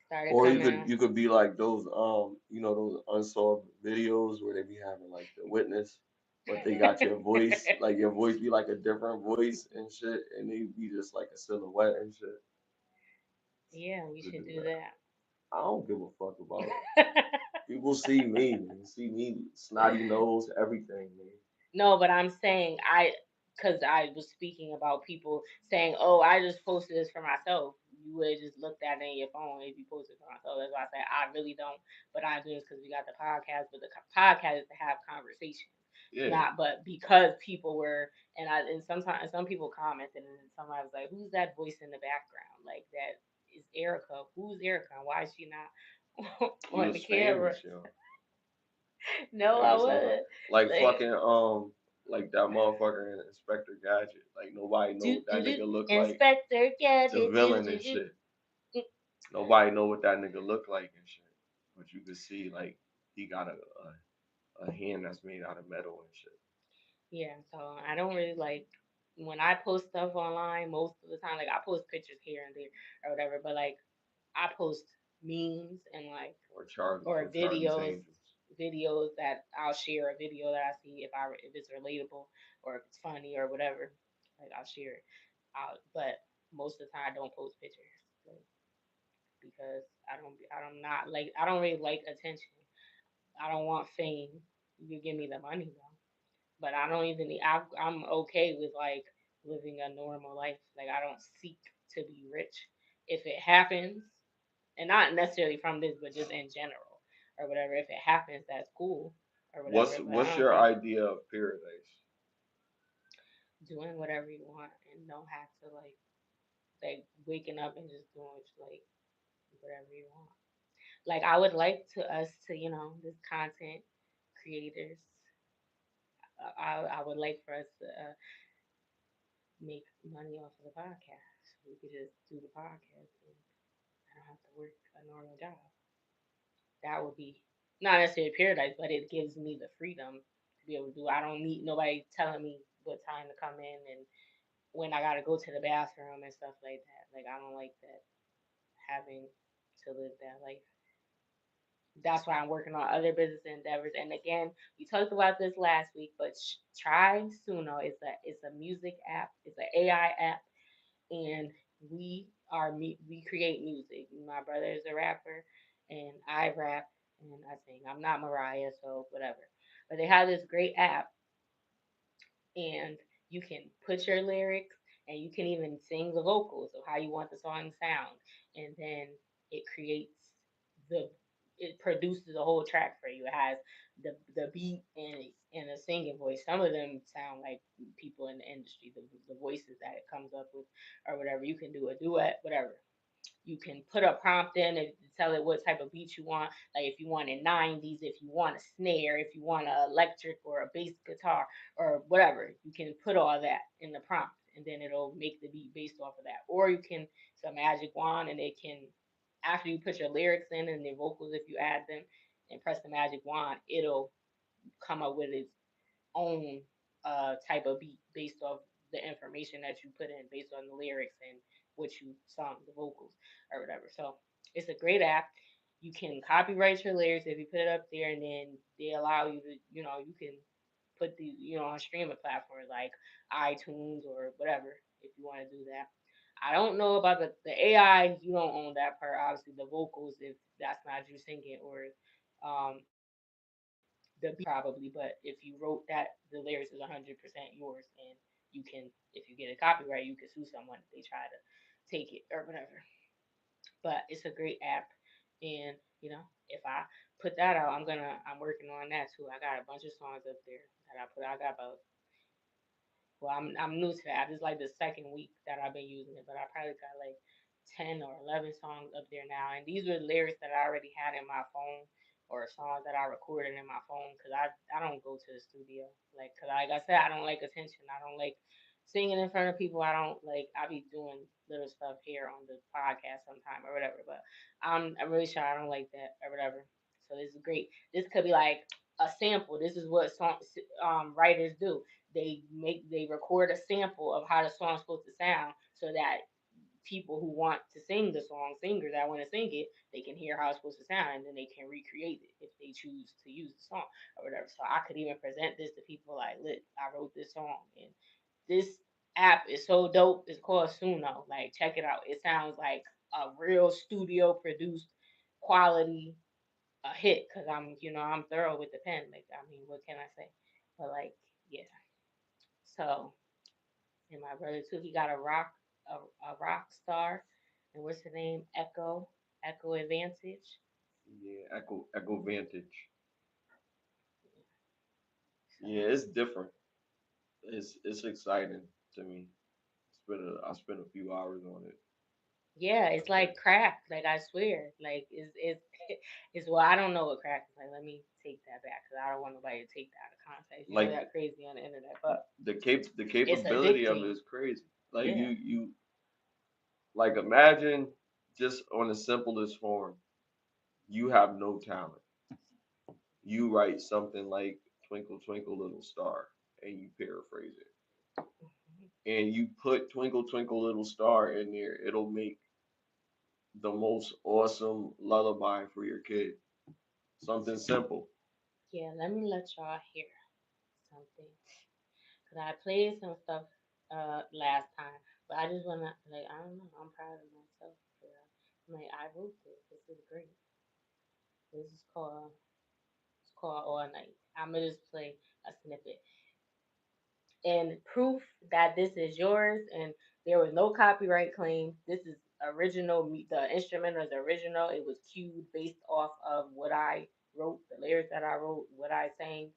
started Or coming on. you could be like those those unsolved videos where they be having like the witness, but they got your voice, like your voice be like a different voice and shit, and they be just like a silhouette and shit. Yeah, we You could should do do that. that. I don't give a fuck about people see me, man. See me, snotty nose, everything, man. No, but I'm saying because I was speaking about people saying, "Oh, I just posted this for myself." You would have just looked at it in your phone if you posted it for myself. That's why I say I really don't, but I do this because we got the podcast. But the podcast is to have conversations, Yeah, not but because people were and sometimes some people commented and then somebody was like, "Who's that voice in the background? Like that is Erica. Who's Erica? Why is she not you on the was camera?" famous, yo. No, I Yo, sometimes wasn't. like Like, fucking like that motherfucker in Inspector Gadget. Like nobody know do what do that do nigga look like. Inspector The Gadget do villain do and do. shit. Nobody know what that nigga look like and shit. But you can see like he got a hand that's made out of metal and shit. Yeah, so I don't really like when I post stuff online most of the time. Like I post pictures here and there or whatever, but like I post memes and like Or Charlie or from Charlie's videos Angels. that I'll share a video that I see if it's relatable or if it's funny or whatever. Like I'll share it. But most of the time I don't post pictures like, because I don't really like attention. I don't want fame. You give me the money though, but I don't even need. I'm okay with like living a normal life. Like I don't seek to be rich. If it happens, and not necessarily from this, but just in general or whatever. If it happens, that's cool or whatever. But I What's don't your think idea of paradise? doing whatever you want and don't have to like waking up and just doing what you like, whatever you want. Like I would like to us to this content creators. I would like for us to make money off of the podcast. We could just do the podcast and I don't have to work a normal job. That would be not necessarily paradise, but it gives me the freedom to be able to do. I don't need nobody telling me what time to come in and when I gotta go to the bathroom and stuff like that. Like I don't like that having to live that life. That's why I'm working on other business endeavors. And again, we talked about this last week, but try Suno. It's a music app. It's an AI app, and we create music. My brother is a rapper, and I rap and I sing. I'm not Mariah, so whatever. But they have this great app and you can put your lyrics and you can even sing the vocals of how you want the song to sound and then it creates the it produces a whole track for you. It has the beat and a singing voice. Some of them sound like people in the industry, the voices that it comes up with or whatever. You can do a duet, whatever. You can put a prompt in and tell it what type of beat you want. Like if you want a 90s, if you want a snare, if you want an electric or a bass guitar or whatever, you can put all that in the prompt and then it'll make the beat based off of that. Or you can it's a magic wand and it can after you put your lyrics in and the vocals if you add them and press the magic wand, it'll come up with its own type of beat based off the information that you put in based on the lyrics and what you sung, the vocals or whatever. So it's a great app. You can copyright your lyrics if you put it up there, and then they allow you to, you can put the, on streaming platforms like iTunes or whatever if you want to do that. I don't know about the AI. You don't own that part, obviously. The vocals, if that's not you singing, or the beat probably. But if you wrote that, the lyrics is 100% yours, and you can, if you get a copyright, you can sue someone if they try to take it or whatever. But it's a great app, and if I put that out, I'm working on that too. I got a bunch of songs up there that I put. I got about, well, I'm new to that. This is like the second week that I've been using it, but I probably got like 10 or 11 songs up there now. And these were lyrics that I already had in my phone, or songs that I recorded in my phone, because I don't go to the studio, because like I said, I don't like attention. I don't like singing in front of people. I don't like. I be doing little stuff here on the podcast sometime or whatever, but I'm really sure I don't like that or whatever. So this is great. This could be like a sample. This is what writers do. They record a sample of how the song's supposed to sound, so that people who want to sing the song, singers that want to sing it, they can hear how it's supposed to sound, and then they can recreate it if they choose to use the song or whatever. So I could even present this to people like, look, I wrote this song, and this app is so dope. It's called Suno. Like, check it out. It sounds like a real studio produced quality a hit, because I'm thorough with the pen. Like, I mean, what can I say? But like, yeah. So, and my brother too, he got a rock star, and what's her name? Echo Advantage. Yeah, Echo Vantage. Yeah, it's different. It's exciting to me. I spent a few hours on it. Yeah, it's like crack. Like, I swear, like it's well, I don't know what crack is like. Let me take that back, because I don't want nobody to take that out of context. Like That crazy on the internet, but the it's capability of it addicting. is crazy. Like Yeah. you like imagine just on the simplest form, you have no talent. You write something like Twinkle Twinkle Little Star and you paraphrase it. And you put Twinkle Twinkle Little Star in there, it'll make the most awesome lullaby for your kid. Something simple. Yeah, let me let y'all hear something. Cause I played some stuff last time, but I just wanna, like, I don't know. I'm proud of myself. I'm like, I wrote this. This is great. This is called It's called All Night. I'm gonna just play a snippet, and proof that this is yours and there was no copyright claim. This is original. The instrumental is original. It was cued based off of what I wrote, the lyrics that I wrote, what I sang.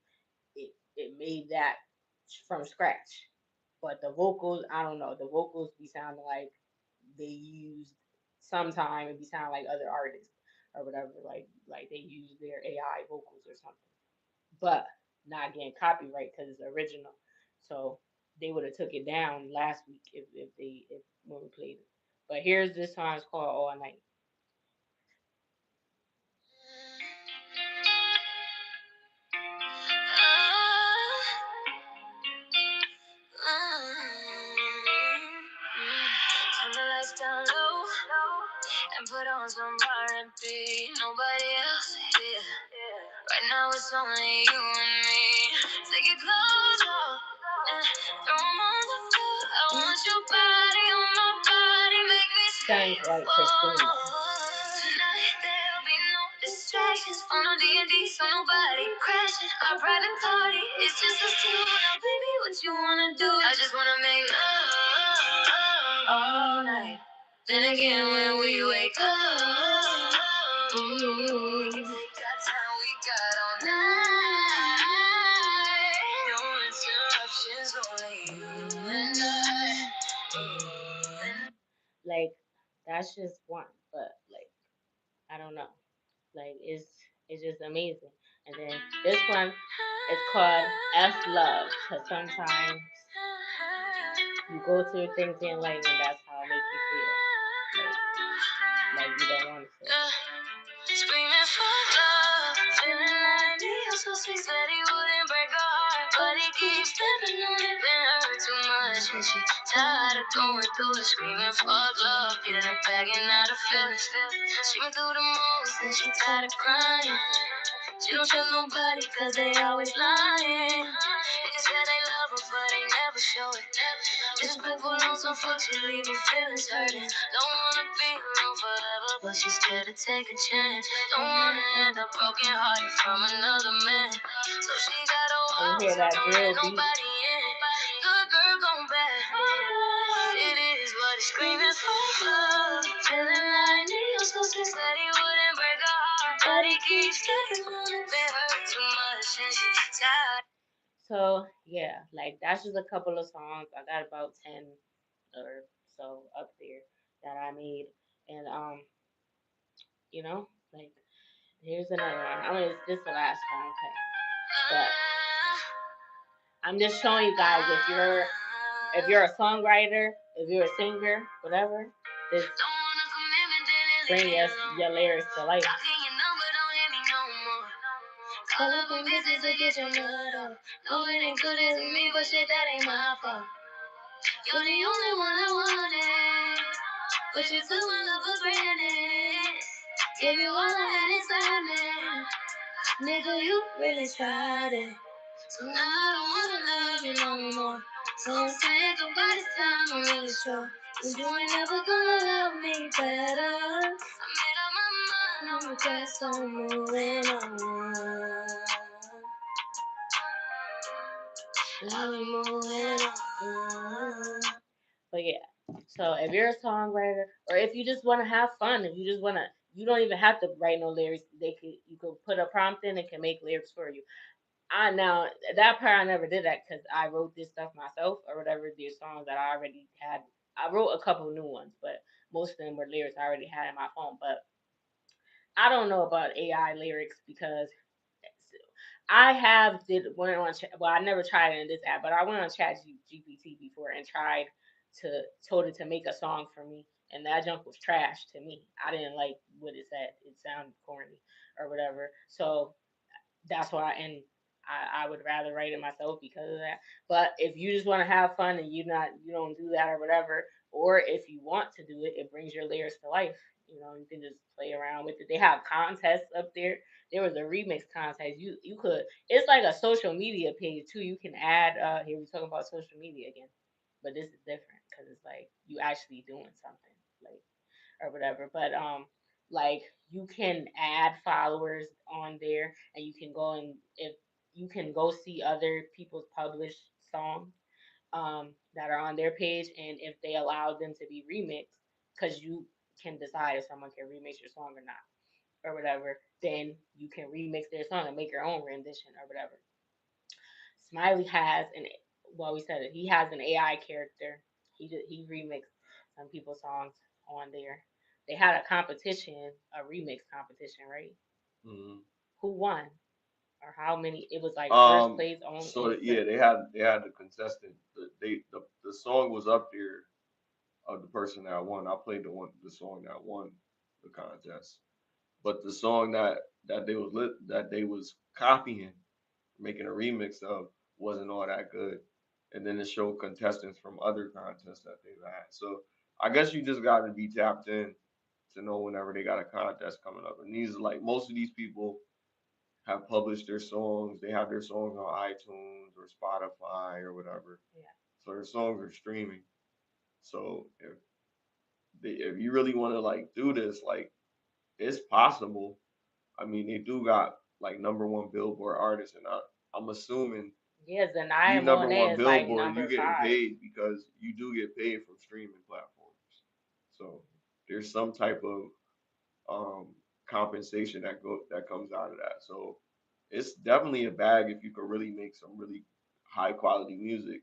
It made that from scratch. But the vocals, I don't know. The vocals be sounding like they used sometime. It be sounding like other artists or whatever. Like they use their AI vocals or something. But not getting copyright because it's original. So they would have took it down last week if when we played it. But here's this song. It's called All Night. Turn the lights down low and put on some R&B. Nobody else here. Right now it's only you and me. Take your clothes off and throw 'em on the floor. I want your body on my body. Make me scream. Like Christina. Tonight there'll be no distractions. On no D&D, so nobody crashing. Our private party, it's just us two. Now baby, what you wanna do? I just wanna make love all night. Then again when we wake up, ooh, we got time, we got all night. No interruptions, only you and I. Like, that's just one, but like, I don't know. Like, it's just amazing. And then this one is called F Love, because sometimes you go through things in life and that's how it makes you feel. Like you don't want to feel. Screaming for love, feeling like Neil so sweet, said he wouldn't break a heart, but he keeps stepping on it, been hurt too much. and she tired of going through it, screaming for love, yeah, begging out of feelings. Screaming through the most and she tired of crying. She don't trust nobody cause they always lying. Niggas say they love her but they never show it. Disrespectful on some fuck shit, leave her feelings hurting. Don't wanna be alone forever but she's scared to take a chance. Don't wanna end up broken hearted from another man. So she gotta walk with nobody in. Good girl gon' bad. It is what it's screaming for love. Feeling like Neo so said he wouldn't break her heart, but he keeps getting on it. Been hurt too much and she's tired. So yeah, like that's just a couple of songs. I got about 10 or so up there that I made, and like here's another one. I mean, this is the last one, okay? But I'm just showing you guys if you're a songwriter, if you're a singer, whatever, this bring your lyrics to life. Call up and busy to get your blood up. No, it ain't good as me, but shit, that ain't my fault. You're the only one I wanted, but you took my love for granted. Give you all I had inside me. Nigga, you really tried it. So now I don't wanna love you no more. So I'm saying goodbye this time, I'm really sure. Cause you ain't never gonna love me better. I made up my mind, I'm regret, so I'm moving on. I'm moving on. But yeah, so if you're a songwriter, or if you just want to have fun, if you just want to, you don't even have to write no lyrics. You could put a prompt in and can make lyrics for you. Now that part I never did that because I wrote this stuff myself or whatever. These songs that I already had. I wrote a couple new ones, but most of them were lyrics I already had in my phone. But I don't know about AI lyrics because I have did went on well I never tried it in this app, but I went on Chat GPT before and tried to told it to make a song for me, and that junk was trash to me. I didn't like what it said. It sounded corny or whatever. So that's why I would rather write it myself because of that. But if you just want to have fun and you don't do that or whatever, or if you want to do it, it brings your lyrics to life. You can just play around with it. They have contests up there. There was a remix contest. You could it's like a social media page too. You can add here we're talking about social media again. But this is different because it's like you actually doing something. Like or whatever. But like you can add followers on there, and you can go and if you can go see other people's published songs that are on their page, and if they allow them to be remixed, because you can decide if someone can remix your song or not, or whatever. Then you can remix their song and make your own rendition or whatever. Smiley has an well, we said it. He has an AI character. He remixed some people's songs on there. They had a competition, a remix competition, right? Mm-hmm. Who won or how many? It was like first place on. So yeah, they had the contestant. The song was up there of the person that won. I played the song that won the contest, but the song that they was copying, making a remix of, wasn't all that good. And then it showed contestants from other contests that they've had. So I guess you just got to be tapped in to know whenever they got a contest coming up. And these like most of these people have published their songs. They have their songs on iTunes or Spotify or whatever. Yeah. So their songs are streaming. So if you really want to like do this, like it's possible. I mean, they do got like number one Billboard artists, and I'm assuming Yes, and I these am on number there one is like Billboard, you number getting 5. paid because you do get paid from streaming platforms. So there's some type of um, compensation that comes out of that. So it's definitely a bag if you could really make some really high quality music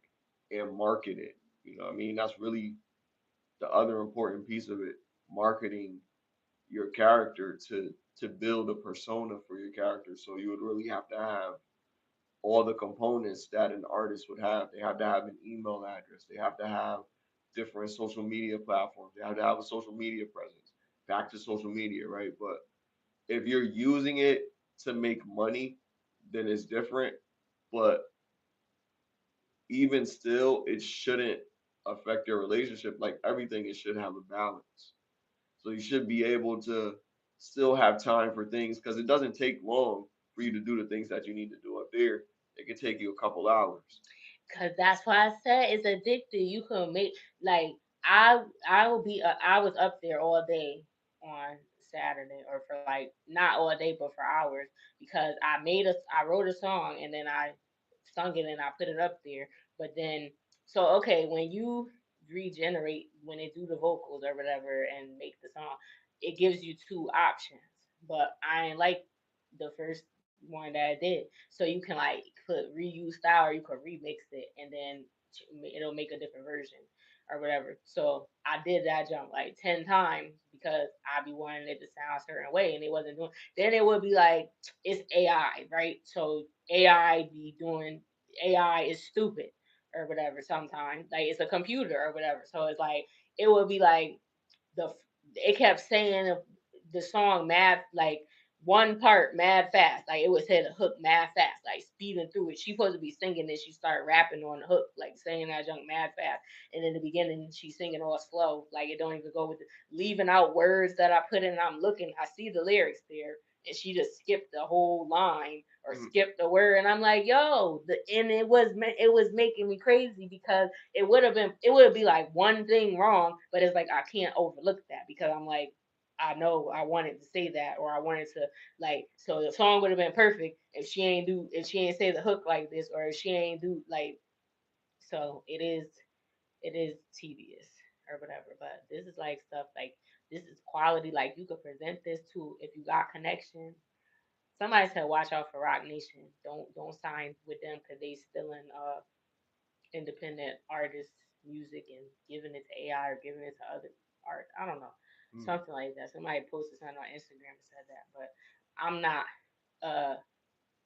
and market it. You know what I mean? That's really the other important piece of it, marketing your character to build a persona for your character. So you would really have to have all the components that an artist would have. They have to have an email address. They have to have different social media platforms. They have to have a social media presence. Back to social media, right? But if you're using it to make money, then it's different. But even still, it shouldn't affect your relationship. Like everything, it should have a balance. So you should be able to still have time for things because it doesn't take long for you to do the things that you need to do up there. It can take you a couple hours. Cause that's why I said it's addictive. You can make like I will be I was up there all day on Saturday or for like not all day but for hours because I wrote a song and then I sung it and I put it up there. But then so okay when you regenerate when they do the vocals or whatever and make the song, it gives you two options. But I ain't like the first one that I did. So you can like put reuse style or you could remix it and then it'll make a different version or whatever. So I did that jump like 10 times because I be wanting it to sound a certain way and it wasn't doing. Then it would be like it's AI, right? So AI be doing AI is stupid or whatever sometimes. Like it's a computer or whatever. So it's like it would be like the it kept saying the song mad like one part mad fast, like it would say the hook mad fast, like speeding through it. She supposed to be singing this, she started rapping on the hook, like saying that junk mad fast. And in the beginning, she's singing all slow, like it don't even go with leaving out words that I put in. I'm looking, I see the lyrics there, and she just skipped the whole line or skipped the word, and I'm like, yo, and it was making me crazy because it would be like one thing wrong, but it's like I can't overlook that because I'm like I know I wanted to say that or I wanted to like so the song would have been perfect if she ain't say the hook like this or if she ain't do like so it is tedious or whatever. But this is like stuff like this is quality. Like you could present this to if you got connections. Somebody said watch out for Rock Nation. Don't sign with them because they stealing independent artists' music and giving it to AI or giving it to other art. I don't know, something like that. Somebody posted something on Instagram and said that, but I'm not. Uh,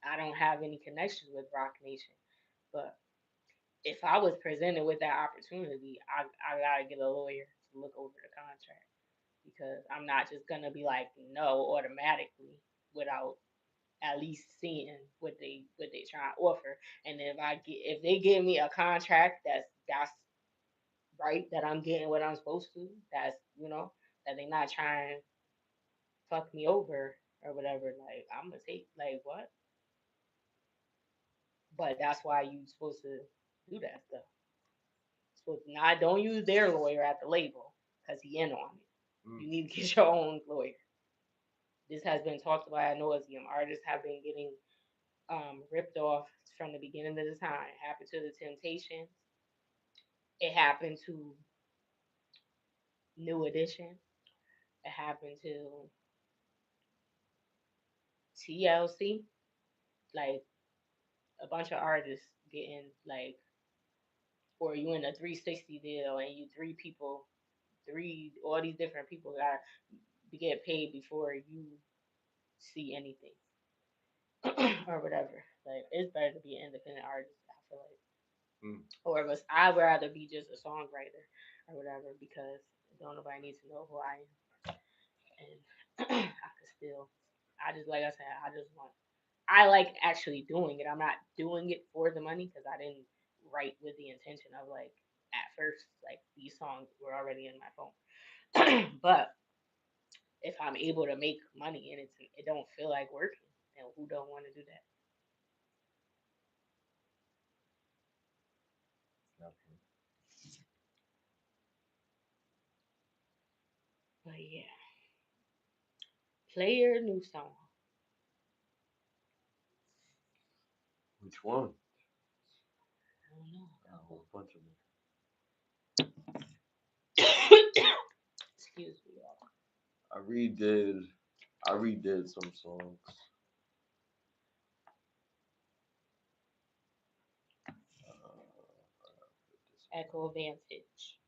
I don't have any connection with Rock Nation. But if I was presented with that opportunity, I gotta get a lawyer to look over the contract because I'm not just gonna be like no automatically without at least seeing what they try to offer. And if they give me a contract that's right, that I'm getting what I'm supposed to, that's that they not trying to fuck me over or whatever, like I'm gonna take like what? But that's why you supposed to do that stuff. So now don't use their lawyer at the label because he in on it. You need to get your own lawyer. This has been talked about ad nauseum. Artists have been getting ripped off from the beginning of the time. It happened to the Temptations. It happened to New Edition. It happened to TLC. Like a bunch of artists getting like, or you in a 360 deal and you three people, all these different people got to get paid before you see anything or whatever. Like it's better to be an independent artist. I feel like, or if it's, I'd rather be just a songwriter or whatever because don't nobody needs to know who I am, and I could still. I just like I said, I like actually doing it. I'm not doing it for the money because I didn't write with the intention of like at first like these songs were already in my phone. But if I'm able to make money and it don't feel like working, then who don't want to do that? Okay. But yeah, play your new song. Which one? I don't know. A whole bunch of them. Excuse me, y'all. I redid some songs. Echo Vantage.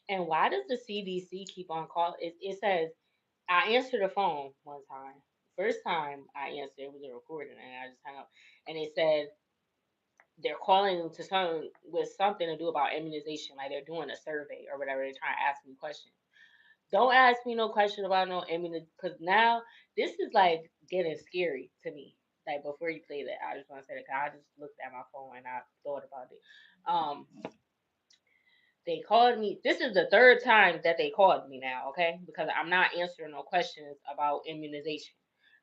And why does the CDC keep on calling? It says I answered the phone one time. First time I answered, it was a recording, and I just hung up. And it said they're calling to some with something to do about immunization, like they're doing a survey or whatever. They're trying to ask me questions. Don't ask me no question about no immunization, because now this is like getting scary to me. Like before you play that, I just want to say that 'cause I just looked at my phone and I thought about it. They called me. This is the third time that they called me now, okay? Because I'm not answering no questions about immunization.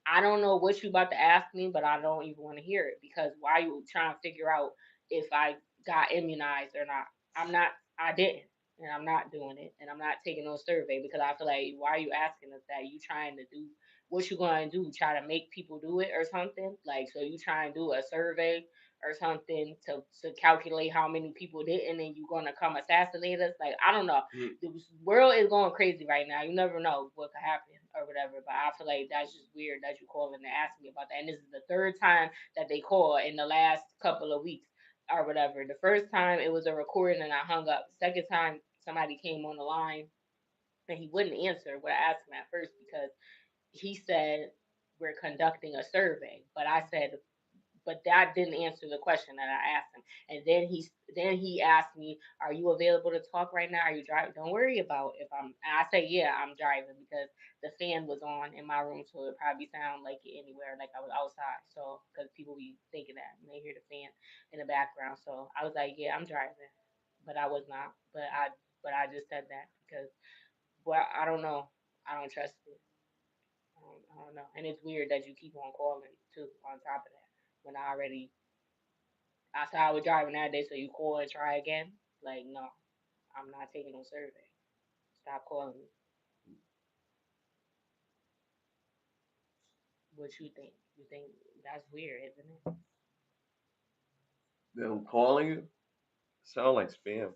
I don't know what you about to ask me, but I don't even want to hear it because why you trying to figure out if I got immunized or not? I'm not. I didn't, and I'm not doing it, and I'm not taking no survey because I feel like why are you asking us that? You trying to do what you gonna do? Try to make people do it or something? Like so you try and do a survey or something to calculate how many people did, and then you're gonna come assassinate us. Like I don't know. The world is going crazy right now. You never know what could happen or whatever. But I feel like that's just weird that you calling and ask me about that. And this is the third time that they call in the last couple of weeks or whatever. The first time it was a recording and I hung up. The second time somebody came on the line and he wouldn't answer what I asked him at first because he said we're conducting a survey. But I said but that didn't answer the question that I asked him. And then he asked me, "Are you available to talk right now? Are you driving? Don't worry about if I'm." And I say, "Yeah, I'm driving because the fan was on in my room, so it probably sound like it anywhere, like I was outside. So because people be thinking that when they hear the fan in the background, so I was like, "Yeah, I'm driving," but I was not. But I just said that because well, I don't know. I don't trust it. I don't know. And it's weird that you keep on calling too. On top of that, when I already I said I was driving that day, so you call and try again? Like, no, I'm not taking no survey. Stop calling me. What you think? You think that's weird, isn't it? Them calling you sound like spam.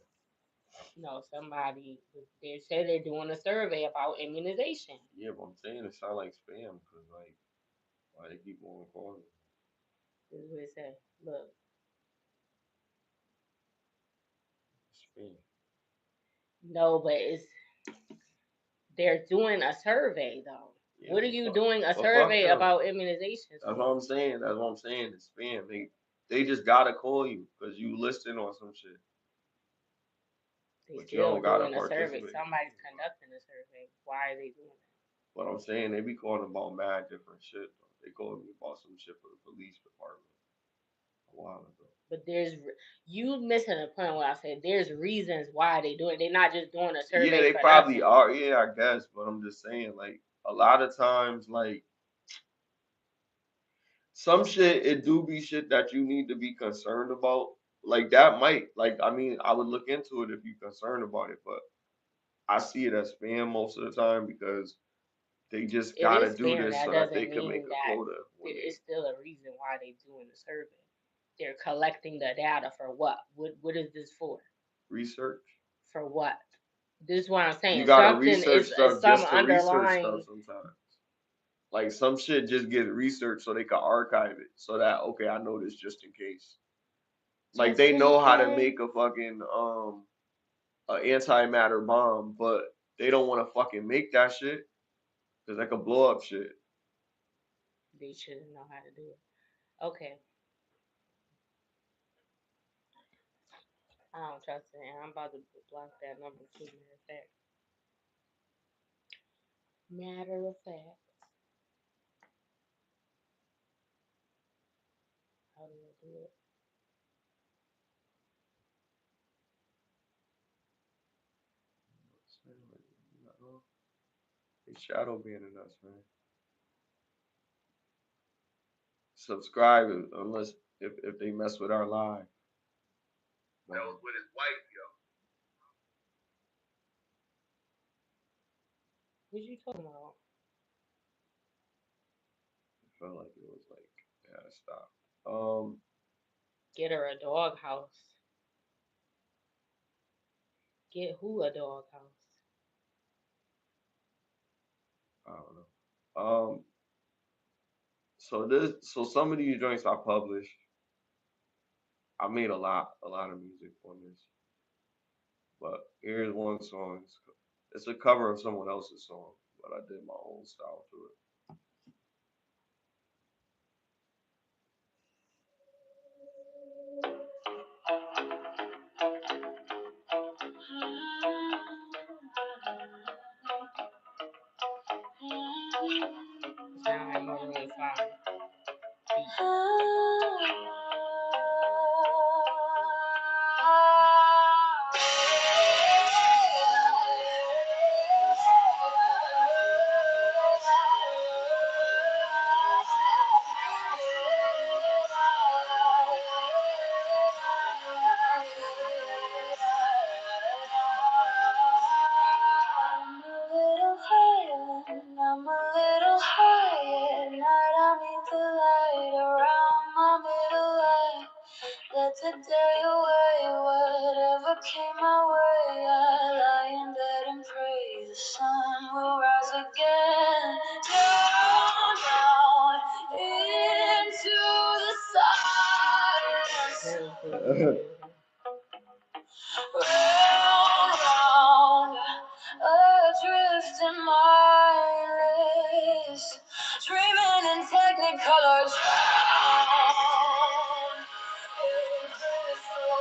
No, somebody they say they're doing a survey about immunization. Yeah, but I'm saying it sound like spam because like why they keep on calling? This is what it said. Look, Spam. no, but it's they're doing a survey though. Yeah, What are but you fuck, doing a but fuck survey them. about immunizations That's for? what I'm saying. That's what I'm saying. It's spam. They just gotta call you because you listing on some shit, They but you still don't gotta doing a survey. participate. Somebody's conducting a survey. Why are they doing that? But I'm saying they be calling about mad different shit. Though. They called me about some shit for the police department a while ago. But you missing the point where I said there's reasons why they do it. They're not just doing a Yeah, survey they for probably nothing. are. Yeah, I guess. But I'm just saying, like a lot of times, like some shit, it do be shit that you need to be concerned about. Like that might, like I mean, I would look into it if you're concerned about it, but I see it as spam most of the time because they just It gotta is do fair. this That so that they doesn't can make mean a that quota when there they is still a reason why they're doing the survey. They're collecting the data for what? What is this for? research. For what? This is what I'm You saying. gotta Something research is stuff some just to research stuff underlying. sometimes. Like some shit just get researched so they can archive it so that okay, I know this just in case. Like Just they in know how to case. make a fucking a antimatter bomb, but they don't want to fucking make that shit because that could blow up shit. They shouldn't know how to do it. Okay. I don't trust it. And I'm about to block that number too. Matter of fact. Matter of fact. How do I do it? They shadow banning us, man. Subscribe unless if they mess with our live. That was with his wife, yo. What you talking about? It felt like it was like yeah, stop. Get her a dog house. Get who a dog house? I don't know. So some of these joints I published. I made a lot of music on this. But here's one song. It's a cover of someone else's song, but I did my own style to it. Sound like Maroon 5. I'm a little high at night. I need the light around my middle light. Let the day away, whatever came my way. I lie in bed and pray the sun will rise again. Down, down, into the silence. Round, round, adrift and mindless, dreaming in technicolor drown in crystal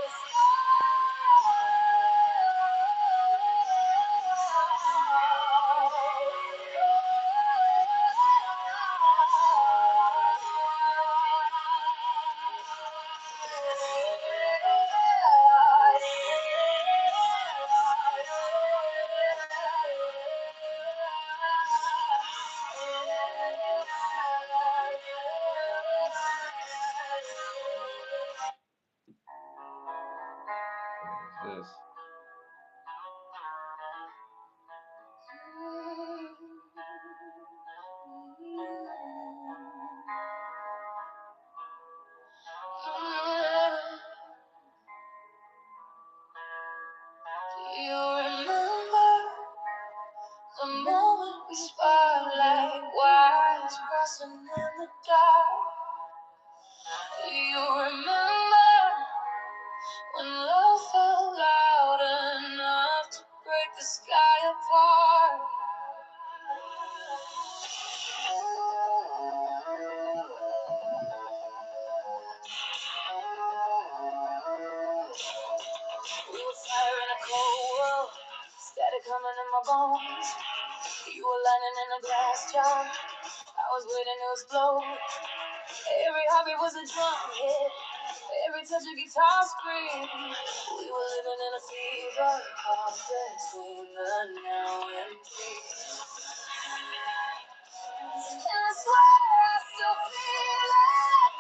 This. Do you remember the moment we sparked like wires crossing in the dark? Do you remember when love felt loud enough to break the sky apart? We were fire in a cold world, static coming in my bones. You were landing in a glass jar, I was waiting to explode. Every heartbeat was a drum hit, every touch a guitar scream. We were living in a fever, caught between the now and then. And I swear I still feel it,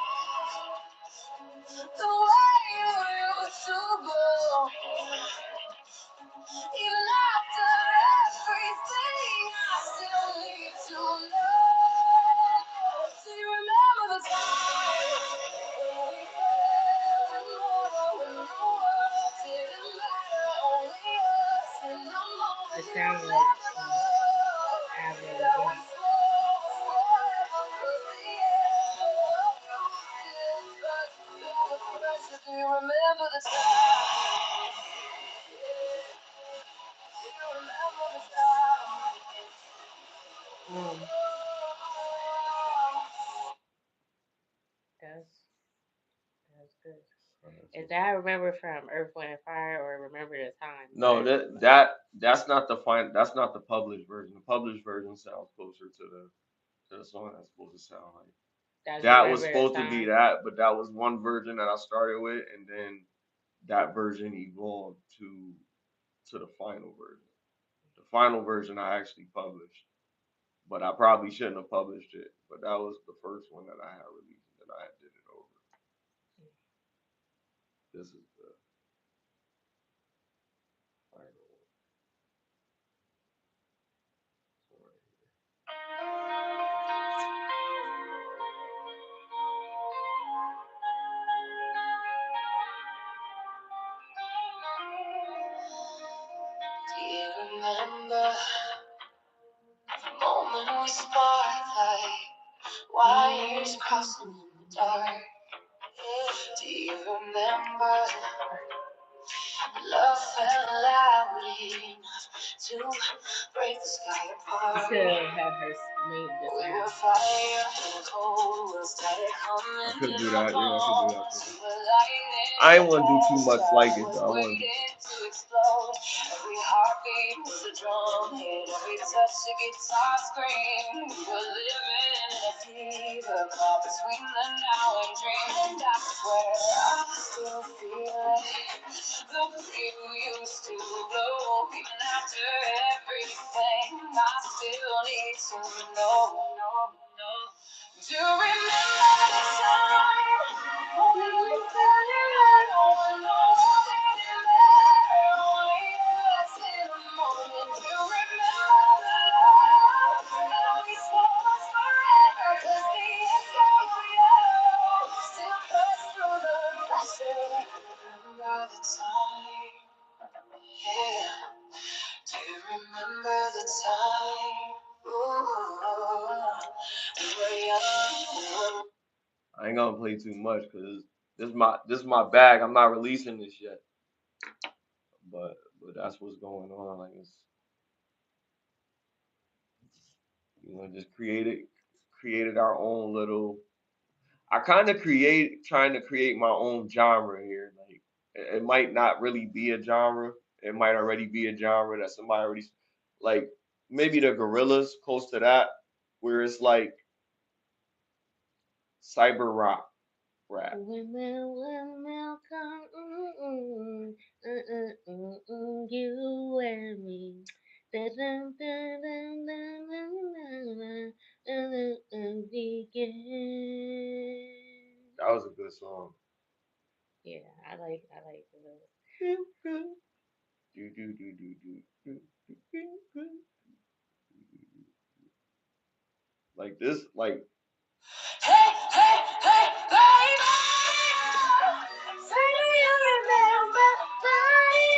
the way you used to go. Even after everything, I still need to know. Do you remember the time when we fell in love when the world didn't matter, only us in the moment? It sounds like Avril Lavigne. Do you remember the time? That's good. Is that Remember from Earth, Wind and Fire or Remember the Time? No, that's not the fine. That's not the published version. The published version sounds closer to the song that's supposed to sound like. That's That was Remember the supposed to be Time. that, but that was one version that I started with, and then that version evolved to the final version. The final version I actually published, but I probably shouldn't have published it. But that was the first one that I had released, and I did it over. This is the final one right here. Do you remember the moment we sparked like wires crossing in the dark? Do you remember love fell loud enough to break the sky apart. You could have her made this. We were fire and cold, we'll started coming. I could do that, yeah, I could do that too. I ain't want to do too much like it, though. I want to explode. Every heartbeat was a drum hit, every touch a guitar scream. We were living in a fever, caught between the now and dream. And I swear I still feel it. The way we used to blow, even after everything, I still need to know. Do you remember the time when we fell in love? No one knows what we did there. Only us in the moment. Do you remember the love that we swore was forever? 'Cause the echo of you still cuts through the pressure. Remember the time, yeah. Do you remember the time? Ooh, we were young. I ain't gonna play too much because this is my bag. I'm not releasing this yet. But that's what's going on. Like it's just created our own little. I kind of trying to create my own genre here. Like it might not really be a genre. It might already be a genre that somebody already like. Maybe the Gorillas close to that, where it's like cyber rock rap. When come, you and me. That was a good song. Yeah, I like the like this, like hey, hey, hey, baby. Say you remember, buddy.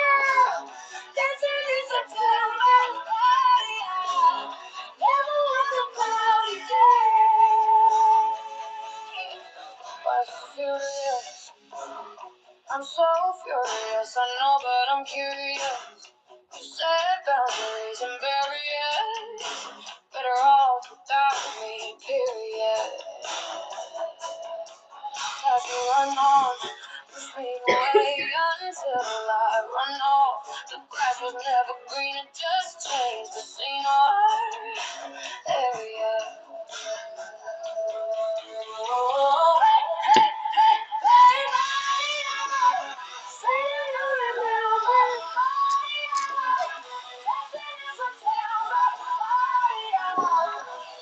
Dancing in September, buddy. Never was a cloudy day. But furious, I'm so furious. I know, but I'm curious. You said boundaries and barriers. Better off without me, period. As you run on, push me away until I run off. The grass was never green, it just changed the scene or area. Oh, hey, hey, hey, baby. Say you remember. Dancing in September.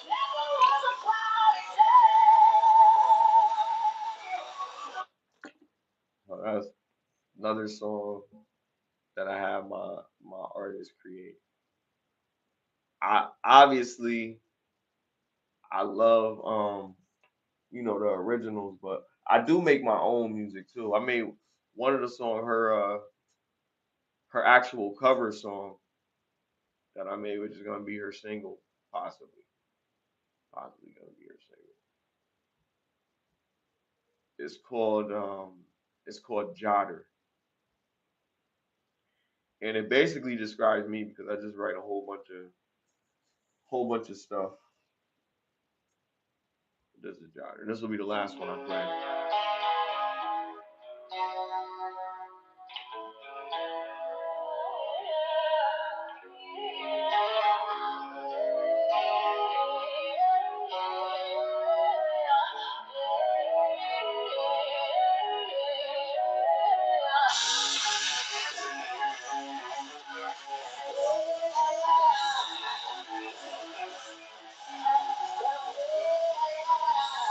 Never was a cloudy day. oh, that's another song that I have my artist create. I obviously I love the originals, but I do make my own music too. I made one of the song her actual cover song that I made, which is gonna be her single, possibly gonna be her single. It's called Jotter, and it basically describes me because I just write a whole bunch of stuff. This is Jotter. This will be the last one I play.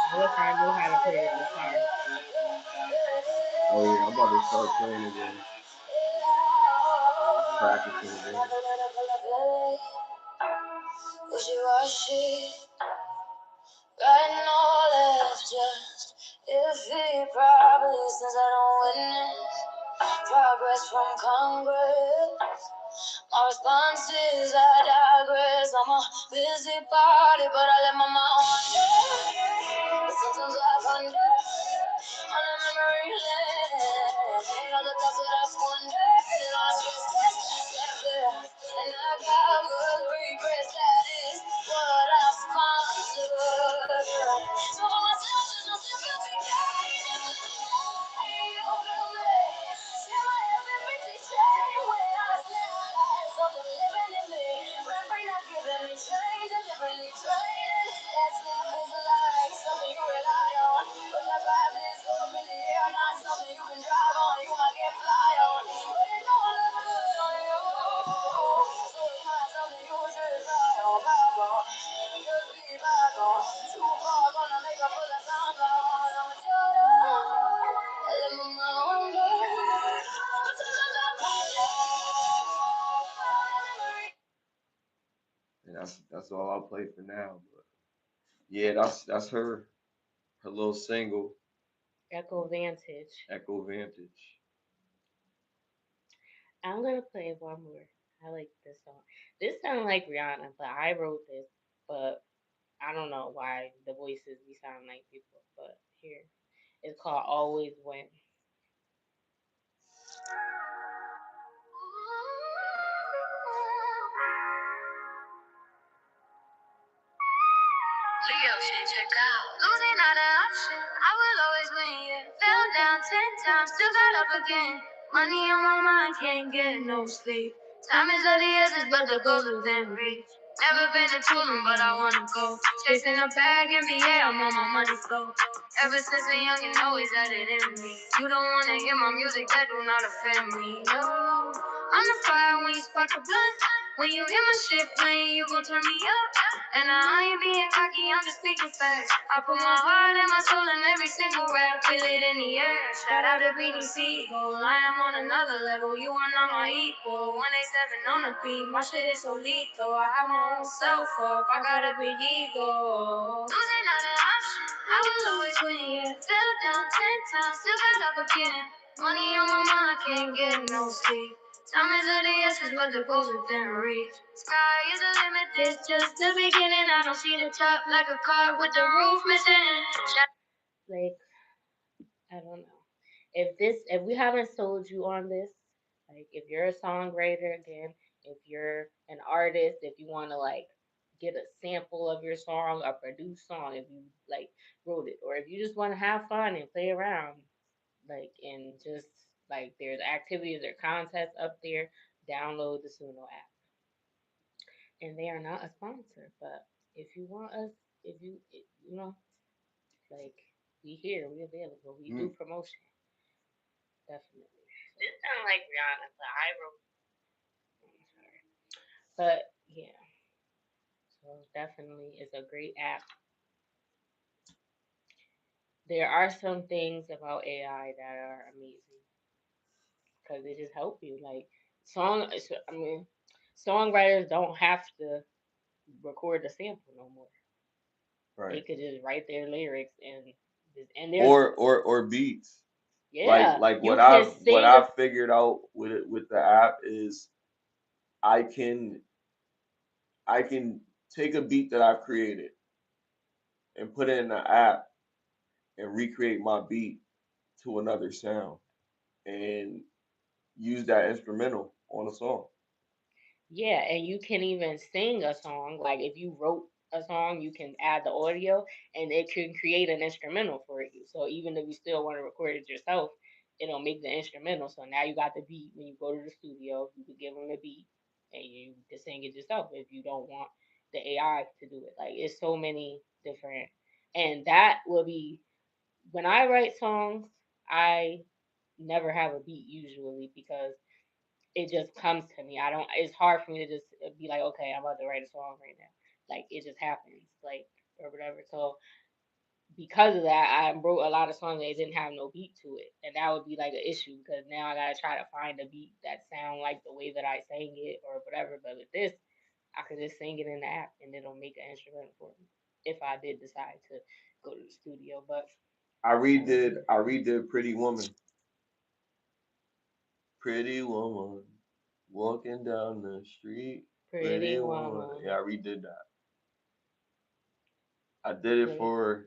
I wish I knew how to play the guitar. Oh yeah, I'm about to start playing again. Practicing again. Wishy-washy, got knowledge just iffy, probably since I don't witness progress from Congress. My responses, I digress. I'm a busy body, but I let my mind wander. Sometimes I wonder on a memory lane. All the thoughts that I squandered, and I stress test, and I got that's all I'll play for now. But yeah, that's her little single. Echo Vantage. Echo Vantage. I'm gonna play one more. I like this song. This sounds like Rihanna, but I wrote this, but I don't know why the voices be sounding like people. But here, it's called Always Win. Leo shit, check out. Losing not an option. I will always win, yeah. Fell down 10 times, still got up again. Money on my mind, can't get no sleep. Time is of the essence, but the goals within reach. Never been a tool, but I wanna go. Chasing a bag in the air, I'm on my money flow. Ever since a youngin', always had it in me. You don't wanna hear my music, that do not offend me. No, I'm the fire when you spark a blunt. When you hear my shit playing, you gon' turn me up. And I ain't being cocky, I'm just speaking facts. I put my heart and my soul in every single rap, feel it in the air. Shout out to BDC, goal. I am on another level, you are not my equal. 187 on the beat, my shit is so lethal. I have my own self up, I got a big ego. Losing not an option, I will always win, yeah. Fell down 10 times, still got up again. Money on my mind, can't get no sleep. Time is of the essence, but the goals within reach. Sky is the limit, this just the beginning. I don't see the top like a car with the roof missing. Like, I don't know. If we haven't sold you on this, like if you're a songwriter again, if you're an artist, if you want to like get a sample of your song, a produced song, if you like wrote it, or if you just want to have fun and play around, like and just like there's activities or contests up there, download the Suno app. And they are not a sponsor, but if you want us, if you you know, like we here, we available, we do promotion, definitely. This sounds like Rihanna, but I wrote. I'm sorry, but yeah, so definitely it's a great app. There are some things about AI that are amazing because it just help you. Like I mean, songwriters don't have to record the sample no more. Right. They could just write their lyrics and there's or beats. Yeah, like what I've figured out with the app is I can take a beat that I've created and put it in the app and recreate my beat to another sound and use that instrumental on a song. Yeah, and you can even sing a song. Like if you wrote a song, you can add the audio and it can create an instrumental for you. So even if you still want to record it yourself, it'll make the instrumental. So now you got the beat. When you go to the studio, you can give them the beat and you can sing it yourself if you don't want the AI to do it. Like it's so many different, and that will be when I write songs. I never have a beat usually because it just comes to me. I don't. It's hard for me to just be like, okay, I'm about to write a song right now. Like it just happens, like or whatever. So because of that, I wrote a lot of songs that didn't have no beat to it, and that would be like an issue because now I gotta try to find a beat that sound like the way that I sang it or whatever. But with this, I could just sing it in the app and it'll make an instrument for me if I did decide to go to the studio. But I redid Pretty Woman. Pretty woman walking down the street. Pretty woman. Yeah, I redid that. I did it for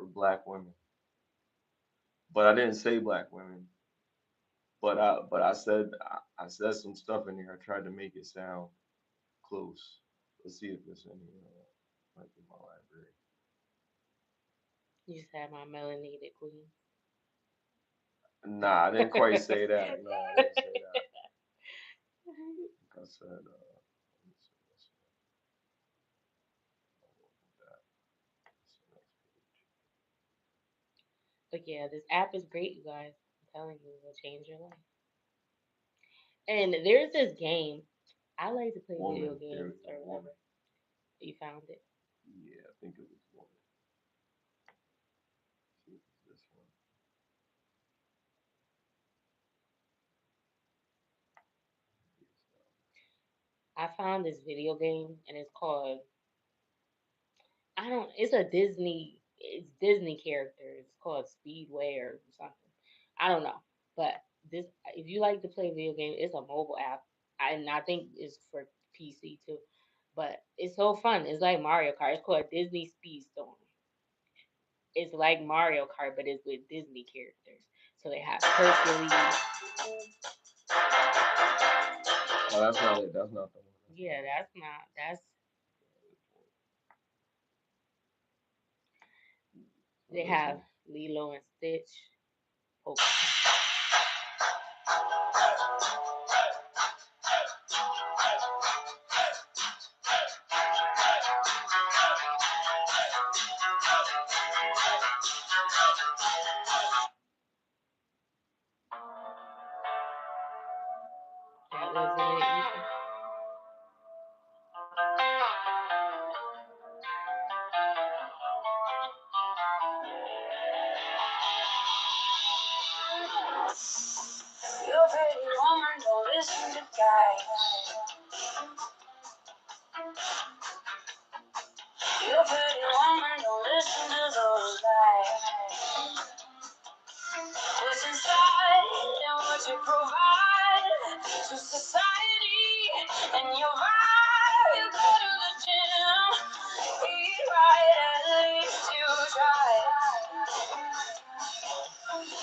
black women. But I didn't say black women. But I said some stuff in here. I tried to make it sound close. Let's see if it's in here. Might be my library. You said my melanated queen. Nah, I didn't quite say that. No, I didn't say that. I said, let me see, But yeah, this app is great, you guys. I'm telling you, it'll change your life. And there's this game. I like to play video games or whatever. You found it. Yeah, I think it was one. See if it's this one. I found this video game and it's called I don't. It's a Disney. It's Disney characters. It's called Speedway or something. I don't know. But this, if you like to play video games, it's a mobile app, and I think it's for PC too. But it's so fun. It's like Mario Kart. It's called Disney Speedstorm. It's like Mario Kart, but it's with Disney characters. So they have Hercules. Oh, that's not it. That's not the one. Yeah, that's not. That's. They have Lilo and Stitch. Pokemon. That wasn't it either. You pretty woman, don't listen to guys. You pretty woman, don't listen to those lies. What's inside and what you provide to society and your vibe. You go to the gym, eat right, at least you try.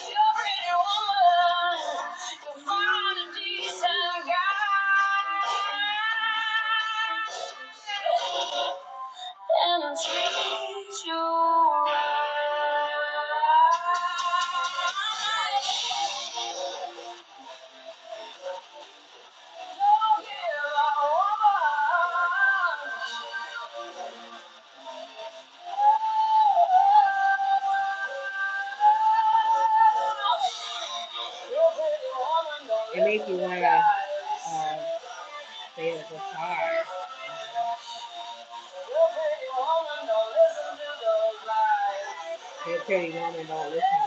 You're a pretty woman, you find a decent guy and treat you right. It makes you wanna play the guitar. You're a pretty woman, don't listen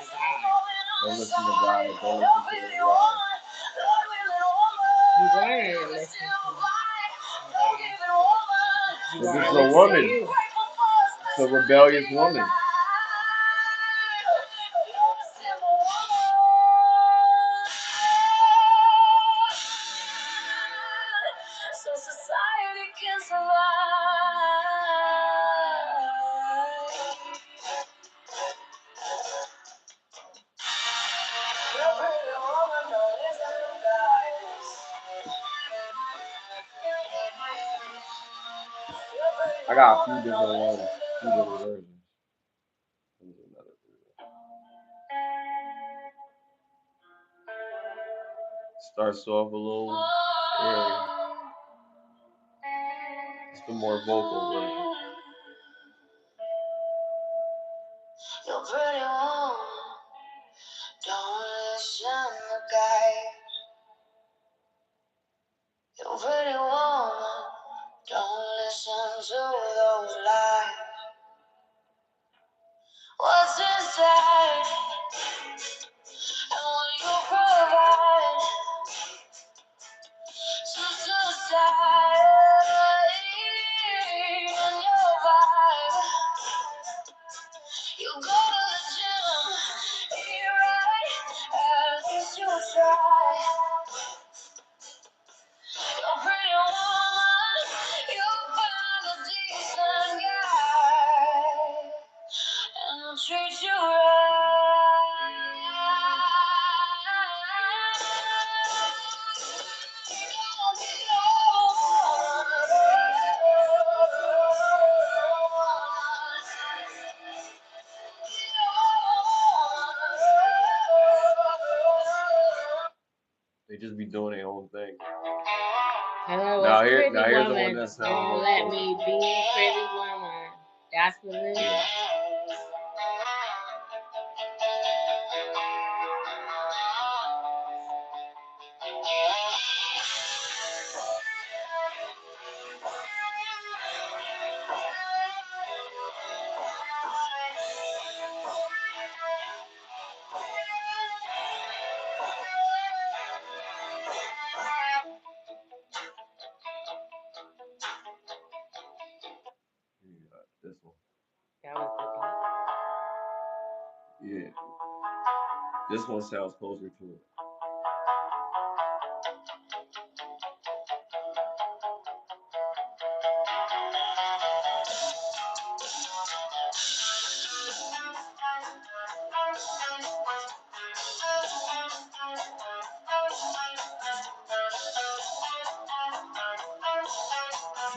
to God. Don't listen to God. Don't listen to His lies. You wanna listen to God. You But wanna this is a listen to woman. you. It's a rebellious woman. So society can survive. I got a few different ones, few different versions. Starts off a little early. It's the more vocal version. You're pretty woman, don't listen to guys. You're pretty woman, don't listen to those lies. What's inside and what you provide to society and your vibe. You go to the gym, eat right, at least you try. You're a pretty woman, you find a decent guy, and he'll treat you They just be doing their own thing. Hello, Now it's here's Pretty the one Woman. that sounds Don't more let vocal. me be Pretty Woman. That's what it is. That was the Yeah. This one sounds closer to it.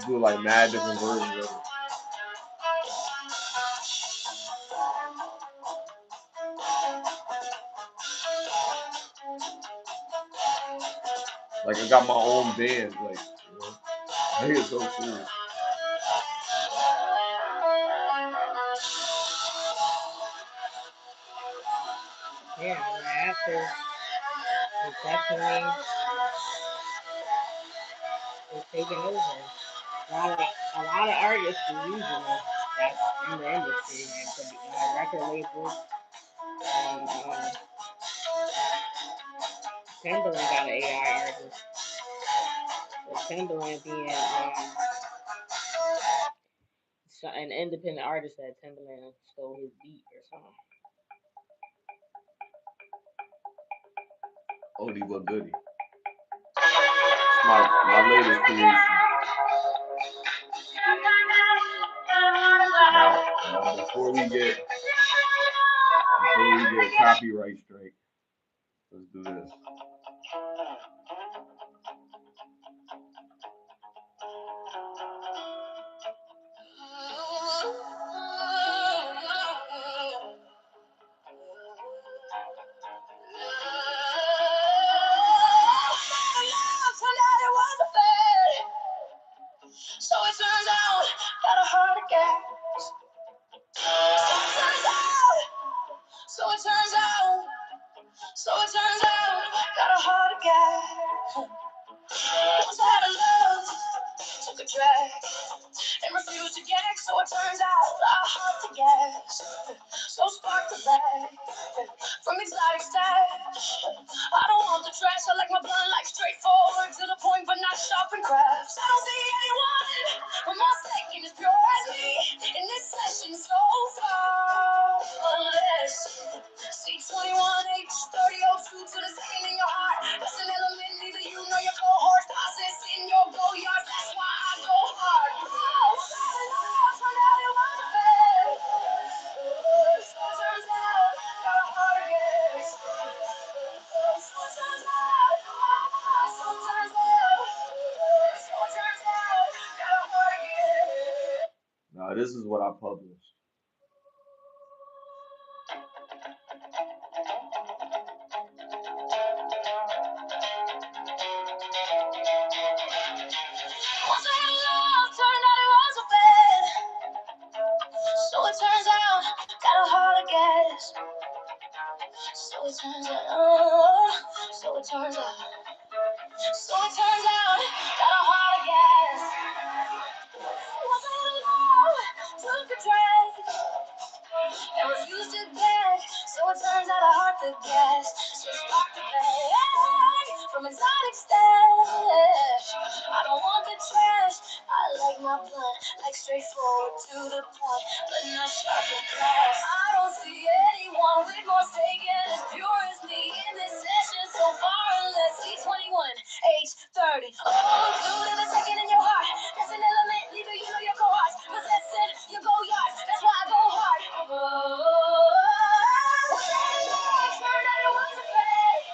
Do like mad different versions of it. Like I got my own band, like, you know, I think it's so cool. Yeah, after it's definitely it's taking over. A lot of artists are using it. That's in the industry, and record labels and Timberland got an AI artist. So Timberland being an independent artist that Timberland stole his beat or something. Oldie but goodie. It's my latest creation. Now, before we get copyright strike, let's do this. So it turns out, got a heart again. So it turns out, got a heart again. Once I had a love, took a drag, and refused to get, so it turns out I hard to guess. So spark the bag, from exotic stash. I don't want the trash, I like my blunt like straightforward, to the point but not sharp and crafts. I don't see anyone more second as pure as me in this session so far. Unless C21H3002 to the second in your heart. That's an element, neither you nor your cohort. Process in your go yard, that's why I go hard. Oh, turned out it was a fake. So it turns out, got a heart again. So it turns out, got a heart again. Now this is what I published. So it turns out, got a heart again. So it turns out, so it turns out, got a heart again. Wasn't in love, took a drag, and refused to beg. So it turns out I heart the gas. So spark the bag from exotic stash. I don't want the trash. I like my blunt, like straightforward to the point, but not sharp and fast. I don't see anyone with more stake and as pure as me in this session so far. Unless C21, H30, included a second in your heart. That's an element, neither you nor your cohorts. Possessing your go yards, that's why I go hard. Turned out it was a fake.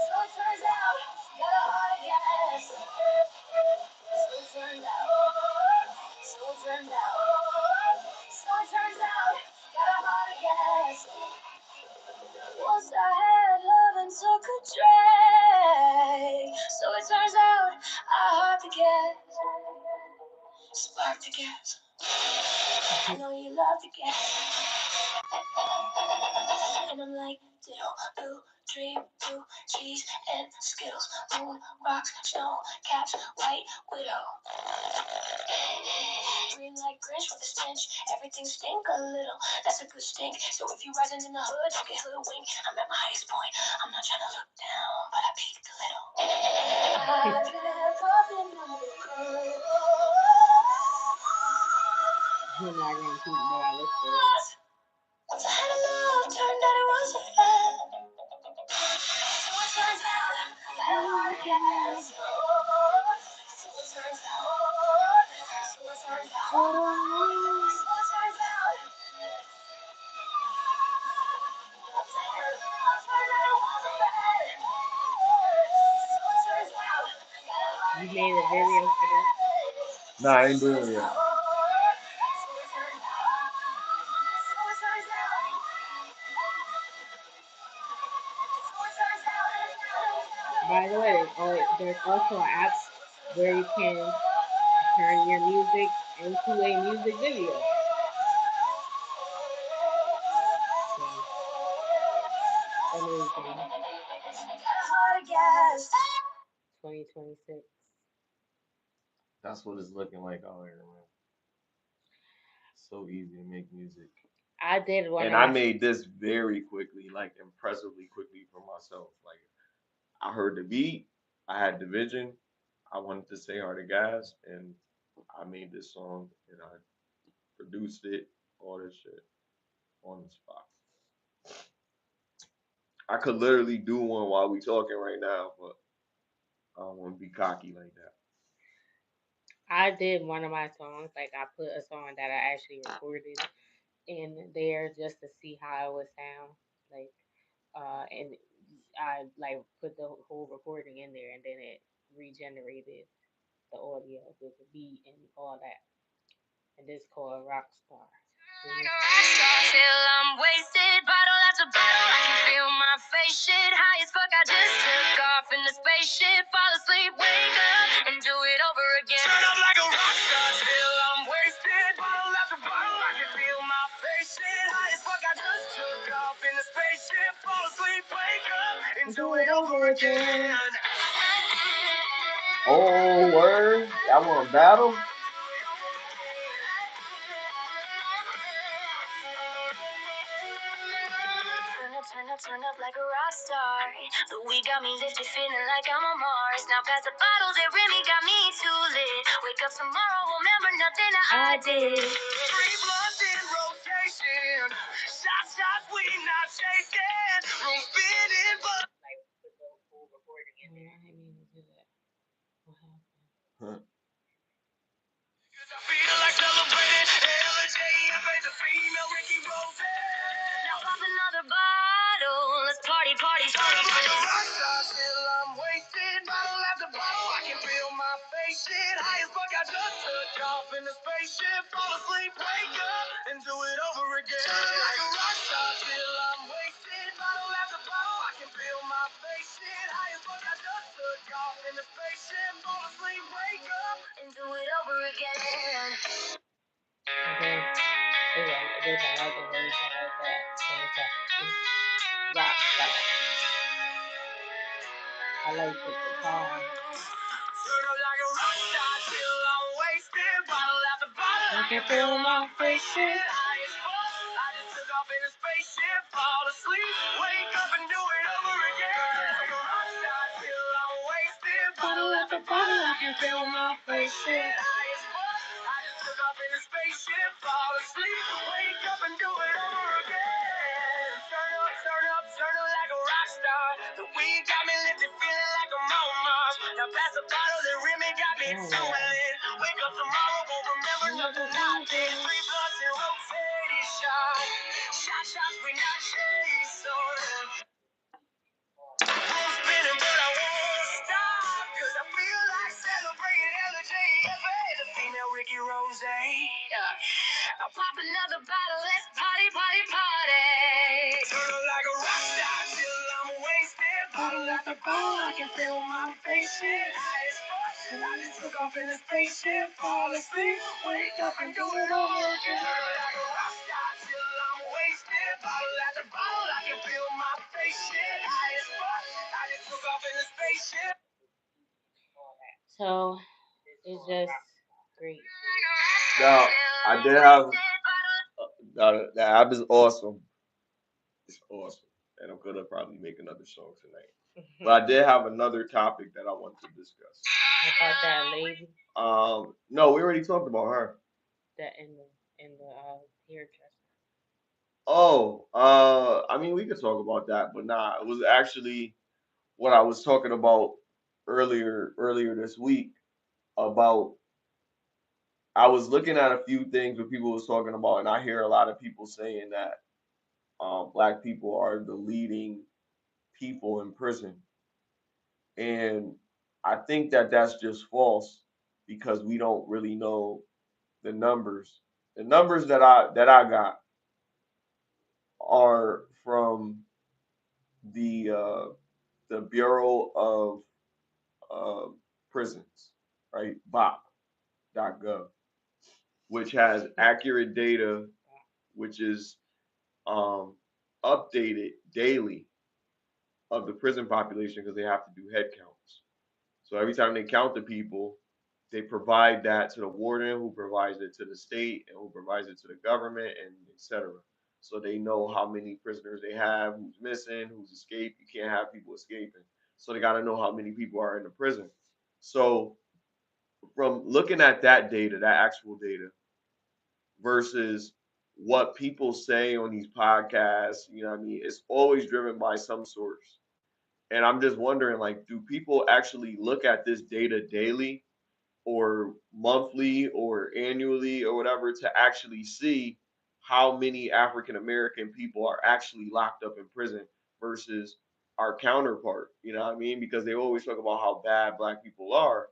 So it turns out, got a heart again. So it turns out, got a heart again. Once I had love and took a drag. So it turns out I hard to get. Spark to get. I know you love to get. And I'm like, diddle, blue, dream, blue, cheese, and Skittles. Moon, rocks, snow, caps, white widow. Green like Grinch with a stench. Everything stink a little. That's a good stink. So if you rising in the hood, you get hoodwink. I'm at my highest point. I'm not trying to look down, but I peeked a little. I kept puffing on the curb. I'm not gonna keep more listening. Once I had enough, turned out it wasn't fair. So it turns out I don't want to guess. So it turns out. So it turns out. So it turns out. Once I had enough, turned out it wasn't fair. So it turns out. You made a video for that? Nah, I ain't doing it yet. By the way, there's also an app where you can turn your music into a music video. So, amazing. 2026. That's what it's looking like out here, man. So easy to make music. I did one. And I made this very quickly, like impressively quickly for myself. Like I heard the beat, I had the vision, I wanted to say Heart of Gas, and I made this song and I produced it, all this shit on the spot. I could literally do one while we talking right now, but I don't want to be cocky like that. I did one of my songs, like I put a song that I actually recorded in there just to see how it would sound. Like and I like put the whole recording in there and then it regenerated the audio with the beat and all that. And this called Rockstar. Till I'm wasted, bottle after bottle. I can feel my face shit high as fuck. I just took off in the spaceship, fall asleep, wake up, and do it over again. Turn up like a rock star till I'm wasted, bottle after bottle. I can feel my face shit high as fuck. I just took off in the spaceship, fall asleep, wake up, and do it over again. Oh, word! Y'all want to battle? Turn up like a rock star. The weed got me lifted, feeling like I'm on Mars. Now past the bottles that Remy got me too lit. Wake up tomorrow, remember nothing that I did. 3 blunts in rotation. Shots, we not chasing. Room spinning, but Like put the whole recording in there. I didn't mean to do that. What happened? cause I feel like celebrating. LJF ain't the female Ricky Rose. Now pop another bottle. Let's party. Turn up like a rock star till I'm wasted. Bottle after bottle, I can feel my face shit. High as fuck, I just took off in the spaceship. Fall asleep, wake up, and do it over again. Turn up like a rock star till I'm wasted. Bottle after bottle, I can feel my face shit. High as fuck, I just took off in the spaceship. Fall asleep, wake up, and do it over again. Okay. There's another version of that same song. Rockstar. I like the guitar. Turn up like a rock star till I'm wasted. Bottle after bottle, I can feel my face shit. high as fuck. I just took off in a spaceship, fall asleep, wake up and do it over again. Like a rock star till I'm wasted. Bottle after bottle, I can feel my face shit. High as fuck. I just took off in a spaceship, fall asleep, wake up and do it over again. Turn up like a rock star. The weed got me lifted, feeling like I'm on Mars. Now pass the bottle, the Remy got me too lit. Wake up tomorrow, won't remember nothing I did. 3 blunts and rotating shots, we not chasing. I'm spinning, but I won't stop. Cause I feel like celebrating LJFA, the female Ricky Rose. I'll pop another bottle, let's party. Turn up like a rock star till I'm wasted. Bottle after bottle, I can feel my face shit. High as fuck, I just took off in a spaceship. Fall asleep, wake up and do it over again. Turn up like a rock star till I'm wasted. Bottle after bottle, I can feel my face shit. High as fuck, I just took off in a spaceship. So it's just great. Now, I did have the app is awesome. It's awesome. And I'm gonna probably make another song tonight. But I did have another topic that I want to discuss. About that lady. No, we already talked about her. That in the and the hairdresser. Oh, I mean, we could talk about that, but nah, it was actually what I was talking about earlier this week about I was looking at a few things that people was talking about, and I hear a lot of people saying that black people are the leading people in prison, and I think that that's just false because we don't really know the numbers. The numbers that I got are from the uh, the Bureau of uh, Prisons, right? BOP.gov, which has accurate data, which is um, updated daily of the prison population because they have to do head counts. So every time they count the people, they provide that to the warden, who provides it to the state, and who provides it to the government, and etc. So they know how many prisoners they have, who's missing, who's escaped. You can't have people escaping. So they got to know how many people are in the prison. So from looking at that data, that actual data, versus what people say on these podcasts, you know what I mean? It's always driven by some source. And I'm just wondering, like, do people actually look at this data daily or monthly or annually or whatever to actually see how many African American people are actually locked up in prison versus our counterpart? You know what I mean? Because they always talk about how bad black people are,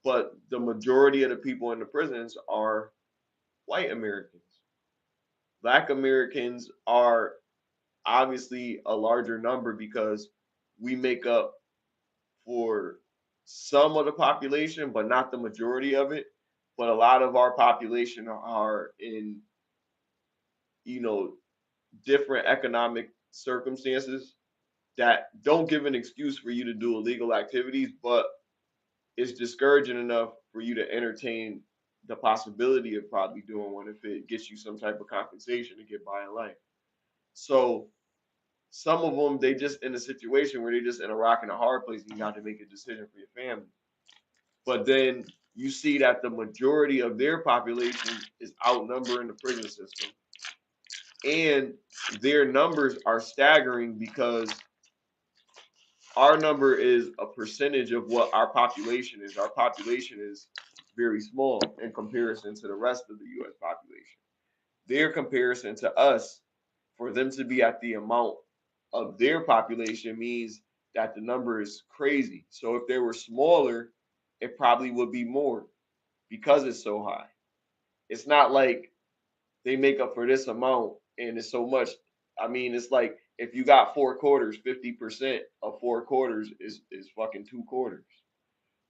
but the majority of the people in the prisons are white Americans. Black Americans are obviously a larger number because we make up for some of the population, but not the majority of it. But a lot of our population are in, you know, different economic circumstances that don't give an excuse for you to do illegal activities, but it's discouraging enough for you to entertain the possibility of probably doing one if it gets you some type of compensation to get by in life. So some of them, they just in a situation where they just in a rock and a hard place and you got to make a decision for your family. But then you see that the majority of their population is outnumbering the prison system. And their numbers are staggering because our number is a percentage of what our population is. Our population is very small in comparison to the rest of the US population. Their comparison to us, for them to be at the amount of their population means that the number is crazy. So if they were smaller, it probably would be more because it's so high. It's not like they make up for this amount and it's so much. I mean, it's like if you got 4 quarters, 50% of 4 quarters is fucking 2 quarters.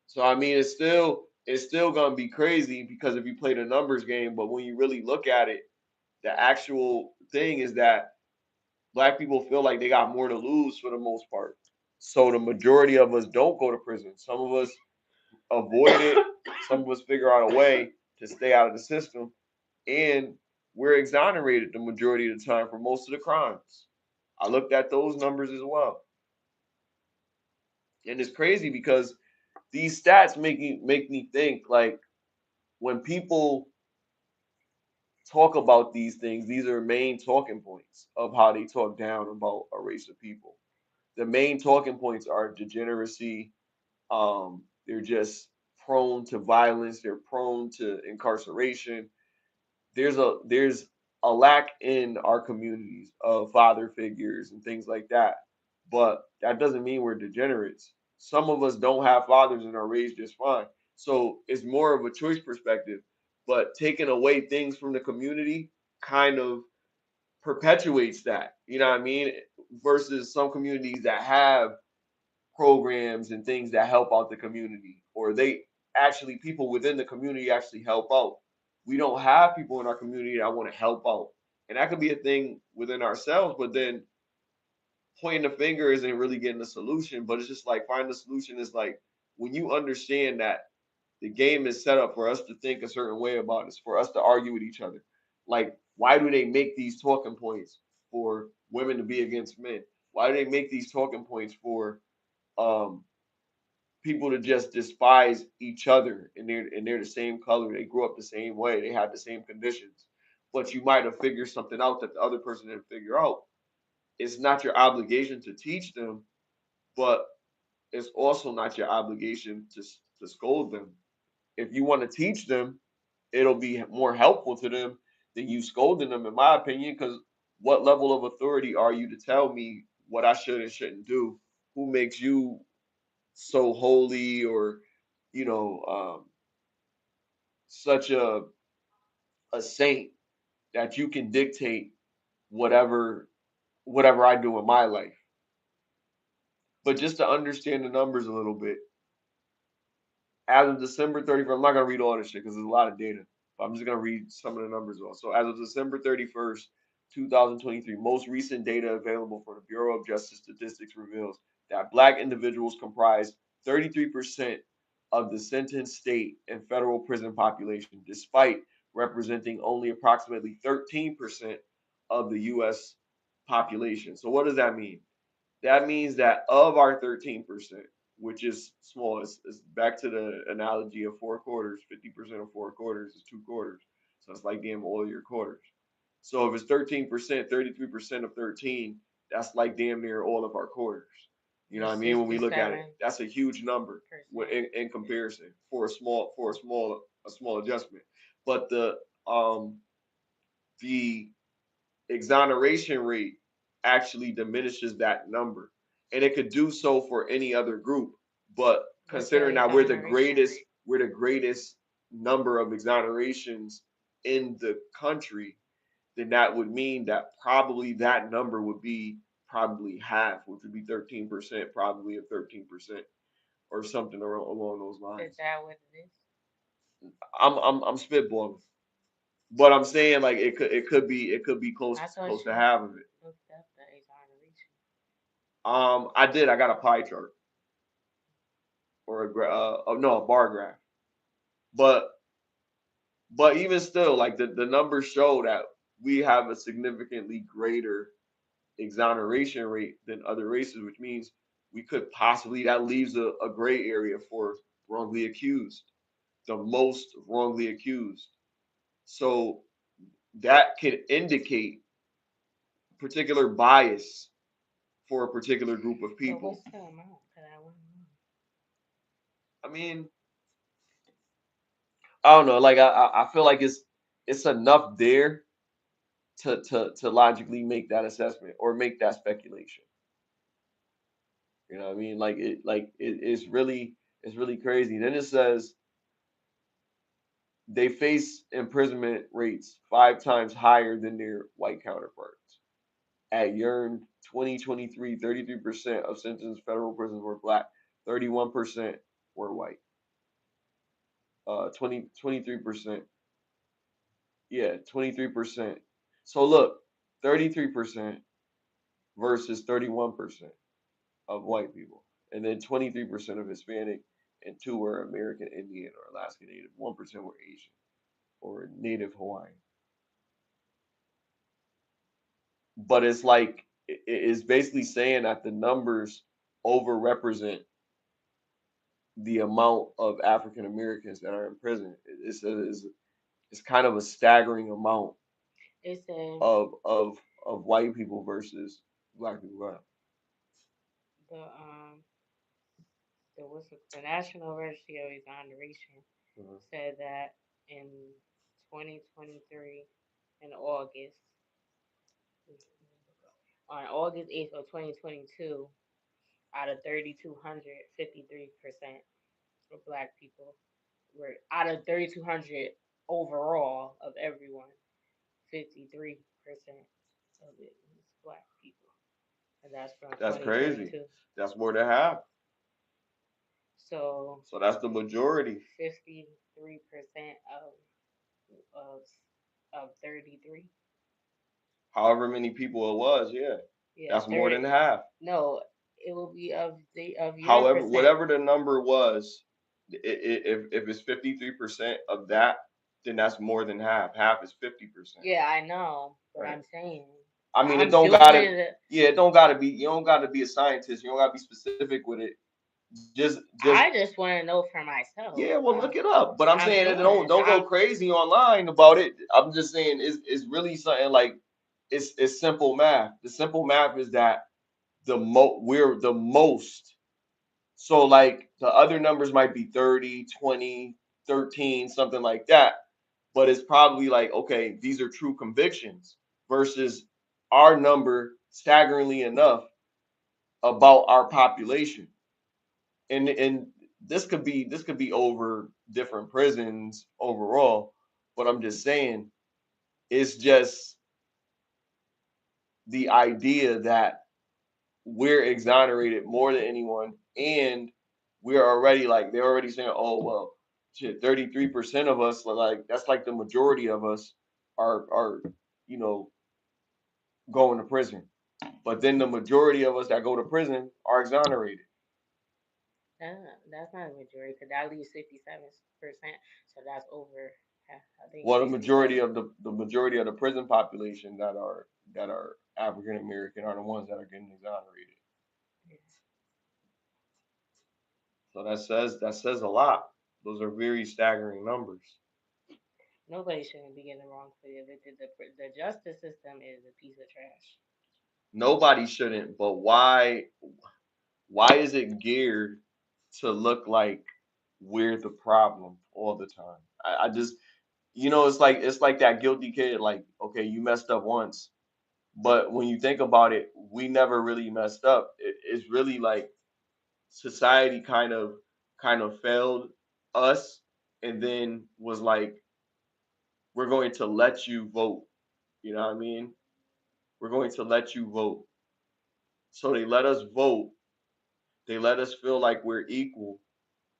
So I mean, it's still gonna be crazy because if you play the numbers game, but when you really look at it, the actual thing is that black people feel like they got more to lose for the most part. So the majority of us don't go to prison. Some of us avoid it. Some of us figure out a way to stay out of the system, and we're exonerated the majority of the time for most of the crimes. I looked at those numbers as well, and it's crazy because these stats make me think like when people talk about these things, these are main talking points of how they talk down about a race of people. The main talking points are degeneracy. They're just prone to violence. They're prone to incarceration. There's a lack in our communities of father figures and things like that. But that doesn't mean we're degenerates. Some of us don't have fathers and are raised just fine. So it's more of a choice perspective. But taking away things from the community kind of perpetuates that. You know what I mean? Versus some communities that have programs and things that help out the community, or they actually people within the community actually help out. We don't have people in our community that want to help out, and that could be a thing within ourselves. But then pointing the finger isn't really getting a solution. But it's just like finding the solution is like when you understand that the game is set up for us to think a certain way about it, for us to argue with each other. Like, why do they make these talking points for women to be against men? Why do they make these talking points for um, people to just despise each other and they're the same color, they grew up the same way, they have the same conditions? but you might have figured something out that the other person didn't figure out. It's not your obligation to teach them, but it's also not your obligation to scold them. If you want to teach them, it'll be more helpful to them than you scolding them, in my opinion. Because what level of authority are you to tell me what I should and shouldn't do? Who makes you so holy, or you know, such a saint that you can dictate whatever I do in my life? But just to understand the numbers a little bit, as of December 31st, I'm not gonna read all this shit because there's a lot of data. But I'm just gonna read some of the numbers off. So as of December 31st, 2023, most recent data available for the Bureau of Justice Statistics reveals that Black individuals comprise 33% of the sentenced state and federal prison population, despite representing only approximately 13% of the U.S. population. So what does that mean? That means that of our 13%, which is small, it's back to the analogy of four quarters. 50% of four quarters is two quarters. So it's like damn all your quarters. So if it's 13%, 33% of 13, that's like damn near all of our quarters. You know what I mean? When we look at it, that's a huge number in comparison for a small adjustment. But the exoneration rate actually diminishes that number, and it could do so for any other group. But considering that we're the greatest number of exonerations in the country, then that would mean that probably that number would be probably half, which would be 13%, probably of 13%, or something along those lines. Is that what it is? I'm spitballing. But I'm saying like it could be close to half of it. Looked up the exoneration. I did. I got a pie chart or a bar graph. But even still, like the numbers show that we have a significantly greater exoneration rate than other races, which means we could possibly, that leaves a gray area for wrongly accused, the most wrongly accused. So that could indicate particular bias for a particular group of people. So what's the amount? I mean, I don't know. Like I feel like it's enough there to logically make that assessment or make that speculation. You know what I mean? It's really crazy. Then it says they face imprisonment rates 5 times higher than their white counterparts. At year 2023, 33% of sentenced federal prisoners were Black, 31% were white. 23%. Yeah, 23%. So look, 33% versus 31% of white people, and then 23% of Hispanic, and 2 were American Indian or Alaska Native. 1% were Asian or Native Hawaiian. But it's like it's basically saying that the numbers overrepresent the amount of African Americans that are in prison. It's kind of a staggering amount of white people versus Black people. The National Registry of Exoneration said that in 2023, in August, on August 8th of 2022, out of 3,200, 53% of Black people were, out of 3,200 overall of everyone, 53% of it was Black people. And that's from That's crazy. That's more than half. So that's the majority. 53% of 33. However many people it was, yeah. That's more than half. No, it will be of your however percent. Whatever the number was, if it's 53% of that, then that's more than half. Half is 50%. Yeah, I know, but right. I'm saying. I mean, it don't gotta be. You don't gotta be a scientist. You don't gotta be specific with it. I just want to know for myself. Yeah, well, look it up. But I'm saying that don't go crazy online about it. I'm just saying it's really something like it's simple math. The simple math is that we're the most. So like the other numbers might be 30, 20, 13, something like that. But it's probably like, okay, these are true convictions versus our number, staggeringly enough, about our population. And this could be over different prisons overall, but I'm just saying it's just the idea that we're exonerated more than anyone, and we're already like they're already saying, oh well, shit, 33% of us, like that's like the majority of us are you know going to prison, but then the majority of us that go to prison are exonerated. That's not a majority because that leaves 57%. So that's over half. I think Well, the majority 67. of the majority of the prison population that are African American are the ones that are getting exonerated. So that says a lot. Those are very staggering numbers. Nobody shouldn't be getting wrongfully convicted. The justice system is a piece of trash. Nobody shouldn't, but why is it geared to look like we're the problem all the time? I just it's like that guilty kid, like, okay, you messed up once. But when you think about it, we never really messed up. It's really like society kind of failed us and then was like, we're going to let you vote. You know what I mean? We're going to let you vote. So they let us vote. They let us feel like we're equal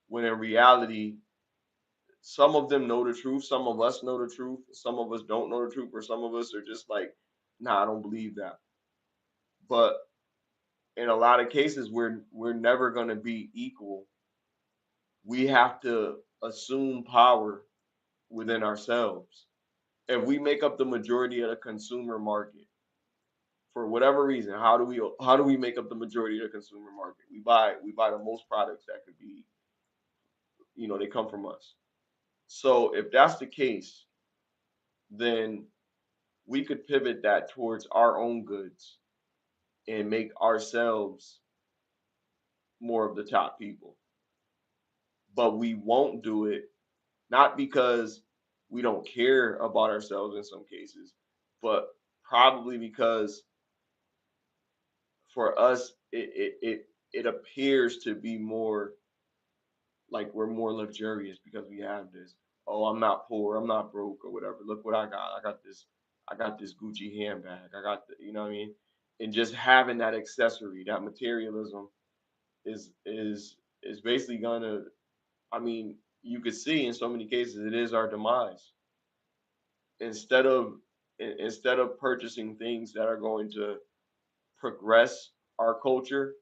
when in reality, some of them know the truth. Some of us know the truth. Some of us don't know the truth, or some of us are just like, nah, I don't believe that. But in a lot of cases, we're never going to be equal. We have to assume power within ourselves. If we make up the majority of the consumer market, for whatever reason, how do we make up the majority of the consumer market? We buy the most products that could be, they come from us. So if that's the case, then we could pivot that towards our own goods and make ourselves more of the top people. But we won't do it, not because we don't care about ourselves in some cases, but probably because for us it appears to be more like we're more luxurious because we have this. Oh, I'm not poor, I'm not broke or whatever. Look what I got. I got this Gucci handbag. I got the, you know what I mean? And just having that accessory, that materialism is basically gonna, I mean, you could see in so many cases it is our demise. Instead of instead of purchasing things that are going to progress our culture,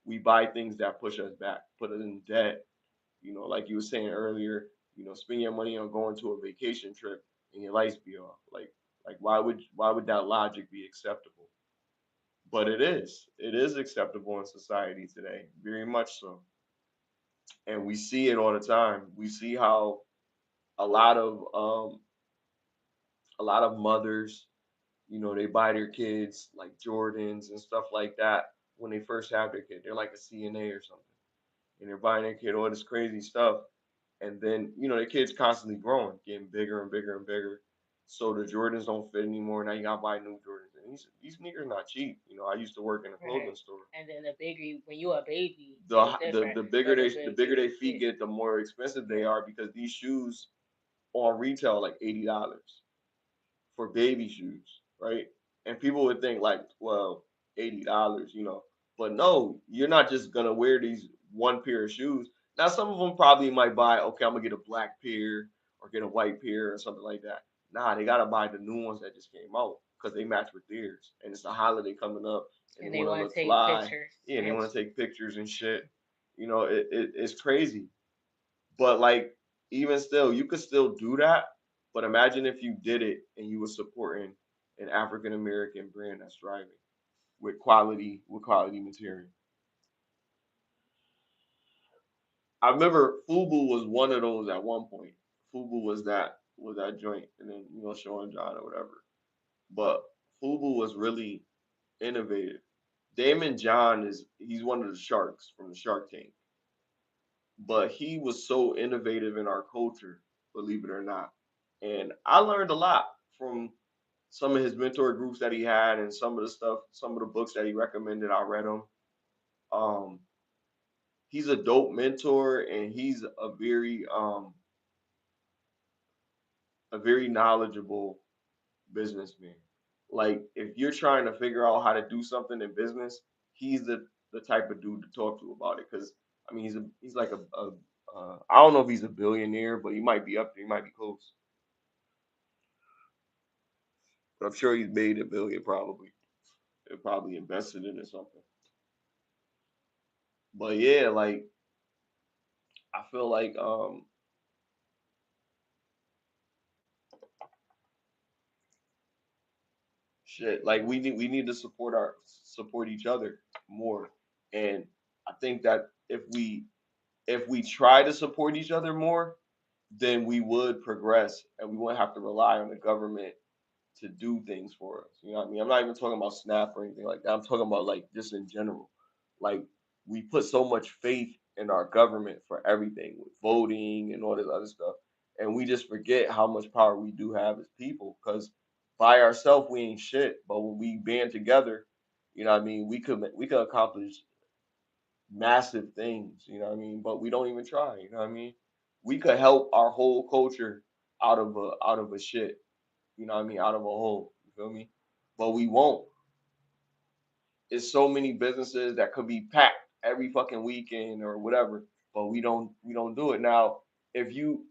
we buy things that push us back, put us in debt. Like you were saying earlier, spend your money on going to a vacation trip and your lights be off. Like why would that logic be acceptable? But it is. It is acceptable in society today, very much so. And we see it all the time. We see how a lot of um a lot of mothers, they buy their kids like Jordans and stuff like that when they first have their kid. They're like a CNA or something. And they're buying their kid all this crazy stuff. And then, the kid's constantly growing, getting bigger and bigger and bigger. So the Jordans don't fit anymore. Now you gotta buy new Jordans. And these sneakers not cheap. I used to work in a clothing store. And then the bigger when you a baby, The it's the different. the bigger But they feet get, the more expensive they are because these shoes on retail like $80 for baby shoes, right? And people would think like, well, $80, but no, you're not just gonna wear these one pair of shoes. Now, some of them probably might buy, okay, I'm gonna get a black pair or get a white pair or something like that. Nah, they gotta buy the new ones that just came out because they match with theirs, and it's a holiday coming up, and they they want to want to look take fly. pictures. Yeah, and they want to take pictures and shit. It's crazy. But like, even still, you could still do that. But imagine if you did it and you were supporting an African American brand that's driving, with quality material. I remember Fubu was one of those at one point. Fubu was that joint, and then Sean John or whatever. But Fubu was really innovative. Damon John he's one of the sharks from the Shark Tank, but he was so innovative in our culture, believe it or not. And I learned a lot from some of his mentor groups that he had, and some of the stuff, some of the books that he recommended. I read them. Um, he's a dope mentor, and he's a very knowledgeable businessman. Like if you're trying to figure out how to do something in business, he's the type of dude to talk to about it. Because I mean, he's like a I don't know if he's a billionaire, but he might be up there. He might be close. But I'm sure he's made a billion probably. And probably invested in it or something. But yeah, like I feel like shit, like we need to support each other more. And I think that if we try to support each other more, then we would progress and we wouldn't have to rely on the government to do things for us. You know what I mean? I'm not even talking about SNAP or anything like that. I'm talking about like just in general. Like we put so much faith in our government for everything with voting and all this other stuff. And we just forget how much power we do have as people. Because by ourselves we ain't shit. But when we band together, you know what I mean, we could accomplish massive things, you know what I mean? But we don't even try, you know what I mean? We could help our whole culture out of a shit, you know what I mean, out of a hole. You feel me? But we won't. It's so many businesses that could be packed every fucking weekend or whatever, but we don't do it. Now, if you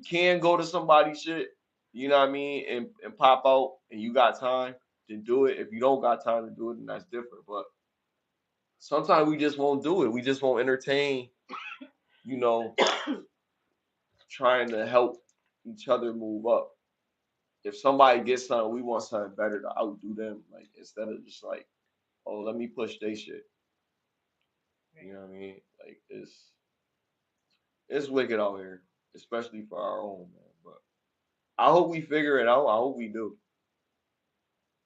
can go to somebody's shit, you know what I mean, and pop out and you got time, then do it. If you don't got time to do it, then that's different. But sometimes we just won't do it. We just won't entertain, you know, trying to help each other move up. If somebody gets something, we want something better to outdo them. Like instead of just like, oh, let me push they shit. You know what I mean? Like it's wicked out here, especially for our own man. But I hope we figure it out. I hope we do.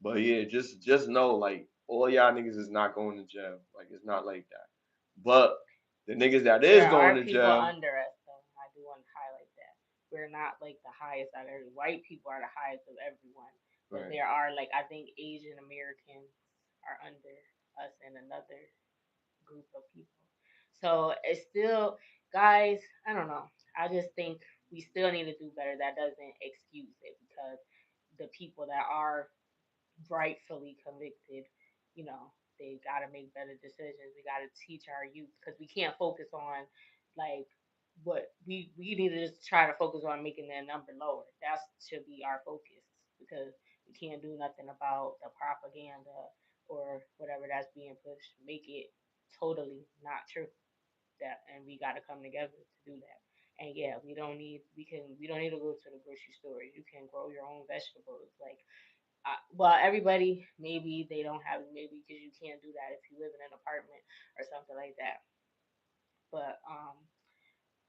But yeah, just know like all y'all niggas is not going to jail. Like it's not like that. But the niggas that is There going are to people jail, under us, though. I do want to highlight that. We're not like the highest out of every. White people are the highest of everyone, but right? there are like I think Asian Americans are under us and another group of people. So it's still, guys. I don't know. I just think we still need to do better. That doesn't excuse it because the people that are rightfully convicted, you know, they got to make better decisions. We got to teach our youth because we can't focus on like what we need to just try to focus on making their number lower. That should be our focus because we can't do nothing about the propaganda or whatever that's being pushed. Make it totally not true. That and we got to come together to do that. And yeah, we don't need to go to the grocery store. You can grow your own vegetables. Like well, everybody maybe they don't have maybe because you can't do that if you live in an apartment or something like that. But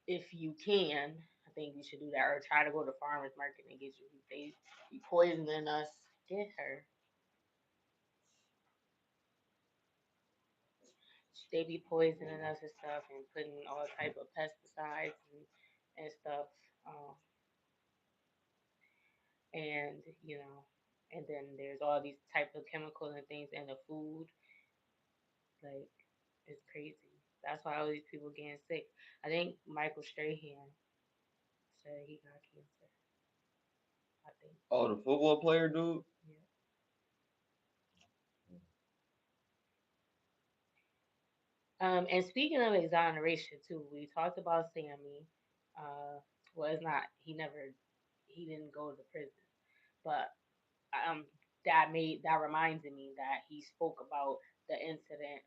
if you can, I think you should do that or try to go to farmers market and get you. They be poisoning us. Get her. They be poisoning us and stuff and putting all type of pesticides and stuff. Um, and and then there's all these type of chemicals and things in the food. Like it's crazy. That's why all these people getting sick. I think Michael Strahan said he got cancer. I think. Oh, the football player dude. Yeah. And speaking of exoneration too, we talked about Sammy. Well, it's not. He didn't go to prison, but um, that reminded me that he spoke about the incident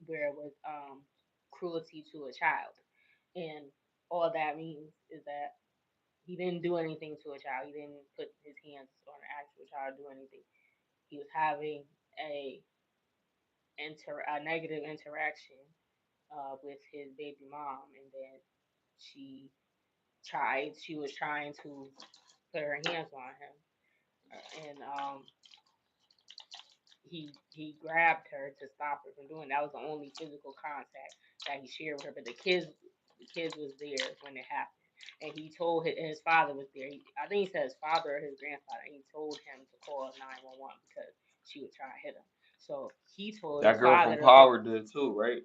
where it was cruelty to a child, and all that means is that he didn't do anything to a child. He didn't put his hands on an actual child, do anything. He was having a negative interaction, with his baby mom, and then she she was trying to put her hands on him, and he grabbed her to stop her from doing that. Was the only physical contact that he shared with her. But the kids was there when it happened, and he told his father was there. I think he said his father or his grandfather. And he told him to call 911 because she was trying to hit him. So he told That his girl father from to call. Power did too, right?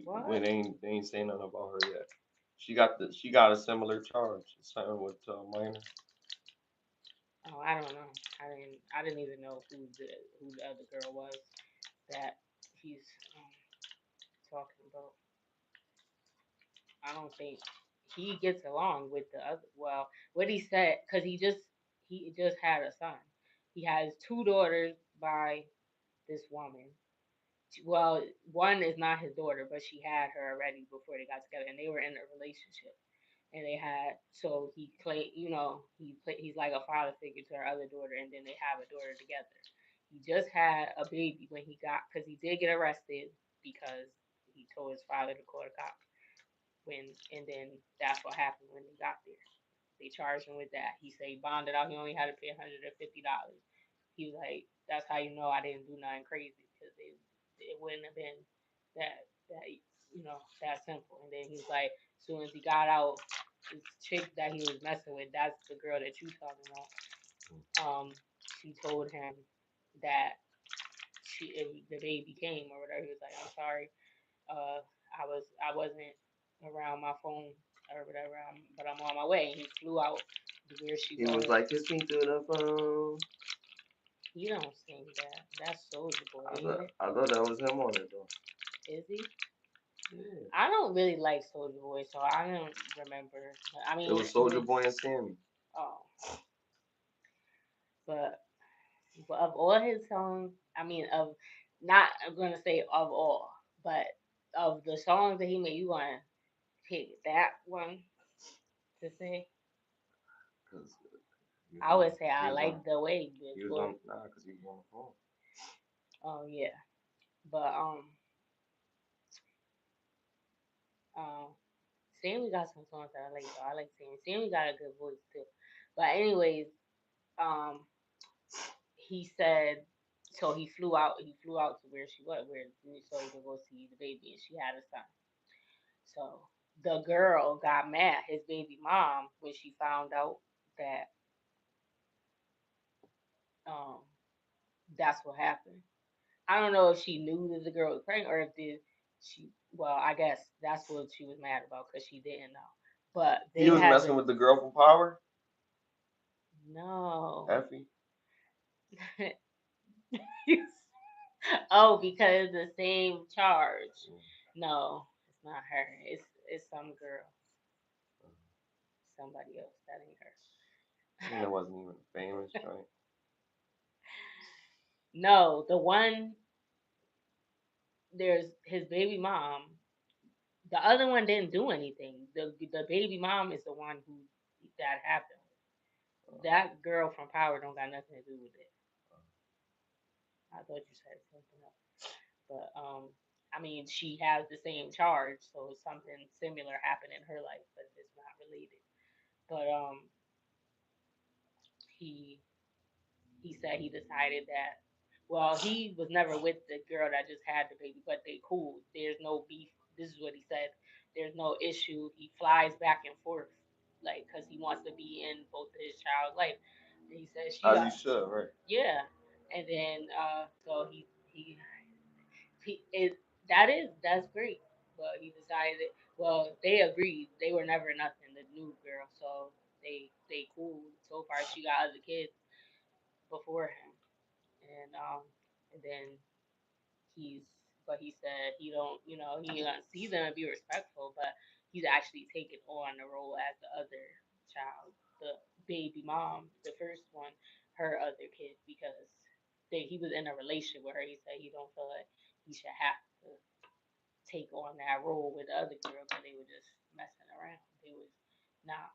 What? When they ain't saying nothing about her yet. She got a similar charge, something with minor. Oh, I don't know. I didn't even know who the other girl was that he's talking about. I don't think he gets along with the other. Well, what he said, because he just had a son. He has two daughters by this woman. Well, one is not his daughter, but she had her already before they got together, and they were in a relationship. And they had so he played, he's like a father figure to her other daughter, and then they have a daughter together. He just had a baby when he got because he did get arrested because he told his father to call the cops and then that's what happened when they got there. They charged him with that. He said he bonded out. He only had to pay $150. He was like, "That's how you know I didn't do nothing crazy because it wouldn't have been that simple." And then he's like, as soon as he got out, this chick that he was messing with, that's the girl that you talking about. She told him that the baby came or whatever. He was like, "I'm sorry, I wasn't around my phone or whatever. But I'm on my way." And he flew out to where she was. He was like, "Kiss me through the phone." He don't sing that. That's Soulja Boy, ain't it? I thought that was him on it though. Is he? Yeah. I don't really like Soulja Boy, so I don't remember. I mean, It was Soulja Boy and Sammy. Oh, but of all his songs, I mean, of not I'm gonna say of all, but of the songs that he made, you gonna pick that one to say? Cause I would say I like the way he was on cause he was on the phone. Oh yeah, but um, Sammy got some songs that I like though. I like Sammy. Sammy got a good voice too. But anyways, um, he said so he flew out. He flew out to where she was, where so to go see the baby, and she had a son. So the girl got mad, his baby mom, when she found out that um that's what happened. I don't know if she knew that the girl was pregnant or if she. Well, I guess that's what she was mad about because she didn't know. But He they was had messing with the girl from Power. no. Effie. Oh, because the same charge. No, it's not her. It's some girl. Somebody else. That ain't her. And it wasn't even a famous joint. No, the one there's his baby mom. The other one didn't do anything. The baby mom is the one who that happened. That girl from Power don't got nothing to do with it. I thought you said something else, but I mean she has the same charge, so something similar happened in her life, but it's not related. But he he said he decided that. Well, he was never with the girl that just had the baby, but they cool. There's no beef. This is what he said. There's no issue. He flies back and forth, like, because he wants to be in both of his child's life. And he said she As got you should, right? yeah, and then so he it that's great. But he decided. Well, they agreed. They were never nothing. The new girl, so they cool so far. She got other kids before him, and then he's but he said he don't he he's gonna be respectful, but he's actually taking on the role as the other child, the baby mom, the first one, her other kid, because he was in a relationship with her. He said he don't feel like he should have to take on that role with the other girl because they were just messing around. They was not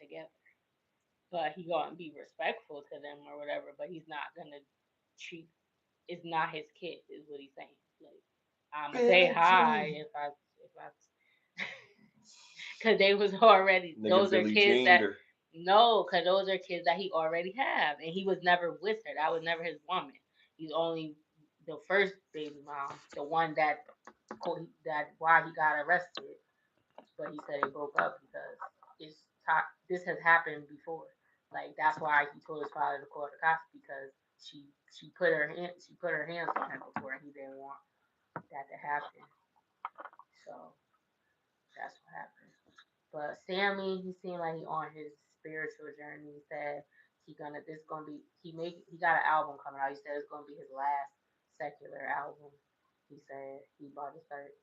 together. But he gonna be respectful to them or whatever. But he's not gonna treat. It's not his kid, is what he's saying. Like I'm gonna say hi if I because they was already those are kids that no, because those are kids that he already have, and he was never with her. That was never his woman. He's only the first baby mom, the one that why he got arrested. But he said they broke up because this has happened before. Like that's why he told his father to call the cops because she put her hands on him before, and he didn't want that to happen. So that's what happened. But Sammy, he seemed like he on his spiritual journey. He said he got an album coming out. He said it's gonna be his last secular album. He said he about to start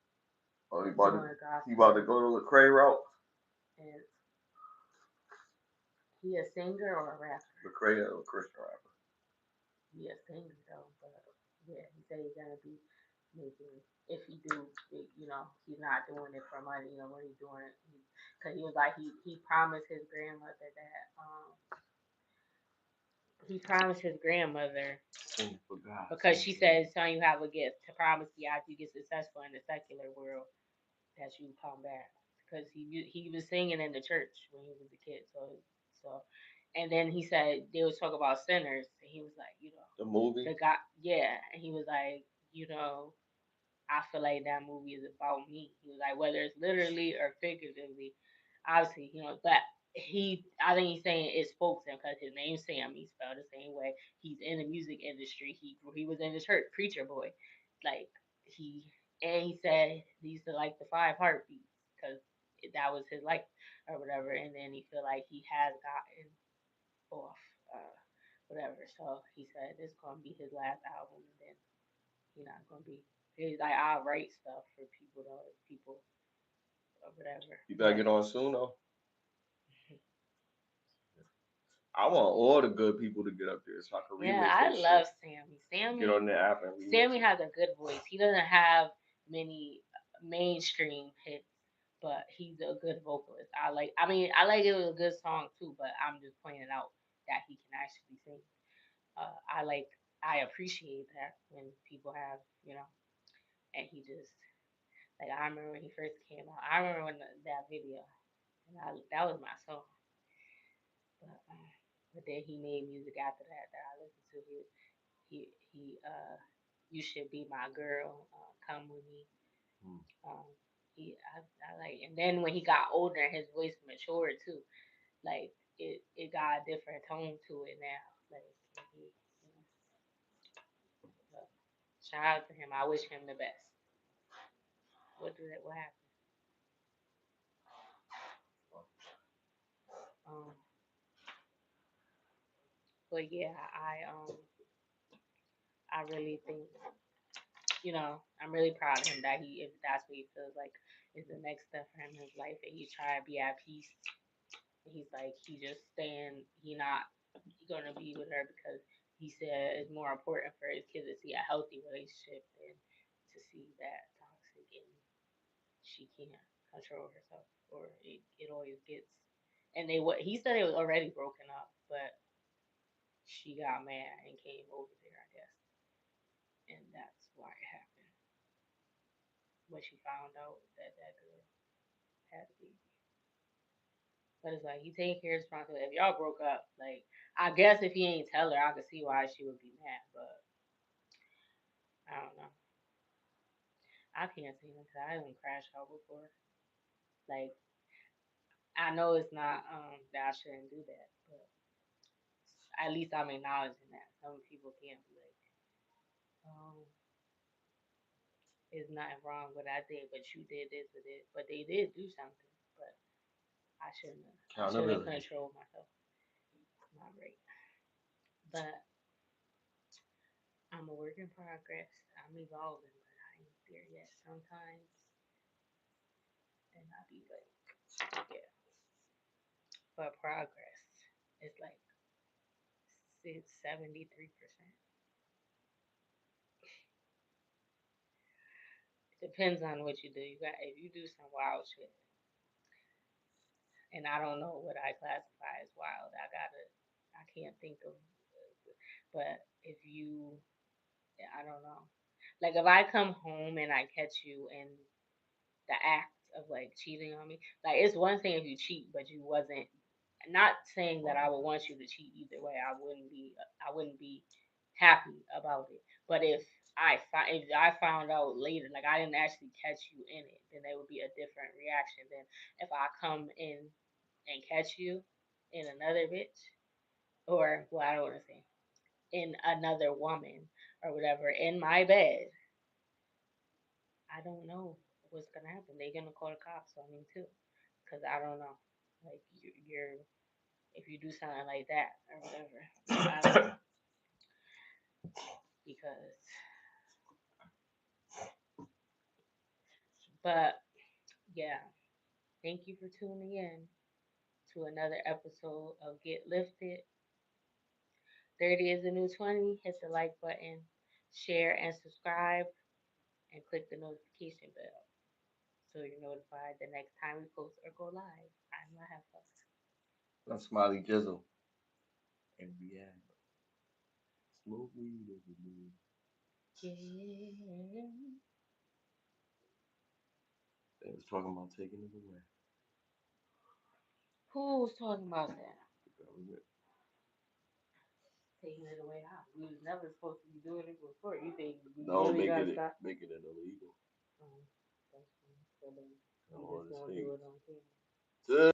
he about to go to Lecrae route. And he a singer or a rapper? Lecrae is a Christian rapper. He a singer though, but yeah, he said he's gonna be making. If he do, he's not doing it for money. When he's doing it, because he was like he promised his grandmother that because she said, "Son, you have a gift to promise you after you get successful in the secular world that you come back." Because he was singing in the church when he was a kid, so, and then he said they was talking about sinners, and he was like, the movie, the guy, yeah, and he was like, I feel like that movie is about me. He was like, whether it's literally or figuratively, obviously, but I think he's saying it spoke to him because his name's Sam. He's spelled the same way. He's in the music industry. He was in the church, preacher boy, like he said he used to like the five heartbeats because that was his life or whatever. And then he feel like he has gotten off, whatever. So he said this gonna be his last album, and then he's not gonna be. He's like, I'll write stuff for people though, people or whatever. You better get on soon though. I want all the good people to get up there so I can remix I love Sammy. Sammy get on the app and remix. Sammy has a good voice. He doesn't have many mainstream hits, but he's a good vocalist. I like it was a good song too, but I'm just pointing out that he can actually sing. I appreciate that when people have, and he just like I remember when he first came out. I remember when that video, and that was my song. But then he made music after that I listened to. You should be my girl. Come with me. I like, and then when he got older, his voice matured too. Like it got a different tone to it now. Like shout out to him. I wish him the best. What happened? But yeah, I really think, I'm really proud of him that if that's what he feels like is the next step for him in his life, and he's trying to be at peace. And he's like, he not gonna be with her because he said it's more important for his kids to see a healthy relationship than to see that toxic and she can't control herself or it always gets. And he said it was already broken up, but she got mad and came over there, I guess, and that's why it happened. When she found out that girl had a baby. But it's like he taking care of responsibility. If y'all broke up, like I guess if he ain't tell her, I could see why she would be mad. But I don't know. I can't see him because I haven't crashed out before. Like I know it's not that I shouldn't do that, but at least I'm acknowledging that some people can't be like, there's nothing wrong with what I did, but you did this or this. But they did do something, but I shouldn't have controlled myself. Not right. But I'm a work in progress. I'm evolving, but I ain't there yet sometimes. And I'll be like, yeah. But progress is like 73%. It depends on what you do. If you do some wild shit, and I don't know what I classify as wild. I can't think of. But if you, I don't know. Like if I come home and I catch you in the act of like cheating on me, like it's one thing if you cheat, but you wasn't. Not saying that I would want you to cheat either way. I wouldn't be happy about it. But if I found out later, like I didn't actually catch you in it, then there would be a different reaction than if I come in and catch you in another bitch, or well, I don't want to say in another woman or whatever in my bed. I don't know what's gonna happen. They're gonna call the cops on me too, cause I don't know. Like you're if you do something like that or whatever. I don't know. Because, but yeah, thank you for tuning in to another episode of Get Lifted. 30 is the new 20. Hit the like button, share and subscribe, and click the notification bell so you're notified the next time we post or go live. I'm gonna have fun. I'm Smiley Jizzle. And we have smoke weed every day. Yeah. They was talking about taking it away. Who's talking about that? The government. Taking it away how? We was never supposed to be doing it before. You think we No, really gotta stop? making it illegal. Oh, that's fine. So then I we want just to gonna see. do it on camera.